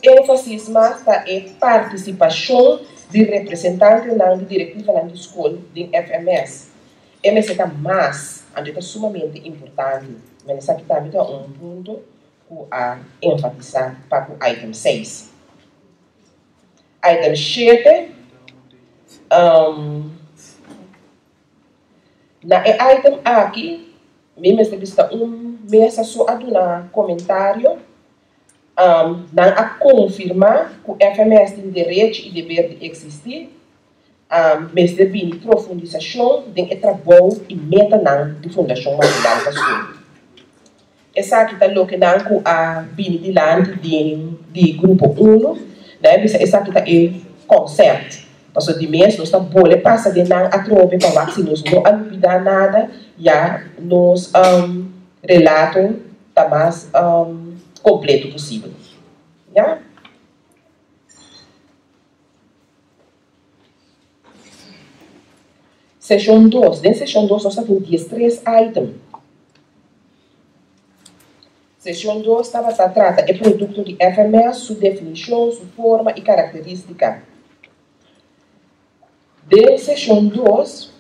Ênfase mais é participação de representantes na diretiva da escola, do FMS. MS está mais, está sumamente importante, mas aqui também é ponto que ku a enfatizar para o item 6. Item 7, na item aqui, mesmo está mesa só a dar comentário, não a confirmar que o FMS tem direito e dever de existir, mas deve profundização de trabalho e meta de fundação material da escola. Essa aqui está lo que não a bini de land de grupo 1, né? Essa aqui está o conceito. Passo de mês, nós estamos boleh passa de não a trove para vacinos, não alubidar nada, já nos relato está mais completo possível. Yeah? Sessão 2. Dentro da sessão 2, nós temos 13 items. Sessão 2 trata o produto de FMS, sua definição, sua forma e característica. Dentro da sessão 2,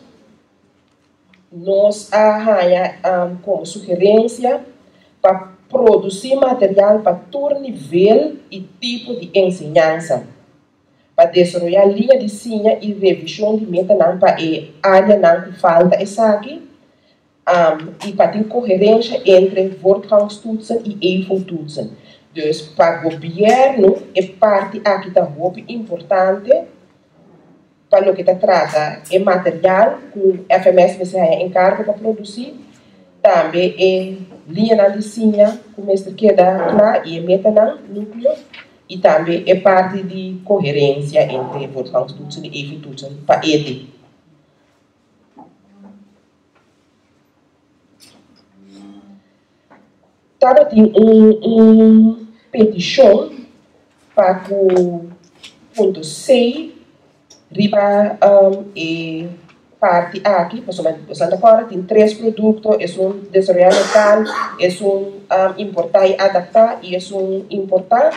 nós arranjamos como sugerência para produzir material para todo nível e tipo de ensinança, para desenvolver linha de ensino e revisão de meta para a área que falta essa aqui, e para ter coerência entre voortgangstoetsen e eventoetsen. Dus para o governo, é parte aqui da muito importante para o que trata é material que o FMS se encarga para produzir, também é linha de ensino, como este queda lá e meta núcleo, e também é parte de coerência entre voortgangstoetsen e eventoetsen para ele. Estava tem petição para o ponto 6, riba e parte aqui, agora tem 3 produtos, é desenvolvimento local, é importar e adaptar, e é importar,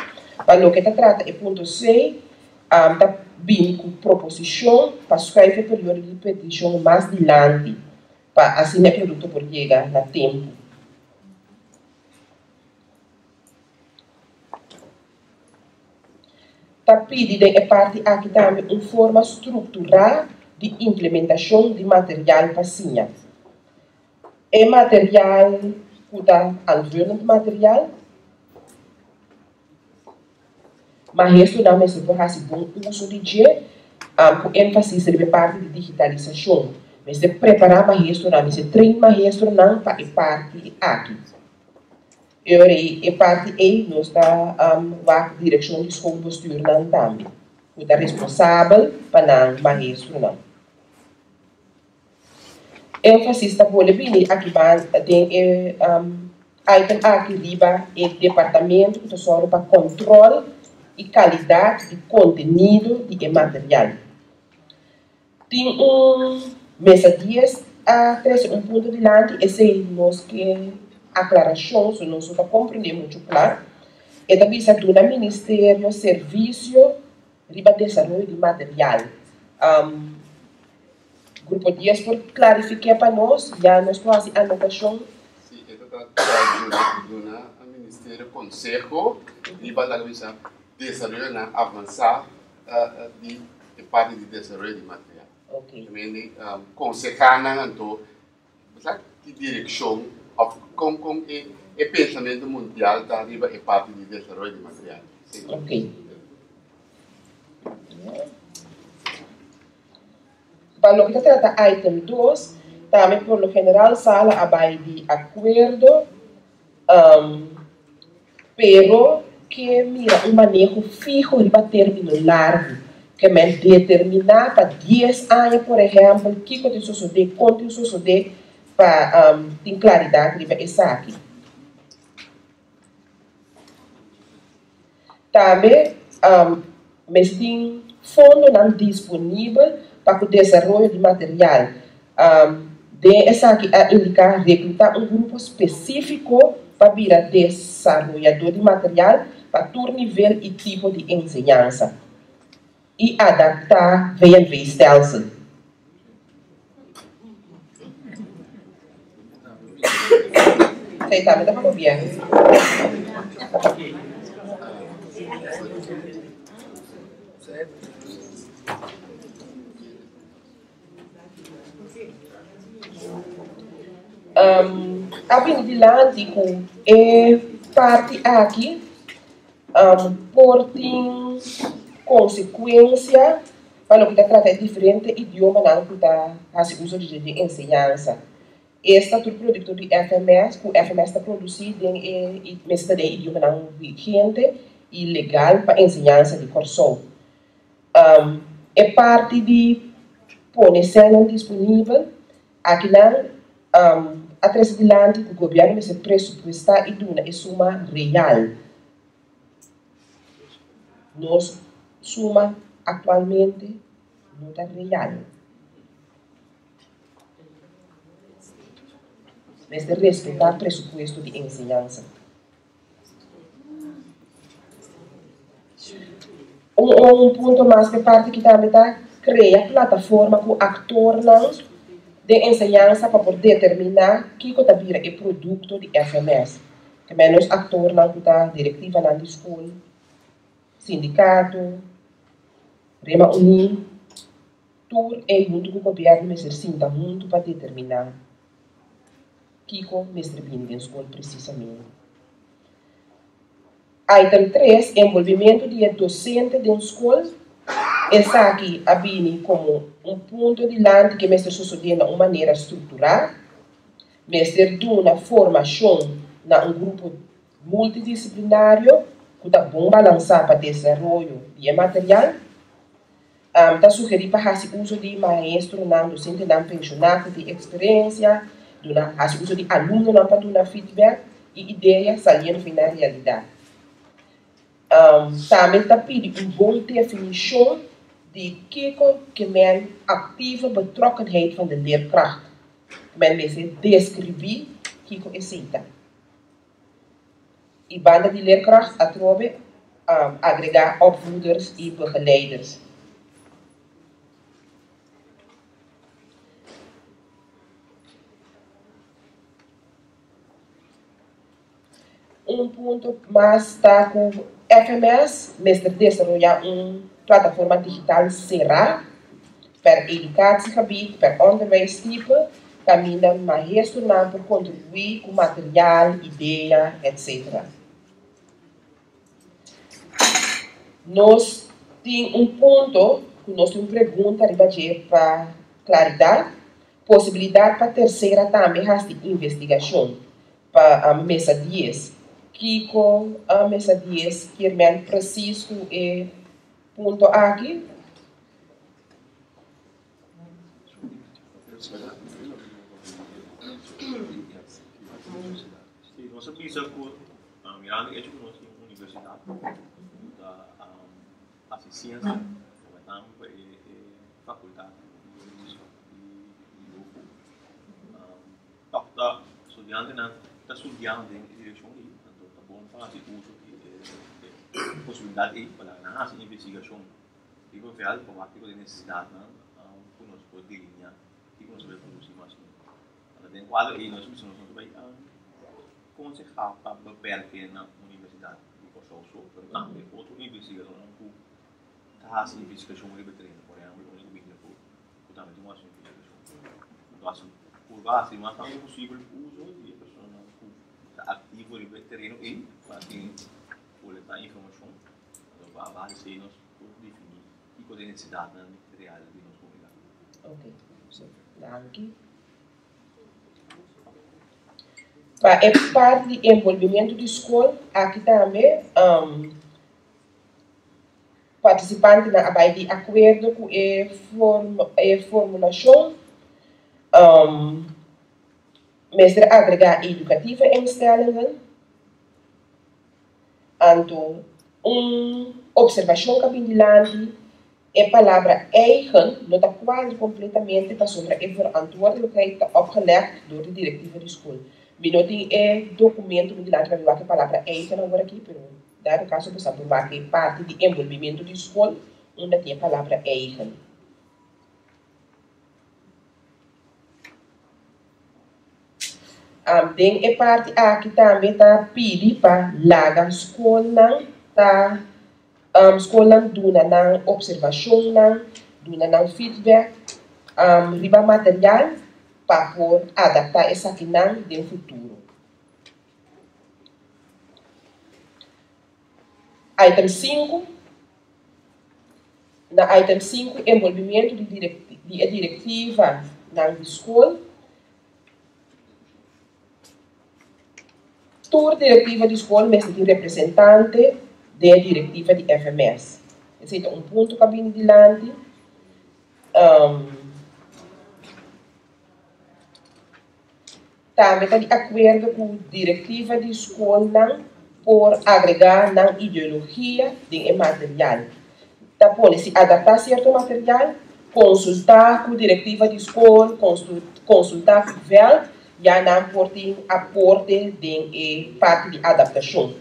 para o que trata é ponto 6, está bem com proposição para escrever o período de petição mais adiante, para assim o produto por chegar a tempo. Está pedindo a parte aqui também uma forma estruturada de implementação de material para sinha. É material que está anvulando material, mas isso não é se faz bom uso de dia, com ênfase sobre a parte de digitalização. Mas de preparar mais isso não, se treinar mais isso não para a parte aqui. E parte E, nós está a direção de escola postura também. Está responsável para não mais isso não. ênfase está boleh vir aqui tem item aqui riba é departamento que está para controle e qualidade de conteúdo de material. Tem mesa 10 a 13 ponto de lante, esse nós que aclaração, se nós não compreendemos muito claro, é também se do Ministério Serviço riba desenvolvimento de material. Grupo 10 por clarificar para nós, já nós quase anotação. Sim, está do Ministério Conselho e para a desenvolvimento avançar de parte de desenvolvimento de material. Ok. Também conselhar então que direção como é pensamento mundial da riba é parte de desenvolvimento de material. Sim. Ok. Para o que trata item 2, também por lo general sala abai de acordo, pero que mira um manejo fijo de término largo, que me determinar para 10 anos, por exemplo, que pode suceder, quanto suceder, para ter claridade de essa aqui. Também, mas tem fundo não disponível para o desenvolvimento de material. Essa aqui a indicar recrutar grupo específico para virar desenvolvedor de material para todo nível e tipo de ensinança. E adaptar VNV-stelsel. Você está me dando bem? Habilidade é parte aqui por ter consequência para o que trata de diferente idioma na que se usa de ensinança. Esta tudo produto de FMS, que o FMS está produzido em idioma não vigente e legal para ensinança de curso. É parte de pôr disponível aqui lá atrás de lante o governo se pressupostar e duna é suma real. Nós suma atualmente não está real. Mas de respeitar o pressuposto de ensinança. Um ponto mais que parte que também está criar plataforma com ator de ensinança para poder determinar que está vira é produto de FMS. Que menos ator não está diretiva na escola, sindicato, Rema Uni, tudo é junto com o governo, mas sinta muito para determinar que o mestre bem na escola precisamente. Item 3, envolvimento de docente de escola. Essa aqui a Bini como um ponto de lante que o mestre sucede de uma maneira estruturada. Mestre dá uma formação na um grupo multidisciplinário que está bom balançar para desenvolvimento de material. Está sugerido para fazer uso de maestro, não docente, não pensionado de experiência, fazer uso de aluno, não para dar feedback e ideias saliendo na realidade. Também está pedindo uma boa definição de que men actieve betrokkenheid van de leerkracht. Men mesmo descrever que é cita. E banda de leerkracht atrobe agregar opvoeders e begeleiders. Um ponto mais está com FMS, mestre desenvolver uma plataforma digital será para educatiegebied, para onderwijstype, caminha maestro para contribuir com material, ideia, etc. Nós temos ponto que nós temos pergunta para claridade, possibilidade para terceira também de investigação para a mesa 10. Que com a mesa 10 que é preciso é ponto aqui. Sim, nós pensamos que mirando é tipo nós temos uma universidade da ciência, também faculdade da estudante não está estudando em direção de fazer uso de possibilidade para a investigação e para ver como aquilo de necessidade que nós podemos delinear e que nós podemos produzir mais. Dentro do quadro aí nós precisamos também aconselhar para perder na universidade e por isso também outra investigação que está a investigação de treino, por exemplo, o único vídeo que também tem uma investigação. Então por base mas também é possível uso de pessoas ativo de terreno e para coletar informação para a base de nós definir que coisa é necessidade real de nós comunicar. Ok, danke. Para a parte de envolvimento de escola, aqui também participante na vai de acordo com a formulação mestre agregar educativa instellingen, então observação capindilante a palavra eigen não está quase completamente para sobre a verantwoordelijkheid opgelegd door de directiva de escola. Minoting é documento capindilante para ver a palavra eigen agora aqui, pero dado caso você provar que parte de envolvimento de escola onde tem a palavra eigen. Den é parte aqui também tá pedi para laga escola tá escola duna na observação na duna na feedback riba material para por adaptar essa aqui no futuro. Item 5. Na item 5, envolvimento de diretiva na escola. Toda diretiva de escola mesmo tem representante da diretiva de FMS. Esse é um ponto que vem adiante. Também está de acordo com a diretiva de escola por agregar na ideologia de material. Tá pode se adaptar certo material, consultar com a diretiva de escola, consultar com o VEL, já não pode aporte de parte de adaptação.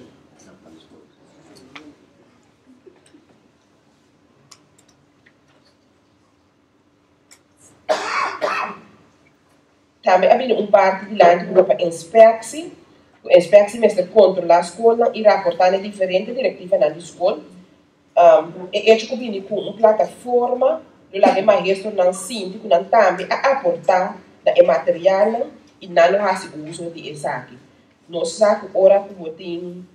Também há parte de lá para inspeção. A inspeção é controlar a escola e rapportar a diferente diretiva na escola. É hecho com plataforma do lado maestro não síndico não também a aportar da material e não faz uso de essa aqui. Nós saco ora que tem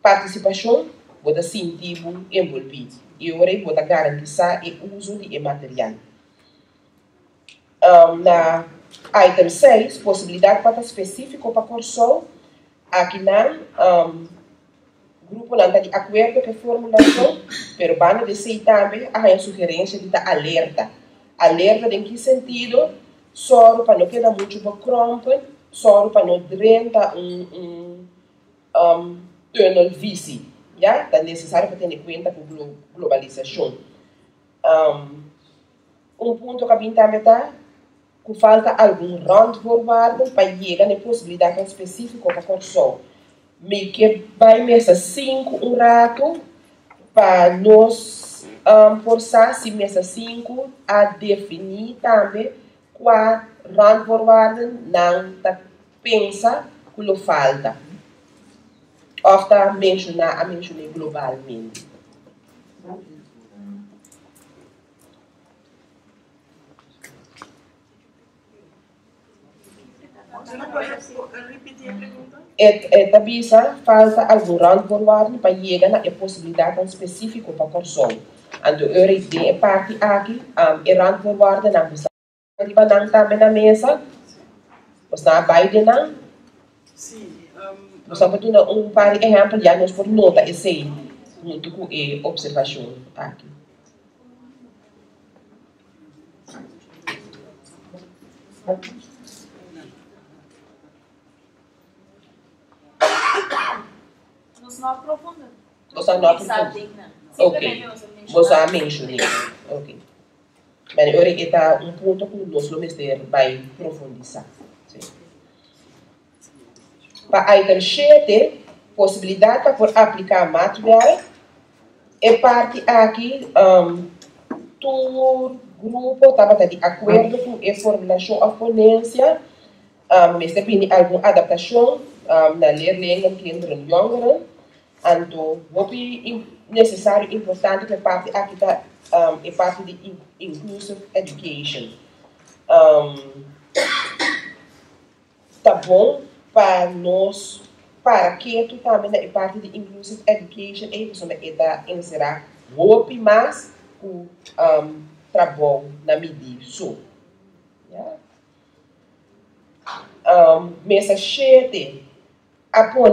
participação, bota sentido envolvido e ora bota garantir o uso de material. Na item 6, possibilidade para específico para curso, aqui não grupo não está de acordo com a formulação, pero vamos dizer também a sugerência de estar alerta. Alerta em que sentido? Só para não quedar muito crumple, só para não drenta tunnel vice. Já? É necessário para ter em conta com a globalização. Ponto que a gente também está, que falta algum randvoorwaarden para chegar na possibilidade específica para curso. Me que vai mesa 5 rato para nós forçar se mesa 5 a definir também qual randvoorwaarden não pensa que lhe falta. Of tá mencionar globalmente. Repetir a pergunta? Tabisa falta algum randvoorwaarden para chegar na possibilidade específica para curso. Então, eu reitero parte aqui, randvoorwaarden não precisa arriba não também na mesa, você está beide não? Sim. Você pode dar par de exemplos, já nós por nota esse junto com a observação aqui. Nós não aprofundamos. Você não aprofunda? Ok. Você menciona. Ok. Mas agora está ponto que nós vamos ter vai profundizar. Para item 7, possibilidade para aplicar material, é parte aqui, todo grupo estava de acordo com a formulação da ponência, mas depende alguma adaptação na leerlinga que entra no jongeren. Então, é necessário, importante que a parte aqui está é parte de inclusive education. Tá bom para nós, para que tu também é parte de inclusive education, e você está inserir roupa mais o trabalho na medida só. Mesa 7 a pôr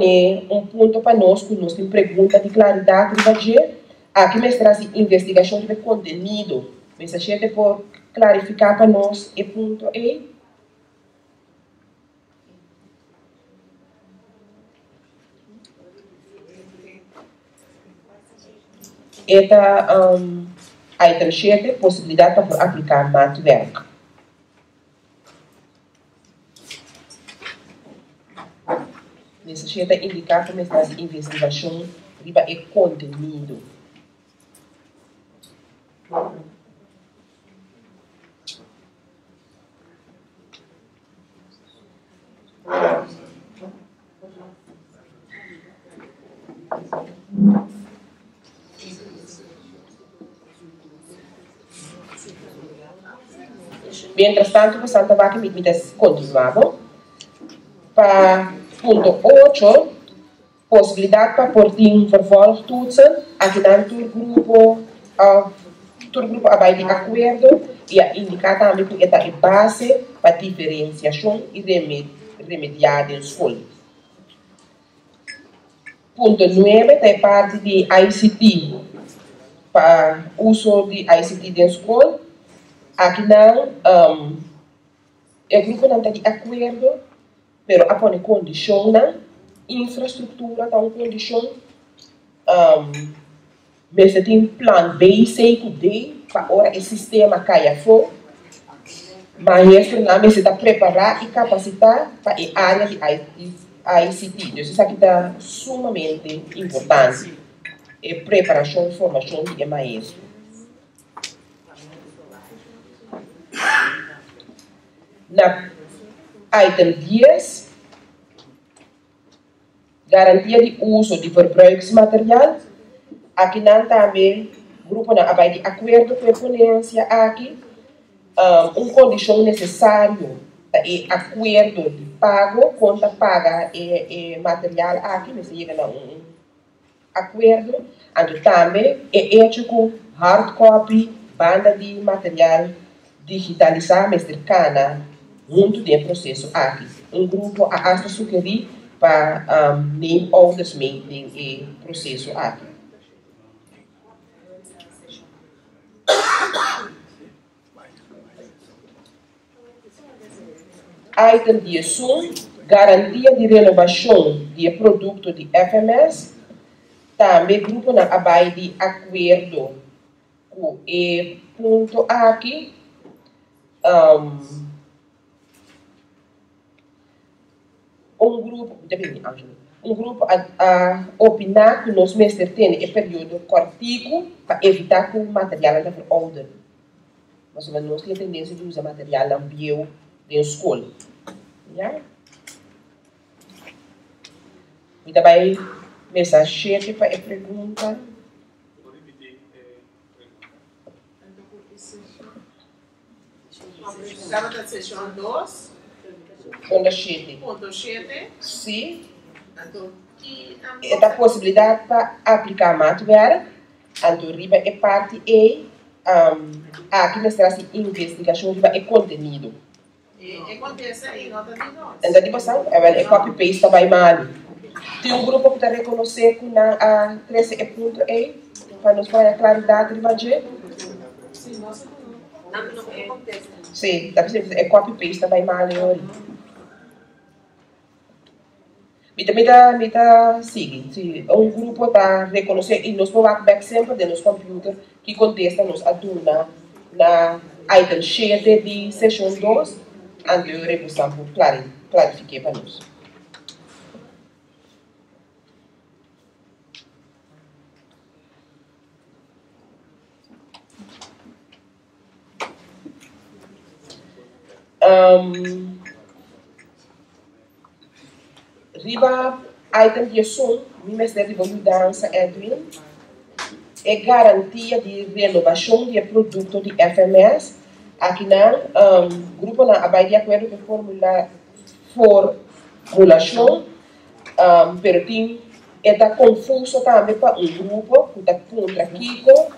ponto para nós que nós temos pergunta de claridade de fazer aqui nós traz investigação de conteúdo. Mesa 7 por clarificar para nós e ponto E. Esta item 7, possibilidade para aplicar network. Nesse 7 indicar como está a investigação riba e conteúdo. Mientras tanto, pues Santa Vaca me continuamos. Para punto 8, possibilidade para porting vervolgtoetsen, aqui dentro do grupo abai de acordo e a indicar também que é a base para diferenciação e remediar em escola. Ponto 9 é parte de ICT, para uso de ICT na escola. Aqui não, o grupo não está de acordo, mas há uma condição, infraestrutura está uma condição, mas tem plano B, C, D, para ora o sistema caia fora, mas isso não está preparar e capacitar para a área de ICT. Então, isso aqui está sumamente importante. É preparação e formação de maestro. Na item 10, garantia de uso de verbruiksmateriaal. Aqui não também, grupo não vai de acordo com a ponência aqui, condição necessário é acordo de pago, conta paga é material aqui, mas chega a acordo, e também é hecho com hard copy, banda de material digitalizado, mas cercana, junto do processo aqui. Grupo a hasta sugerir para nem outras meeting e processo aqui. Item 11, garantia de renovação de produto de FMS. Também grupo na abai de acordo com o ponto aqui. Grupo a opinar que nós mesmos temos o período cortico para evitar que o material não veroudere. Mas nós temos tendência de usar material ambiente na escola. Ja? E também, mensagem para a pergunta. Estava na sessão 2. Ponto 7. Ponto 7. Sim. Então, é a possibilidade para aplicar material. Então, riba é parte E. Aqui nós temos investigação, riba é conteúdo. Acontece aí, nota de nós. Então, tipo assim, é copy-paste também mal. Tem grupo que está reconhecer que na 13.E, para nos dar a claridade de budget. Sim, nós não acontece. Sim, é copy-paste também mal. Mita sigue. Grupo está reconhecer e nós podemos back sempre de nos computador que contesta nos aduna na item 7 de sessão 2. Antes eu revisar por clarificar para nós. Riba item de som, Ministério de Mudança Edwin, é garantia de renovação de produto de FMS. Aqui não, grupo não vai de acordo com formulação, pero tem é confuso também para grupo que está contra Kiko,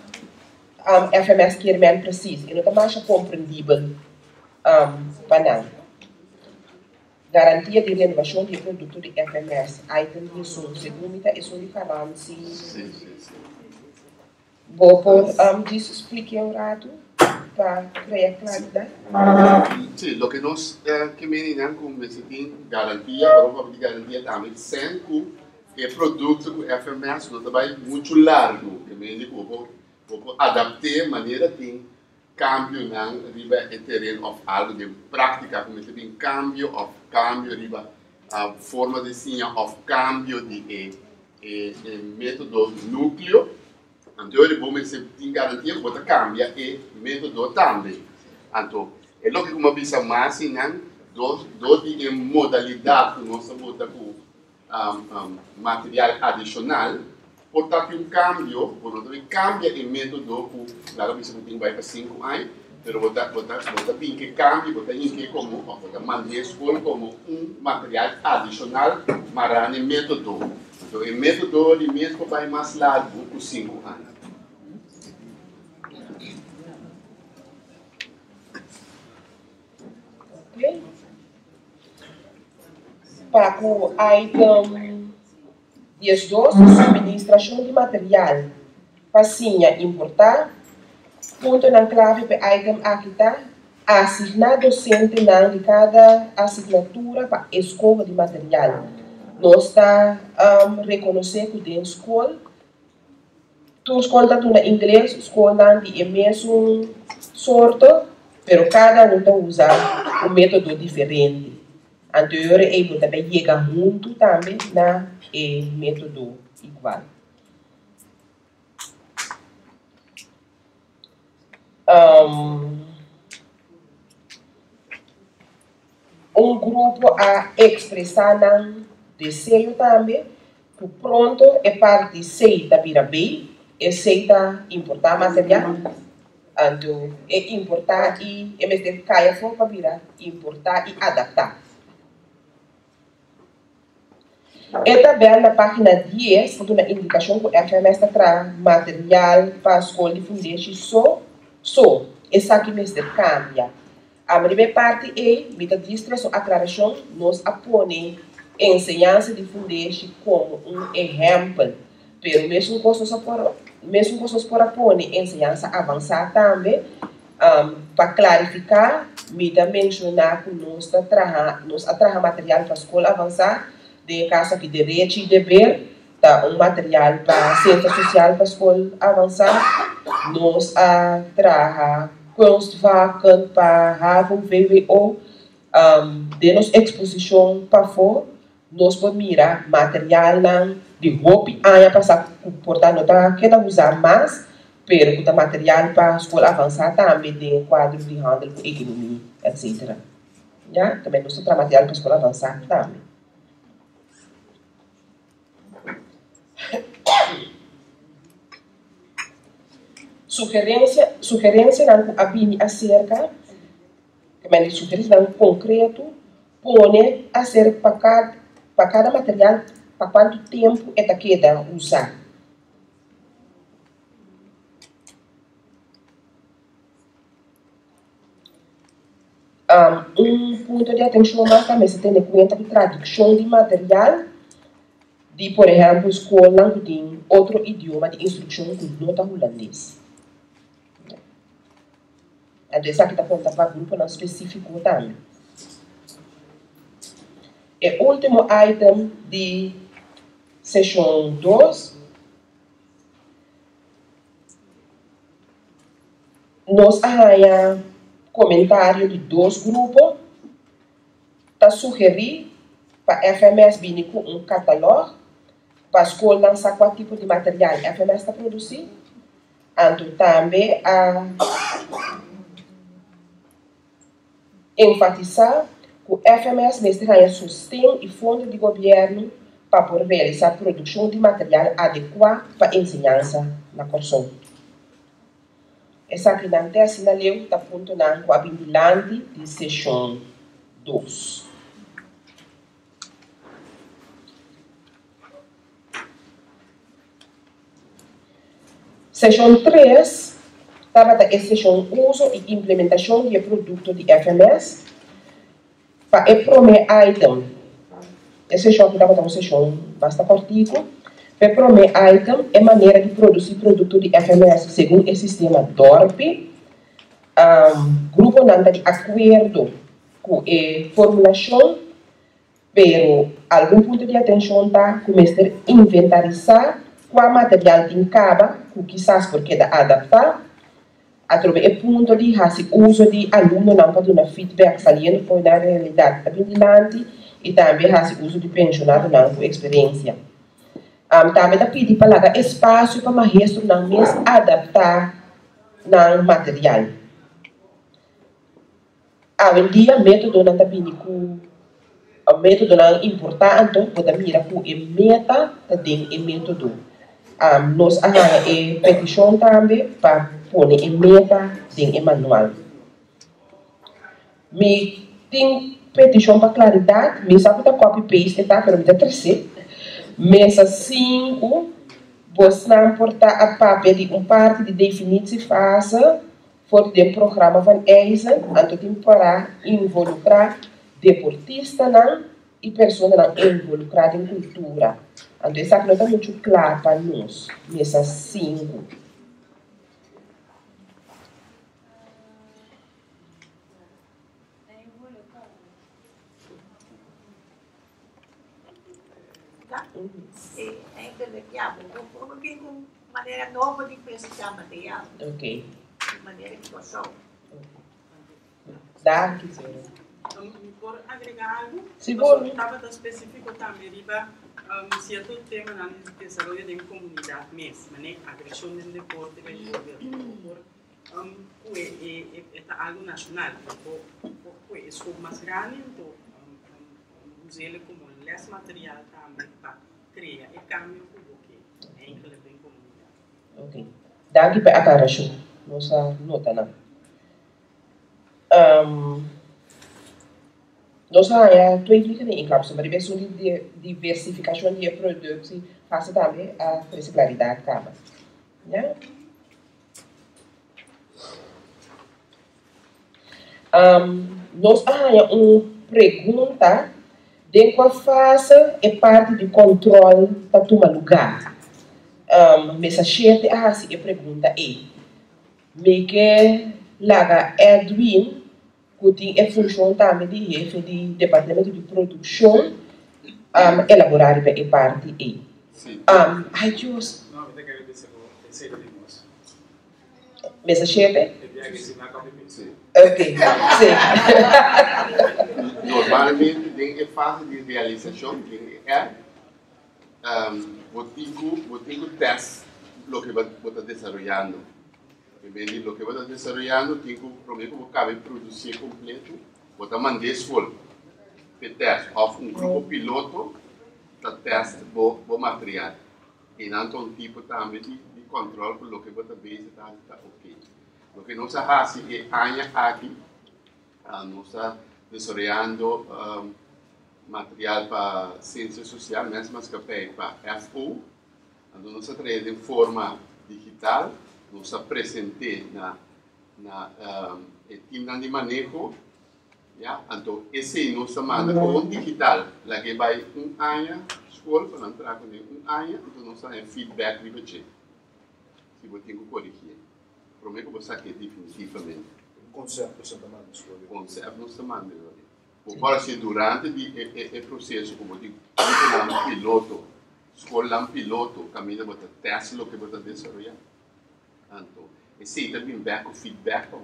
FMS que é preciso, e não está mais compreendível para não. Garantia de renovação de produto de FMS, item de som, segundo é som de carência. Vou por explicar um rato. Para criar claridade? Sim, o que nós queremos como se tem garantia, para garantia também, sem que o produto do FMS não vai muito largo, que vou adaptar de maneira de cambio na riba terreno of algo de prática, como se tem cambio riba a forma de sinha of cambio de método núcleo. Então, você tem garantia que você cambia e método também. Então, é o que uma pessoa mais do de modalidade que nós bota com material adicional, portanto, cambia em método que, claro, você tem vai para 5 anos, pero bota bien que cambie, bota bien que como, bota manter a escola como material adicional para el método. Então, o método de mesmo vai mais largo por 5 anos. Ok. Para o item 12, subministração de material. Passinha importar. Ponto na clave para item aqui está. Assignar docente de cada assinatura para escola de material. Nós está reconhecer que tem escola. Tu escola está na inglês, escola de mesmo sorte, pero cada um está usar um método diferente. Anterior é também chega junto também na método igual. Grupo a expressar desejo também, que pronto é parte aceita vira bem, aceita importar material, então é importar e em vez de cair fora para virar importar e adaptar. E também na página 10, tem uma indicação que o FMS traz material para a escola de fundação só, essa aqui mesmo cambia. A primeira parte é, mita distração, aclaração, nós aponemos ensinança de fundação como exemplo, pero mesmo coisas por aponer ensinança avançada também, para clarificar, mita mencionar que nós trabalhamos material para a escola avançada, de casa que direito e dever, tá material para centro social para a escola avançada, nós trabalhamos kunstvakken para haven VWO, de nos exposição para fora, nós podemos mirar material de roupa para passar, portanto, não quer usar mais, pero que material para a escola avançada também tem quadro de handel com economia, etc. Já? Também nós temos material para a escola avançada também. Sugerência não abine acerca, também sugerência não concreto, pone acerca para cada material, para quanto tempo é que queda usar. Ponto de atenção mais também se tem em conta que tradução de material, de, por exemplo, escola que tem outro idioma de instrução que não está holandês. Essa aqui está apontada para grupo não específico também. E último item de sessão 2. Nós arranhamos comentário de 2 grupos. Está sugerir para a FMS vir com catálogo para a escola lançar qual tipo de material a FMS está produzindo. Então também enfatizar que o FMS mestre sustém e fundo de governo para poder realizar produção de material adequado para a ensinança na corção. Essa aqui não tem assinaleu, está ponto não com a bindilante de sessão 2. Sessão 3 estava a sessão uso e implementação de produto de FMS para o primeiro item. Essa sessão que estava uma sessão bastante cortico. O primeiro item é maneira de produzir produto de FMS segundo o sistema DORP. Grupo não está de acordo com a formulação, pero algum ponto de atenção está começar a inventarizar qual material tem caba, que quizás porque dá adaptar, através do ponto de fazer uso de aluno não para dar feedback saliendo foi na realidade habilitante e também fazer uso de pensionado não com experiência. Também dá pedir para dar espaço para o maestro não mesmo adaptar no material. Hoje em dia, o método não está pedindo o método não é importante, então pode mirar com o meta tem o método. Nós arranjamos a petição também para pôr em meta em manual. Me tem petição para claridade, me sabe que copy-paste, tá? Pero me dá 13. Mesa 5, você não importa a papel de parte de definir se faz for de programa van eisen, anto temporar involucrar deportista não e pessoas não involucradas em cultura. Então, isso aqui não está muito claro para nós. Mesa 5. É intelectual, porque com maneira nova de pensar material. Ok. De maneira de situação. Dá, quiser. Por agregar algo, Seguro. estava específico também, riba, certo tema na desenvolvimento de comunidade mesmo, né? Agressão no deporte, que é algo nacional, porque é só mais grande, então usar ele como less material também para criar e cambio que é incluído em comunidade. Ok. Dá aqui para a cara, show. Nossa nota não. Nós temos twee vliegen in klap, maar die best de diversificação de produtos faz também a reciclabilidade acaba. Ja? Nós temos uma pergunta de qual fase é parte do controle da tua lugar. Mensagem a pergunta é: me que laga Edwin que tem a função também de chefe do departamento de produção, elaborar para a parte E. Ai, Deus. Não, eu tenho que dizer de nós. Mesa chefe? Ok, sim. Normalmente, tem a fase de realização, que é o teste do que você está desenvolvendo. Depende do que você está desenvolvendo, tem que como cabe produzir completo, você manda escola para teste, ou um grupo piloto para teste o material. E não um tipo também de controle por o que você vê está ok. O que nós fazemos é aqui, nós estamos desenvolvendo material para ciência social, mesmo que para FO, nós estamos trazendo em forma digital. Nós apresentamos na time de manejo, então esse nós manda com digital, lá que vai ano, escola para entrar com ano, então nós temos feedback de você, se você tem que corrigir. Prometo que você quer definitivamente. O conceito você está mandando escola. O conceito nós está mandando. Agora se durante o processo, como digo, um piloto, escola piloto, caminho para testar o que você desenvolver. Então, esse também vem com feedback para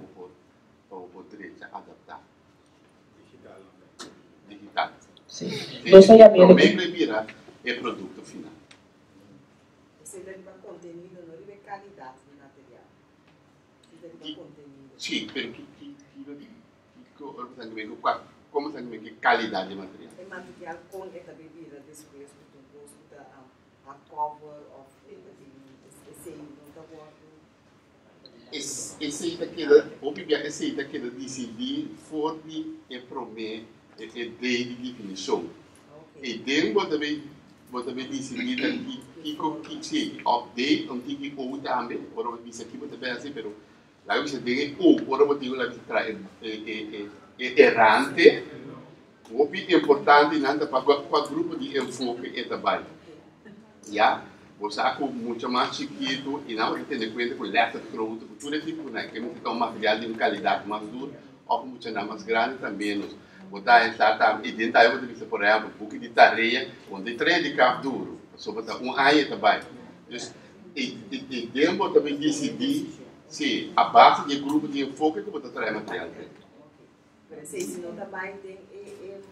poder adaptar. Digital. Sim. Nós temos o que vira é produto final. Você deve dar conteúdo, não deve qualidade do material. Você deve dar conteúdo. Sim, como você tem que qualidade de material? É material com essa bebida depois do gosto da cover of esse não está bom. Esse daqui da decidir for de prometer de definição. E dentro você vai decidir que se update um tipo de ou também, ou isso aqui você vai fazer, pero lá você tem ou você vai lá errante, o que é importante não para o grupo de enfoque é também, já. Você há muito mais chiquito e não tem em conta com letra pronto, com tudo tipo, né? Que muito um material de qualidade mais duro, ou muito mais grande também. Você está também dentro de por exemplo, um pouco de tarefa, onde treina de cabo duro, só botar ano também. E dentro também decidir se a base de grupo de enfoque que você traz material. Você ensinou também tem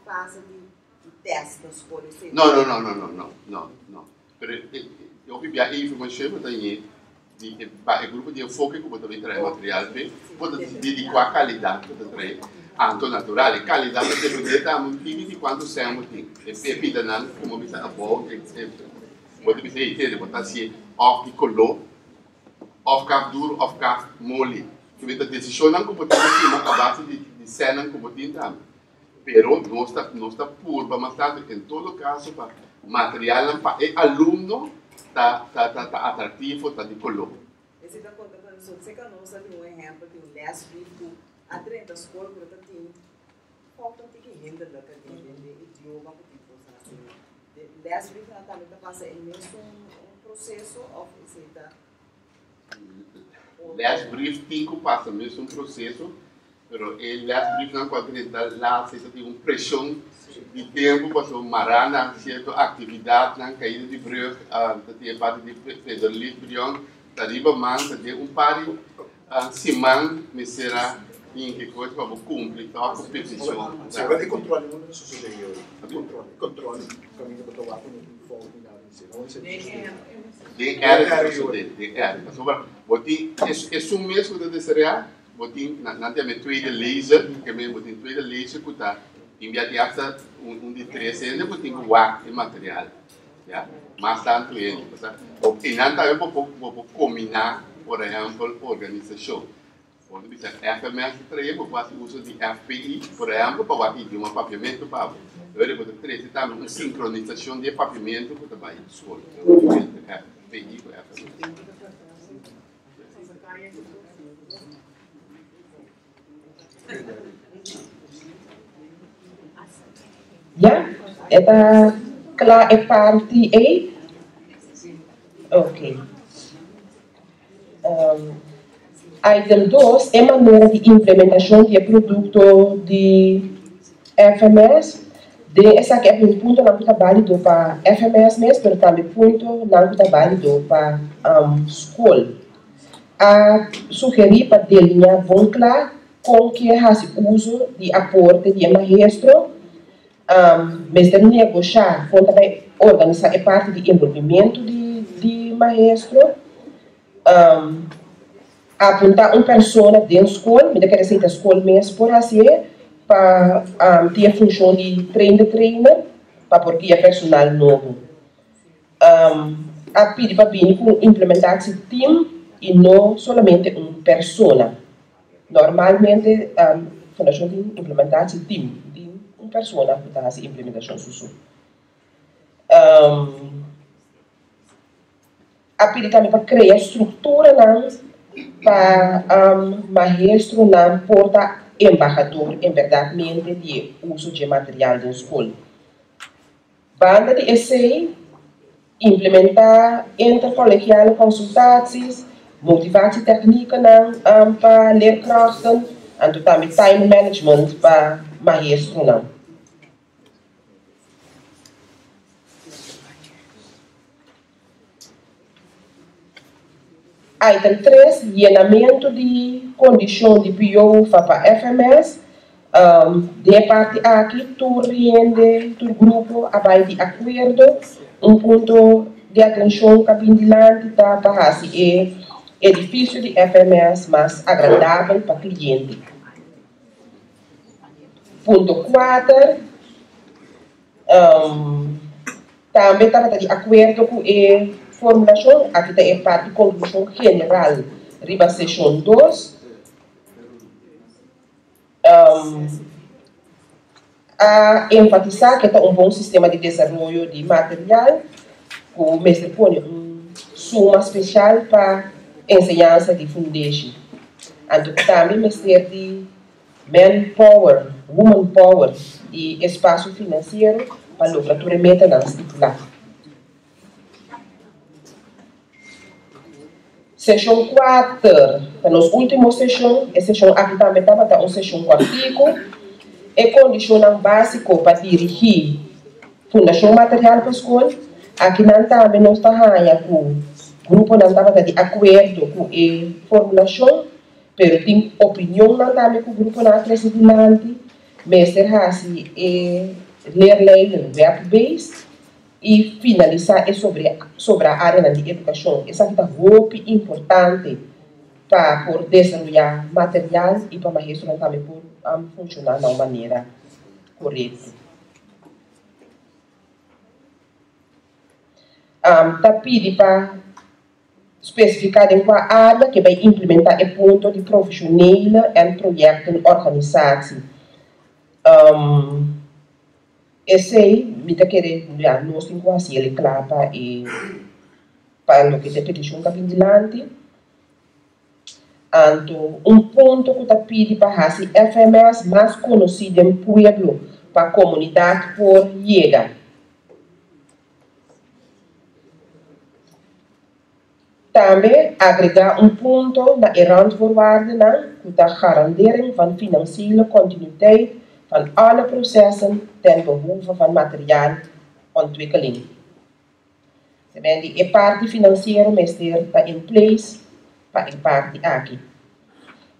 fase de teste das escolas. Não. Eu vi a informação que tem de grupo de enfoque que você traz material, você dedicar a qualidade que você traz. Anto natural, e qualidade depende também de quanto sempre tem. E pida não, como você above, você precisa entender, você assim, off de color, off cap duro, off cap mole. Que você decisão não como você tem uma base de cenas como tinta. Pero no está purba, mas en todo caso, para material para el alumno está atrativo, está de color. Esse da conta para nós, você que não sabe um exemplo de last week a trem da escola por tanto falta que renda da cadeia de idioma que assim. Last week na também está passando é mesmo processo of receita. Last brief 5 passa mesmo processo. Pero el last brief não pode lá se tem uma pressão de tempo para o marana certa atividade na caída de brug tem parte de Federalist Brion tariba man tem par de semana me será em que coisa para cumprir a competição. Se vai controle não sucedeu controle caminho para tomar um foco de era sobre botin é o mesmo que desejar botin nanti ame tweede laser que me botin tweede laser que tá enviar de ata de 300 botin wak e material já mas tanto ele e não também vou combinar por exemplo organização quando bisa FMS trabalha por quase uso de FPI por exemplo para o idioma papiamento para eu vou ter também sincronização de papiamento que trabalha na escola FPI com FMS. Ja, está claro, é parte A? Ok. Item 2 é maneira de implementação de produto de FMS. Essa aqui é um ponto não está válido para FMS mesmo, mas também ponto não está válido para escola. A sugerir para delinhar bom claro com que faz uso de aporte de maestro, mas de negociar, quando também organizar é parte de envolvimento de maestro, apontar uma pessoa dentro da escola, me quer dizer da escola mesmo, por assim, para ter a função de trainer, para porque é personal novo. A pedir para implementar esse time e não somente uma pessoa. Normalmente, a fundação tem que implementar esse time de uma pessoa que está fazendo implementação susu. A pedir também para criar estrutura para maestro não porta embaixador, em verdade, de uso de material de escola. Banda de ESEI, implementar intercolegial consultaties, motivatie técnica para leerkrachten en também time management para maestro não. Item 3, llenamento de condição de PO para FMS. De parte aqui, tu rende, tu grupo, abai de acordo, ponto de atenção capindilante para fazer edifício de FMS mais agradável para o cliente. Ponto 4, também estava de acordo com a formulação, aqui é parte de conclusão geral, riba sessão 2. A enfatizar que é um bom sistema de desenvolvimento de material, o mestre põe suma especial para ensinança de foundation. E também mestre de manpower, woman power e espaço financeiro para o laboratório maintenance titular. Sessão 4, a nossa última sessão, a sessão aqui também estava uma sessão quartico, é condicional básico para dirigir fundação material para a escola. Aqui não também nós está com o grupo não estava de acordo com a formulação, mas tem opinião não também com o grupo não presidente, mestre Hassi é ler lei web-based e finalizar sobre a área de educação. Essa aqui é muito importante para por desenvolver material e para mais isso também por funcionar de uma maneira correta. Tá pedi para Specificado em qual área que vai implementar o ponto de profissionele en projectenorganisatie. Esse, me tá querendo, já, nós temos quase ele claro para o que te petição que vem dilante. Então, ponto que está pedindo para esse FMS mais conhecido em pueblo, para a comunidade por llegar. Também agregar ponto na randvoorwaarden que está garandering van financiële continuïteit van alle processen ten behoeve van materiaalontwikkeling. De parte financiële meester está in place para a parte aqui.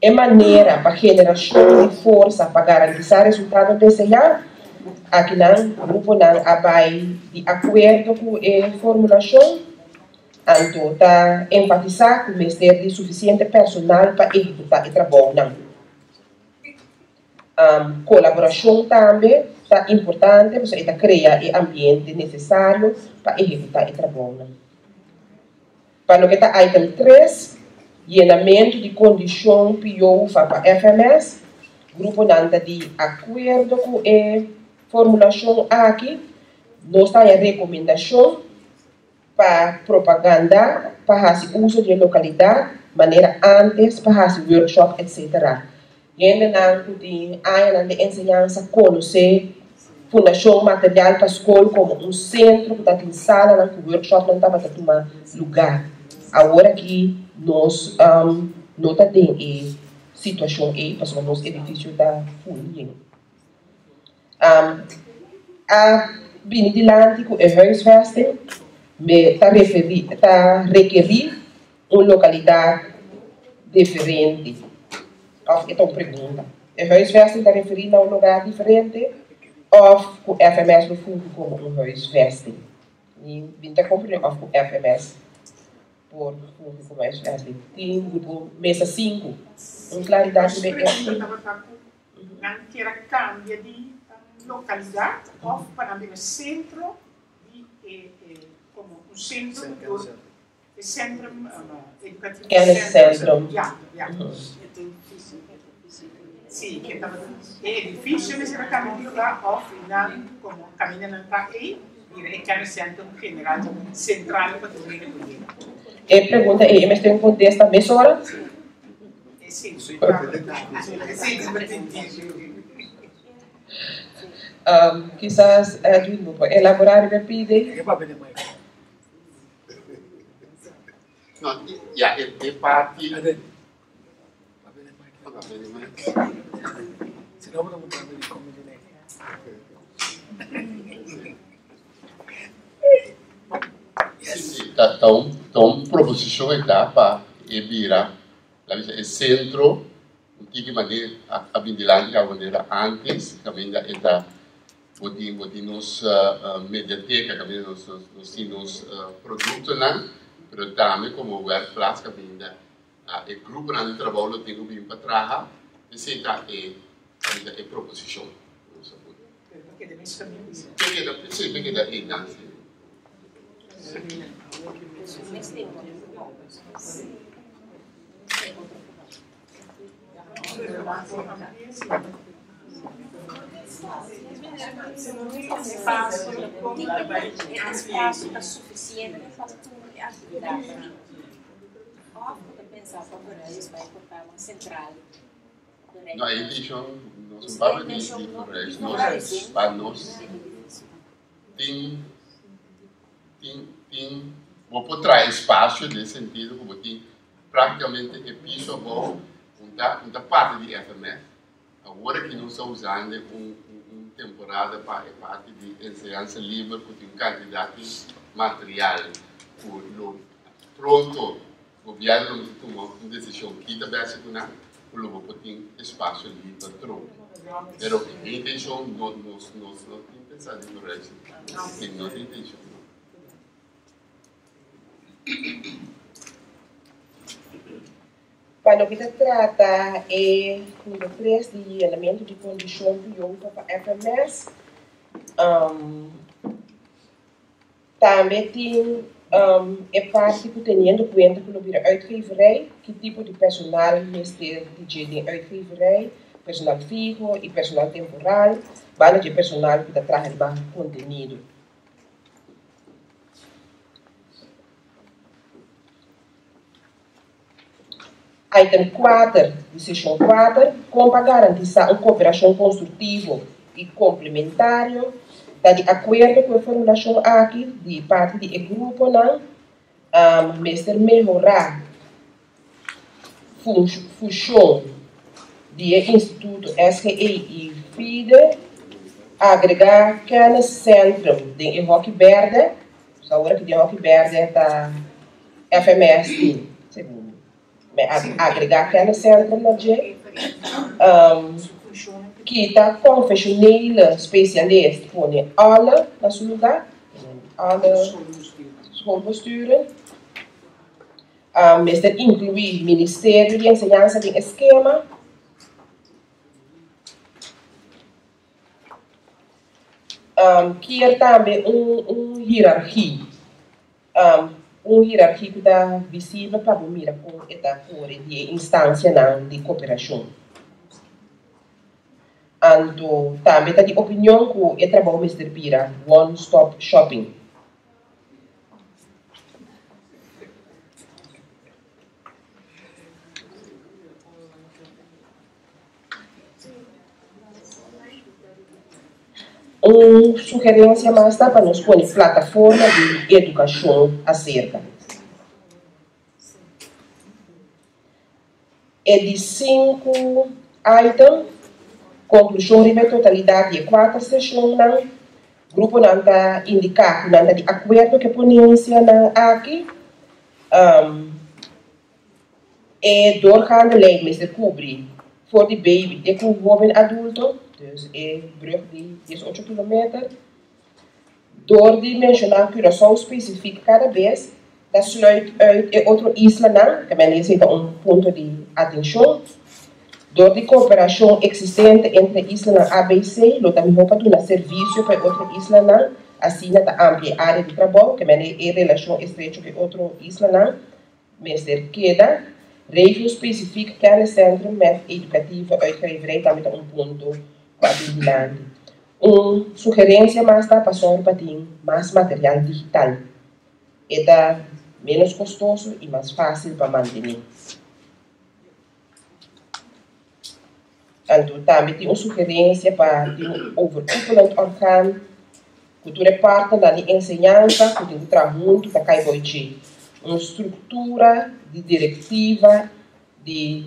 É maneira para geração de força para garantizar resultados desejados. Aqui não, grupo não abai de acordo com a formulação. Então, está enfatizar que o meester de suficiente personal para executar o trabalho. Colaboração também está importante, você está criar o ambiente necessário para executar o trabalho. Para o que está item 3, llenamento de condição PO para a FMS, grupo não está de acordo com a formulação aqui, nós está em recomendação para propaganda, para o uso de localidade, maneira antes, para o workshop, etc. E ainda não tem área de ensinança conhecer fundação material para a escola como centro que está em sala, que o workshop não estava tomar lugar. Agora que nós não temos situação aí, porque o nosso edifício está full. A binnelanding com a huisvesting está requerir uma localidade diferente. Of é uma pergunta. A huisvesting está referindo a um lugar diferente of o FMS no fundo como um huisvesting. E está compreendendo of o FMS por fundo como huisvesting. Tem grupo mesa 5. Uma claridade bem não quer cambia de localidade ou para o centro como um centro do centro educativo. É centro. Sim, que é difícil, mas era caminho lá, ou final, como caminho não está aí, e é no centro general, central, para tudo isso. E pergunta é, mas tem um contexto a mesma hora? Sim, sim. Quizás Edwin pode elaborar e pedir. No, ja, è parte. Então, proposição etapa é virar o centro, de maneira a vindilar a maneira antes, também da etapa nos mediateca, também nos produtos, né? Pero também como workplace, também da o grupo de trabalho tem que vir para trás, e se está é proposição. Porque deve ser também. Porque da é Nancy. Espaço está suficiente para a atividade. Óbvio, pensar para isso vai cortar uma central. Não, aí deixam nós vamos de para nós vou botar espaço nesse sentido como tem praticamente é piso bom da parte de FMS. Agora que nós estamos usando uma temporada para a parte de ensinança livre, que tem quantidade de material pronto, o governo não tomou uma decisão que também se torna o tem espaço livre para troco. Mas a intenção não tem pensado em isso. Não tem intenção. Para o que se trata é número 3 de elemento de condição para a FMS. Também tem É parte que tendo conta com a uitgeverij, que tipo de personal ministério de uitgeverij, personal fijo e personal temporal, bala de personal que está trabalhando conteúdo. Item 4, seção 4, como para garantizar uma cooperação construtiva e complementária, está de acordo com a formulação aqui de parte do grupo, mestre melhorar função do Instituto SGE e FIDE, agregar aquele centro de Roque Verde, agora que de Roque Verde está FMS, segundo. Agregar aquele centro na G, que está confessional specialist, põe alle na seu lugar, alle schoolbesturen. Mestre incluir Ministério de Enseñanza de esquema. Que também hierarquia. Hierarquia que está visível para o mirar com esta cor de instância de cooperação. Então, também está de opinião que é trabalho Mr. Pira, One Stop Shopping. Uma sugerência mais para nós pôr plataforma de educação acerca. É de 5 items, conclusão e totalidade de 4 sessões, o grupo não está indicado, não está de acordo com a ponência aqui, é doorgaande lijn, mas cobre voor de baby, de jovem adulto, dus brug die 18 kilometer. Door die mencionar Curaçao specifiek cada vez, dat sluit uit outra isla não, que men zit ponto de atenção. Door die cooperação existente entre isla e ABC, lo também hopa do serviço para outra isla não, assim na ampla área de trabalho, que men é relação estreita com outra isla não, mas queda regio specifiek kenniscentrum met educatieve uitgeverij, também ponto quadrilhante. Sugerência mais está passando para ter mais material digital. É menos custoso e mais fácil para manter. Então, também tem uma sugerência para ter overkoepelend orgaan, que tu reparte na enseñanza, que tu trabalha junto, que cai boiche. Uma estrutura de diretiva de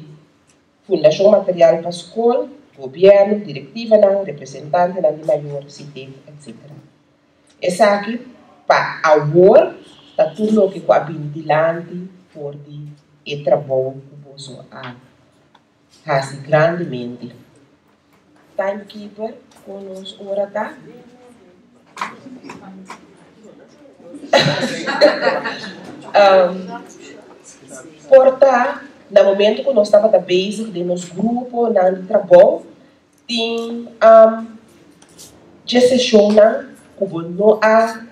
fundação material para a escola, governo, diretiva, não, representante, não, de maior, CITEF, etc. Essa aqui, para agora, está tudo o que é habilidade por de trabalho que você faz grandemente. Timekeeper, conosco, ora tá? Portanto, no momento que nós estávamos da base de nosso grupo, de trabalho, tem de sessão que não há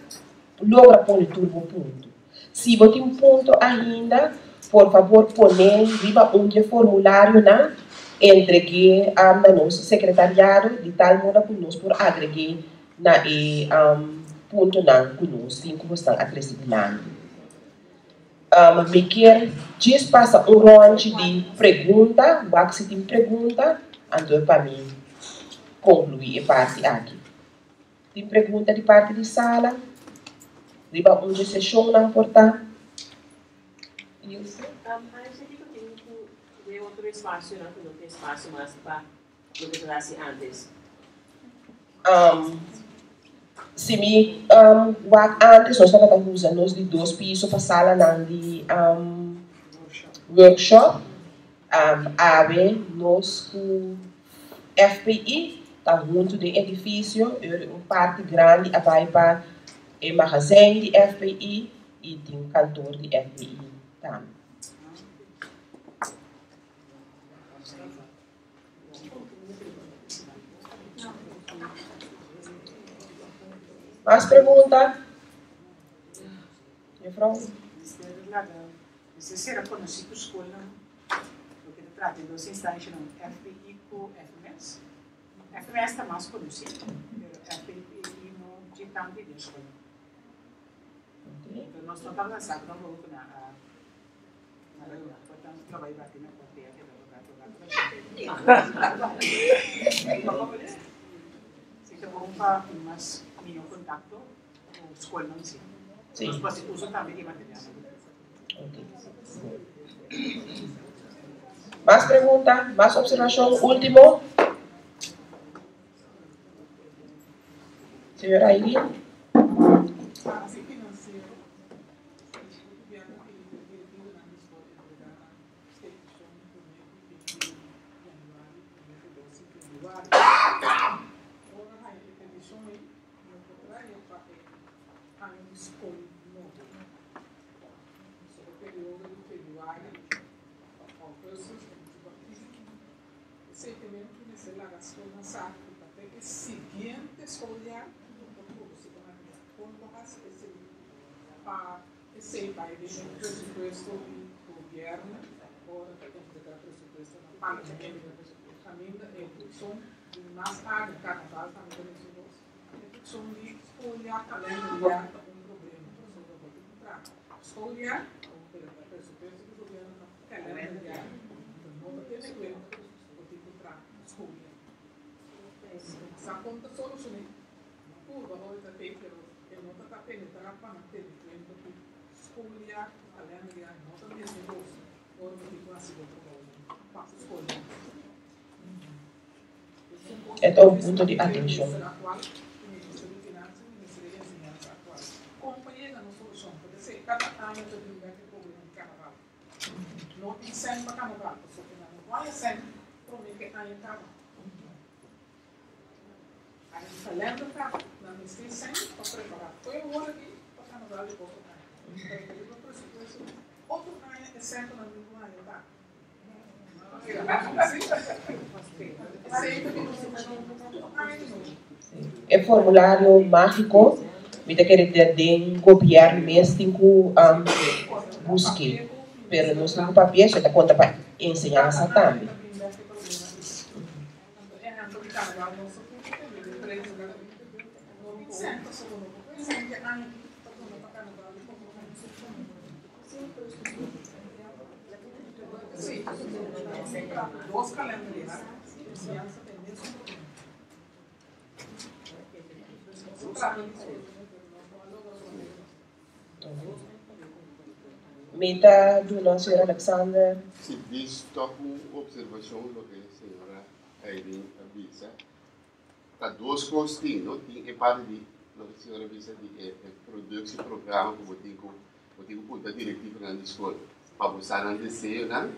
logra pôr tudo ponto. Se você tem um ponto ainda, por favor, põe viva formulário entregue a nosso secretariado de tal modo que nós por agregar na ponto que nós temos que acrescentar. Me quer diz passa round de pergunta, se tem pergunta, então para mim concluir a parte aqui. Tem pergunta de parte de sala, de onde sessão não portar. De outro espaço, não tem espaço mais para o que trouxe antes. Se me antes nós estávamos usando os de 2 pisos para a sala de workshop, nós com FPI está junto do edifício, uma parte grande vai para o magazine de FPI e tem um cantor de FPI também. Mais pergunta? Mevrouw? Você será conhecido escola, porque trata de duas instâncias, FPI e FMS. FMS está mais conhecido, mas FPI não tinha tanto de escola. Então, nós não estamos lançando, não vamos na reunião, portanto, não vai bater na porteira, então, vamos para mais nenhum contato com a escola, não sei. Sim. Nós usamos também de material. Mais pergunta, mais observação, último. Senhora Aileen. Esse vai de presupuesto do governo, ou da presupuesto na parte também da educação, mais área, carnaval também da educação de olhar calendário é um problema, escolher o presupuesto do governo na calendário, não tem problema, o tipo de escolher. Essa conta soluciona, curva ou da paper, que não está penetrando para manter o tempo que escolher calendário, não está mesmo gosto, ou do tipo assim do problema, passa escolher. É o ponto de atenção. Companhia não solução, pode ser cada ano eu tenho um problema de carnaval. Não tem sempre para carnaval, só que não vai sempre para mim que ano carnaval. A gente está lendo para não me esquecer sempre para preparar. Foi um ano aqui para carnaval e outro ano. Então eu digo para isso, outro ano é sempre na mesma ano, tá? É formulário mágico, me querer ter copiar mesmo com busque, pero não sei papel, você dá conta para ensinar essa também. Dos calendários, Meta do nosso senhor Alexander. Se diz só uma observação do que a senhora Aileen avisa. Há duas coisas, não tem parte de do que a senhora avisa de produzir programa como tem ponta diretiva na escola para você não descer, né?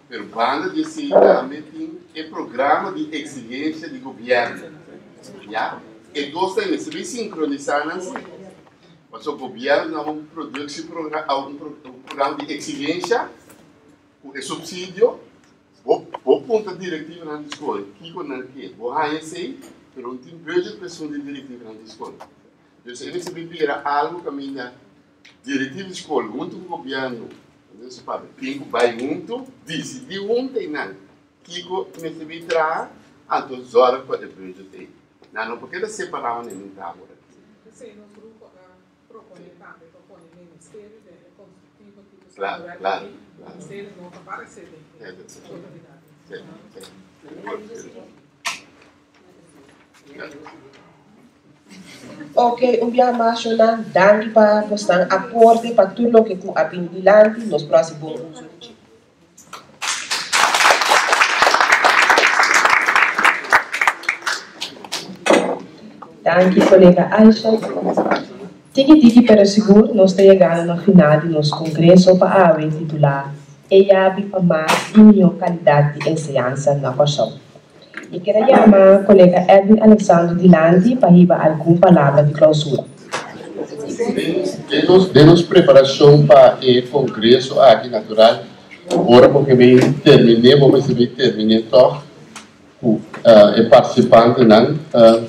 Pero banda de si também tem programa de exigência de governo, já? E dois têm se sincronizar assim. Mas o governo não produz um programa de exigência, o subsídio, o ponto diretiva na escola, que não quer, o HSI, pero não tem budget pessoa de diretiva na escola. Então, ele se prepara algo que a diretiva de escola, junto com o governo. Kiko vai junto, decidi ontem, não. Kiko me se tra a 2 horas para o projeto. Não, porque ele separava nem estava. Sim, no grupo propõe também, propõe o Ministério Construtivo que Claro. O Ministério não vai aparecer Ok, mais uma danke para você aporte para tudo que com a pendilante nos próximos anos. Danke, colega Aisha. Tiki para seguro, nós estamos chegando no final do nosso congresso para a titular e para mais melhor qualidade de ensinança na questão. E quero chamar o colega Edwin Alexander Dilandi para dar alguma palavra de clausura. Temos preparação para o congresso aqui natural. Agora, porque vamos terminar só o participante não,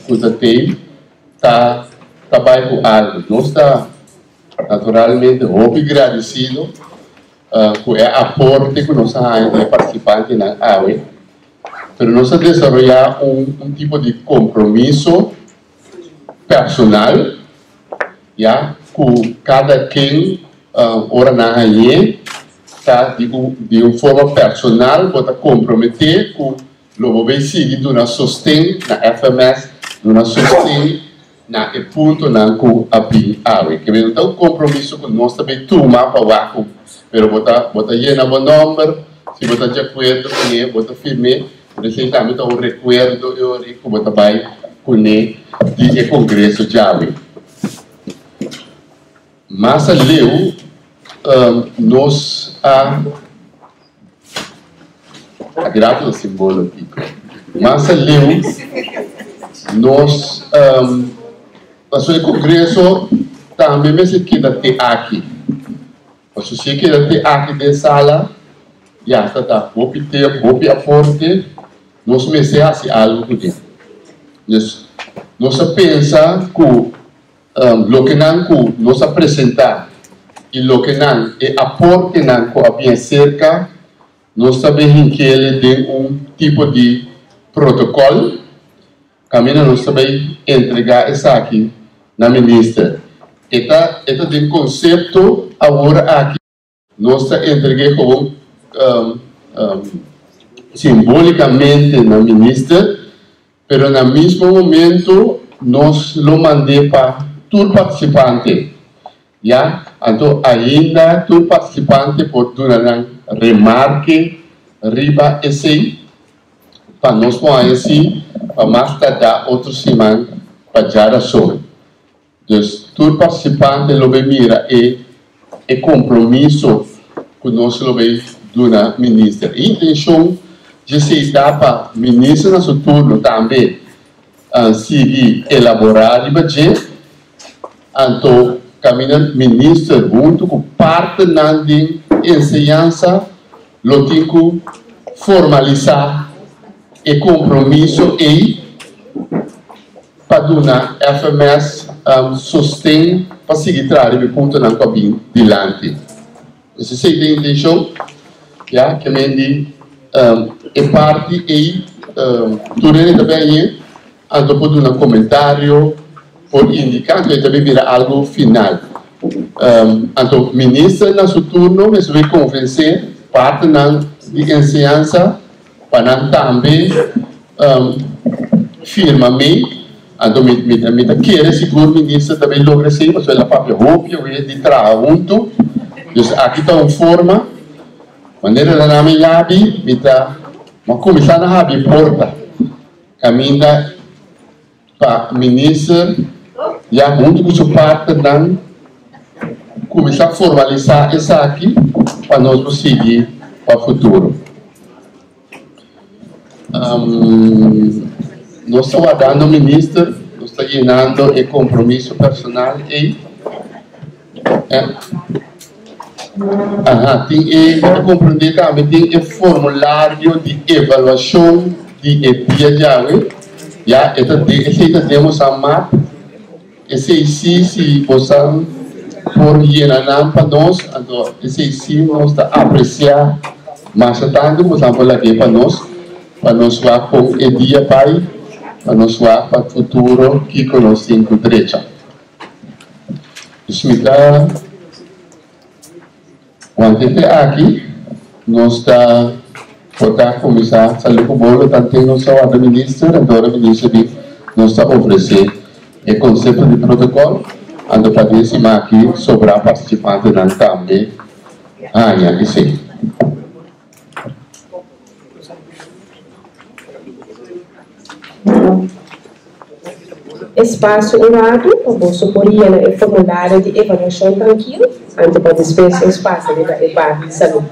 o TTI está com algo. Nós está naturalmente, muito agradecido com o aporte que nós temos participantes na AWE, mas nós desenvolver tipo de compromisso personal, já, com cada quem ora na AWE, tá, de uma forma personal, pode comprometer com o vai seguir de uma sustento na FMS, de uma sustento na ponto na com a AWE. Que vem então compromisso com nós também tomar para o vácuo, pero bota llena o número, se bota de acordo com ele, bota firme, recentemente um recuerdo eu que bota vai com ele de congresso de AWE. Mas leu nós grato o símbolo aqui. Mas leu nós o congresso também me se queda até aqui. Se você queda até aqui de sala, já está vou ter aporte, nós me se assim algo que nós pensa que lo que nós apresentar e lo que não é aporte não com a bem cerca, nós também que ele tem tipo de protocolo, caminho nós também entregar isso aqui na ministra. Esta tem conceito agora aqui, nós entreguei como simbolicamente na ministra, pero no mesmo momento nós lo mandei para todo participante. Já, então ainda todo participante pode dar remarque riba esse para nós pôr assim para mais tarde outra semana para já sobre. Então todo participante lo vai mira e compromisso que nós lo vai dar ministra. A intenção de se dar para ministra no seu turno também seguir elaborar e budget, então caminhando ministro junto com parte da ensinança, lo tem que formalizar e compromisso e para dar FMS sustém para seguir trabalhando junto na cabine dilante. Essa é a intenção, já que me é parte e tudo também então pode dar comentário por indicar que também vira algo final. Então, ministra na seu turno, mas vai convencer parte de ensinança para também firmemente. Então, me quer seguro ministra também logra ser, mas ela própria roupa, eu ia de trabalho junto. Então, aqui está uma forma, maneira da nome yabi, mas começar a abrir porta, caminha para ministra. Já junto com sua parte, começar a formalizar isso aqui para nós conseguir para o futuro. Nós estamos dando ao ministro, nós estamos llenando o compromisso personal e tem compreender também tem o formulário de avaliação de EPIA já esse temos a mapa. Esse se possam por llenar para nós, então esse nós está apreciar mais tanto possamos aqui para nós vai com o dia pai, para nós vai para o futuro que conhecemos com direito. Isso me dá quando aqui nós está pode começar a sair com o bolo, tanto nós só a ministra, agora a ministra nós está oferecer o conceito de protocolo, ando para dizer aqui sobre a participante também. Isso aí. Espaço urado, o bolso poria no formulário de avaliação tranquilo, ando para dizer espaço de debate de saúde.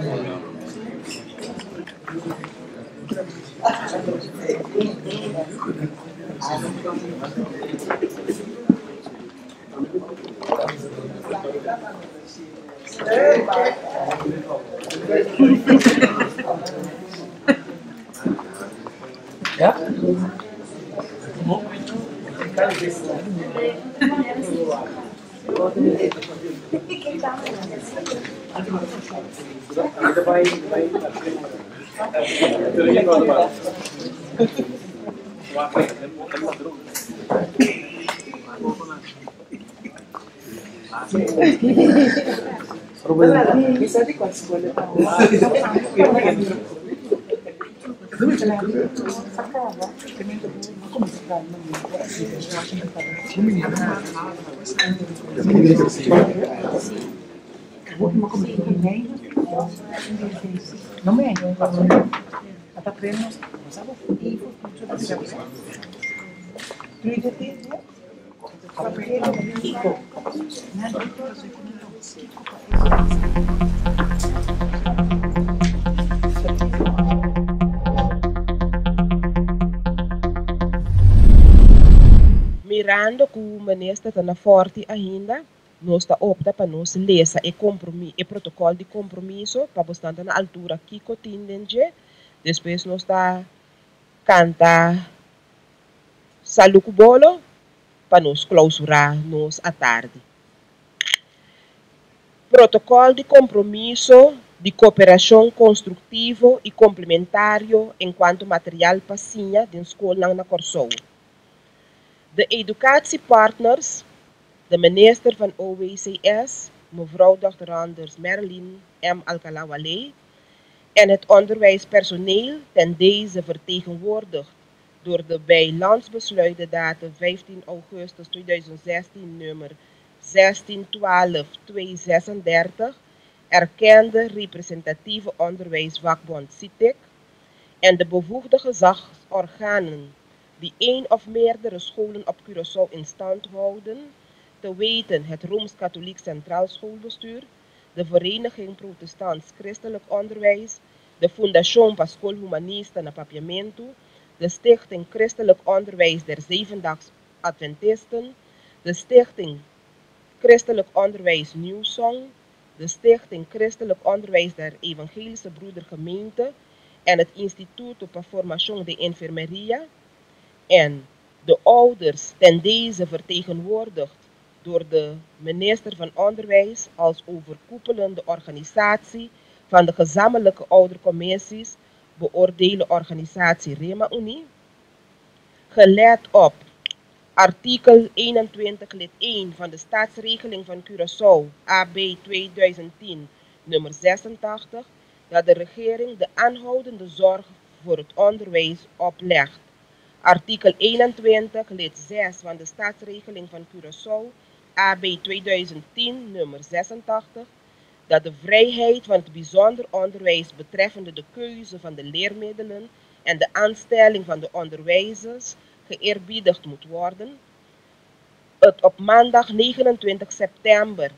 Bisa di kelas sekolah. No me hasta creemos, ¿sabes? Mirando que o ministro está forte ainda, nós está opta para nós ler e protocolo de compromisso para estar na altura que cotindenje, depois nós está cantar saluco bolo para nós clausurar nós à tarde. Protocolo de compromisso de cooperação construtivo e complementário enquanto material passinha de escola na Corsou. De educatiepartners, de minister van OWCS, mevrouw Dr. Anders Merlin M. Alcalá-Wallé, en het onderwijspersoneel ten deze vertegenwoordigd door de bij landsbesluit de datum 15 augustus 2016 nummer 1612-236 erkende representatieve onderwijsvakbond CITIC en de bevoegde gezagsorganen die één of meerdere scholen op Curaçao in stand houden, te weten het Rooms-Katholiek Centraal Schoolbestuur, de Vereniging Protestants Christelijk Onderwijs, de Fundación Pascual Humanista na Papiamento, de Stichting Christelijk Onderwijs der Zevendags Adventisten, de Stichting Christelijk Onderwijs Nieuwsong, de Stichting Christelijk Onderwijs der Evangelische Broedergemeente en het Instituto para Formación de Enfermería, en de ouders ten deze vertegenwoordigd door de minister van Onderwijs als overkoepelende organisatie van de gezamenlijke oudercommissies beoordelen organisatie Rema-Unie, gelet op artikel 21 lid 1 van de staatsregeling van Curaçao AB 2010 nummer 86, dat de regering de aanhoudende zorg voor het onderwijs oplegt. Artikel 21 lid 6 van de staatsregeling van Curaçao AB 2010 nummer 86, dat de vrijheid van het bijzonder onderwijs betreffende de keuze van de leermiddelen en de aanstelling van de onderwijzers geëerbiedigd moet worden. Het op maandag 29 september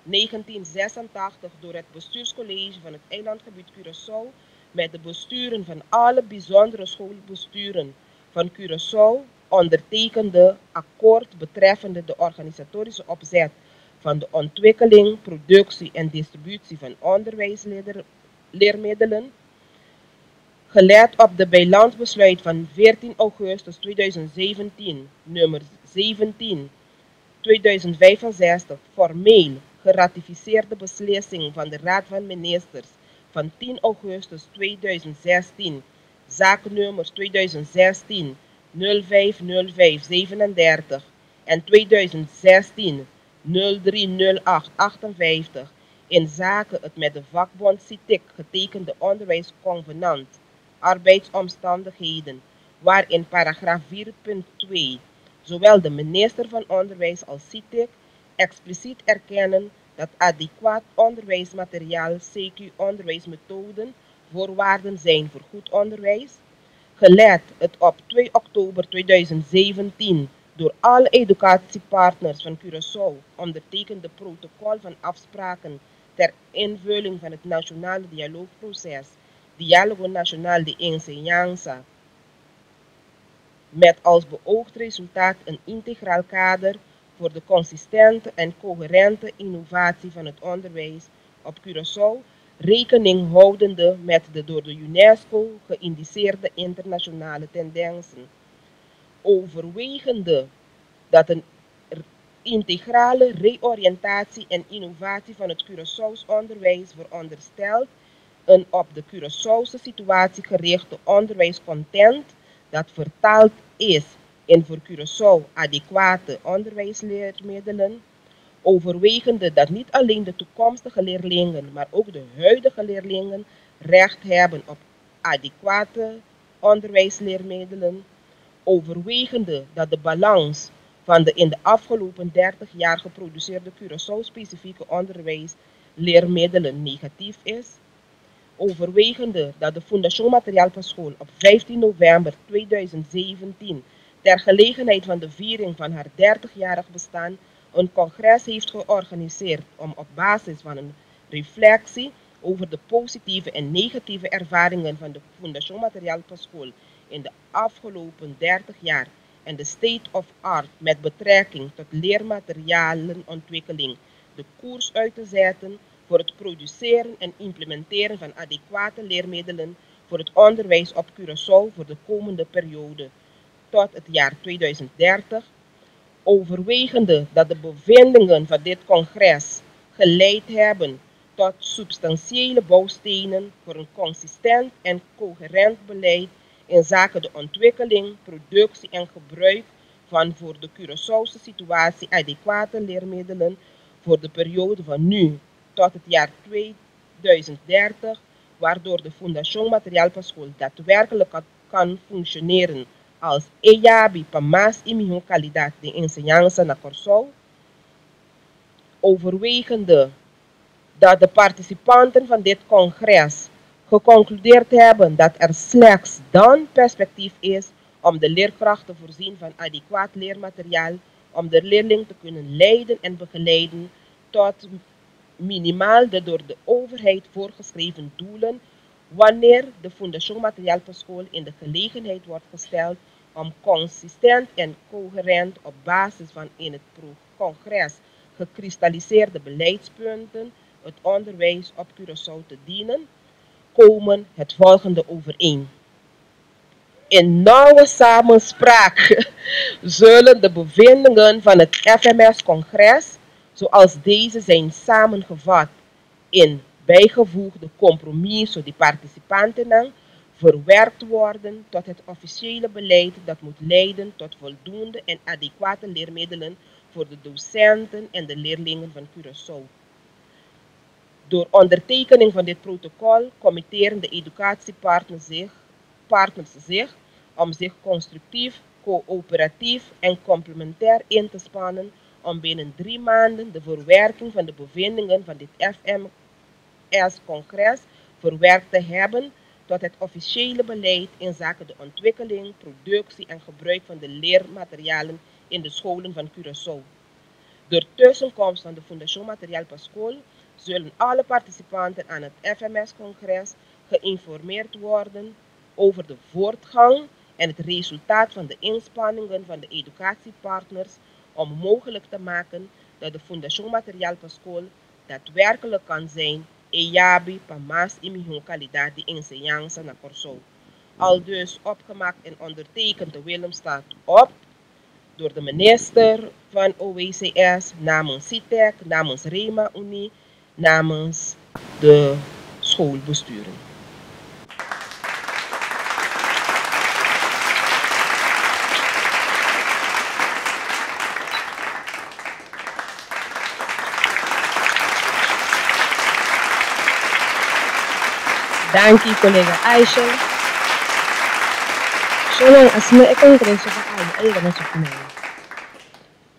1986 door het bestuurscollege van het eilandgebied Curaçao met de besturen van alle bijzondere schoolbesturen van Curaçao ondertekende akkoord betreffende de organisatorische opzet van de ontwikkeling, productie en distributie van onderwijsleermiddelen, gelet op de bijlandsbesluit van 14 augustus 2017, nummer 17, 2065, formeel geratificeerde beslissing van de Raad van Ministers van 10 augustus 2016, zaaknummers 2016 050537 en 2016 030858 in zaken het met de vakbond CITIC getekende onderwijsconvenant arbeidsomstandigheden, waarin paragraaf 4.2 zowel de minister van Onderwijs als CITIC expliciet erkennen dat adequaat onderwijsmateriaal, CQ-onderwijsmethoden, voorwaarden zijn voor goed onderwijs, gelet het op 2 oktober 2017 door alle educatiepartners van Curaçao ondertekende protocol van afspraken ter invulling van het nationale dialoogproces, Diálogo Nacional de Enseñanza, met als beoogd resultaat een integraal kader voor de consistente en coherente innovatie van het onderwijs op Curaçao, rekening houdende met de door de UNESCO geïndiceerde internationale tendensen. Overwegende dat een integrale reoriëntatie en innovatie van het Curaçao's onderwijs veronderstelt een op de Curaçao'se situatie gerichte onderwijscontent dat vertaald is in voor Curaçao adequate onderwijsleermiddelen, overwegende dat niet alleen de toekomstige leerlingen, maar ook de huidige leerlingen recht hebben op adequate onderwijsleermiddelen, overwegende dat de balans van de in de afgelopen 30 jaar geproduceerde Curaçao-specifieke onderwijsleermiddelen negatief is, overwegende dat de Fondation Materiaal per School op 15 november 2017 ter gelegenheid van de viering van haar 30-jarig bestaan een congres heeft georganiseerd om op basis van een reflectie over de positieve en negatieve ervaringen van de Fondation Materiaal per School in de afgelopen 30 jaar en de state of art met betrekking tot leermaterialenontwikkeling de koers uit te zetten voor het produceren en implementeren van adequate leermiddelen voor het onderwijs op Curaçao voor de komende periode tot het jaar 2030, overwegende dat de bevindingen van dit congres geleid hebben tot substantiële bouwstenen voor een consistent en coherent beleid in zaken de ontwikkeling, productie en gebruik van voor de Curaçao'se situatie adequate leermiddelen voor de periode van nu tot het jaar 2030, waardoor de Fondation Materiaal per School daadwerkelijk kan functioneren als EYABI para más y mejor calidad de enseñanza na Curaçao, overwegende dat de participanten van dit congres geconcludeerd hebben dat er slechts dan perspectief is om de leerkracht te voorzien van adequaat leermateriaal om de leerling te kunnen leiden en begeleiden tot minimaal de door de overheid voorgeschreven doelen, wanneer de Fondation Materiaal per School in de gelegenheid wordt gesteld om consistent en coherent op basis van in het congres gekristalliseerde beleidspunten het onderwijs op Curaçao te dienen, komen het volgende overeen. In nauwe samenspraak zullen de bevindingen van het FMS-congres, zoals deze zijn samengevat in bijgevoegde compromissen die participanten verwerkt worden tot het officiële beleid dat moet leiden tot voldoende en adequate leermiddelen voor de docenten en de leerlingen van Curaçao. Door ondertekening van dit protocol committeren de educatiepartners zich om zich constructief, coöperatief en complementair in te spannen om binnen 3 maanden de verwerking van de bevindingen van dit FMS-congres verwerkt te hebben tot het officiële beleid in zaken de ontwikkeling, productie en gebruik van de leermaterialen in de scholen van Curaçao. Door tussenkomst van de Fondation Materiaal per School zullen alle participanten aan het FMS-congres geïnformeerd worden over de voortgang en het resultaat van de inspanningen van de educatiepartners om mogelijk te maken dat de Fondation Materiaal per School daadwerkelijk kan zijn EYABI para más y mejor calidad de enseñanza na Curaçao. Aldus opgemaakt en ondertekend de Willemstad op door de minister van OWCS namens CITEC, namens REMA Unie, namens de schoolbesturen. Dank u, collega Aisha. Zolang als me ik congresso van alle dan is het mij.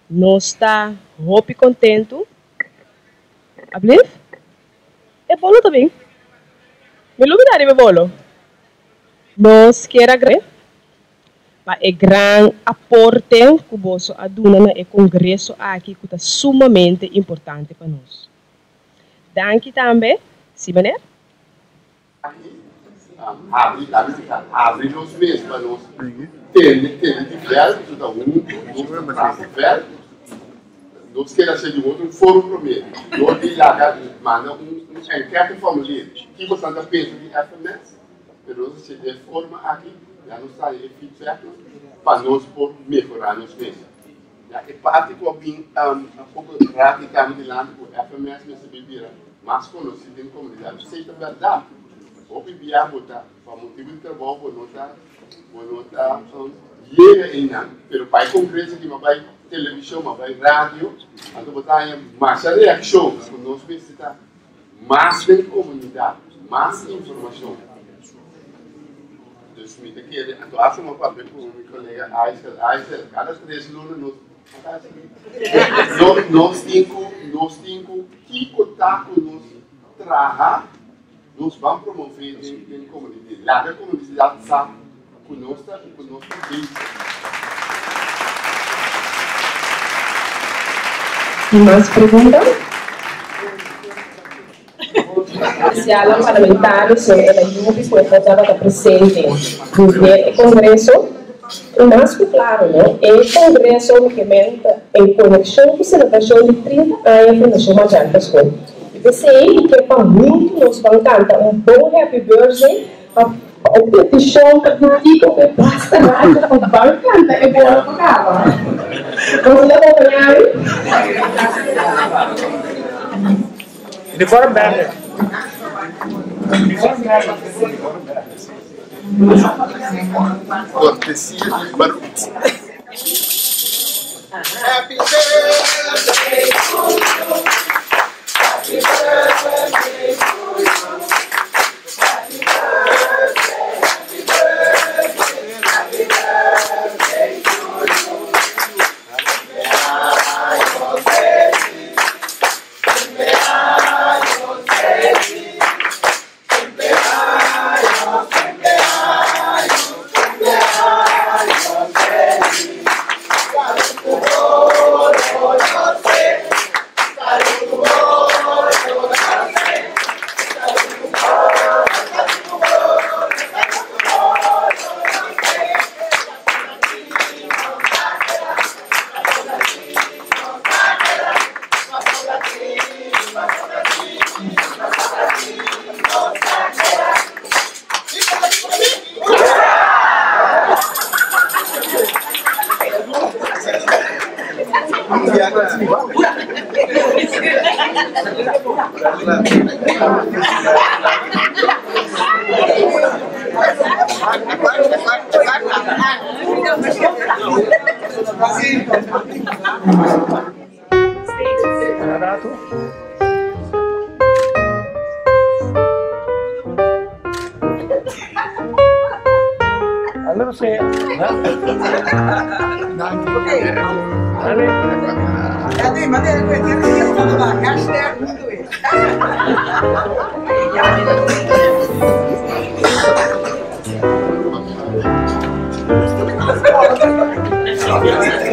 No está hopi contento. Ablif? E bolo também. Me lubi dari me bolo. Nos quera gre. Maar é gran aporte que boso aduna na e congresso aqui que está sumamente importante para nós. Dank u também, Simoner. Abre os meses para nós ter de velho, da velho, nós queremos ser de outro fórum primeiro. Nós de lá manda enquete formulário. Que você anda pensando de FMS, mas nós se de forma aqui, já nos sai feedback para nós por melhorar nos meses. Ja, e parte com alguém pouco radical de lá com FMS mas se bebira mais conhecido em comunidade. Sei que é verdade. O bebia botar para motivo de trabalho por nota llega ainda, pero para concreto que vai televisão, vai rádio, então botar mais reação, quando nós visita mais de comunidade, mais informação. Dus met de keer, en toen had ik nog wat met mijn collega Aisel, cada 3 lunes nós temos que contar com nós trabalhar, nós vamos promover em comunidade. Lá a comunidade sabe conosco e conosco bem. E mais perguntas? Se a parlamentar sobre a Juve foi votada presente no Congresso, o mais claro, né? É o Congresso que menta em conexão com a celebração de 30 anos da Nação Majanta School. E sei que para muito nós vamos cantar bom happy birthday, a petição que digo que basta lá, o banco canta é boa para cá. Vamos lá acompanhar? Uniforme Banner. Cortesia de Baruch. Happy birthday to you. Happy birthday to you. Happy birthday, happy birthday to you. Allora se Hashtag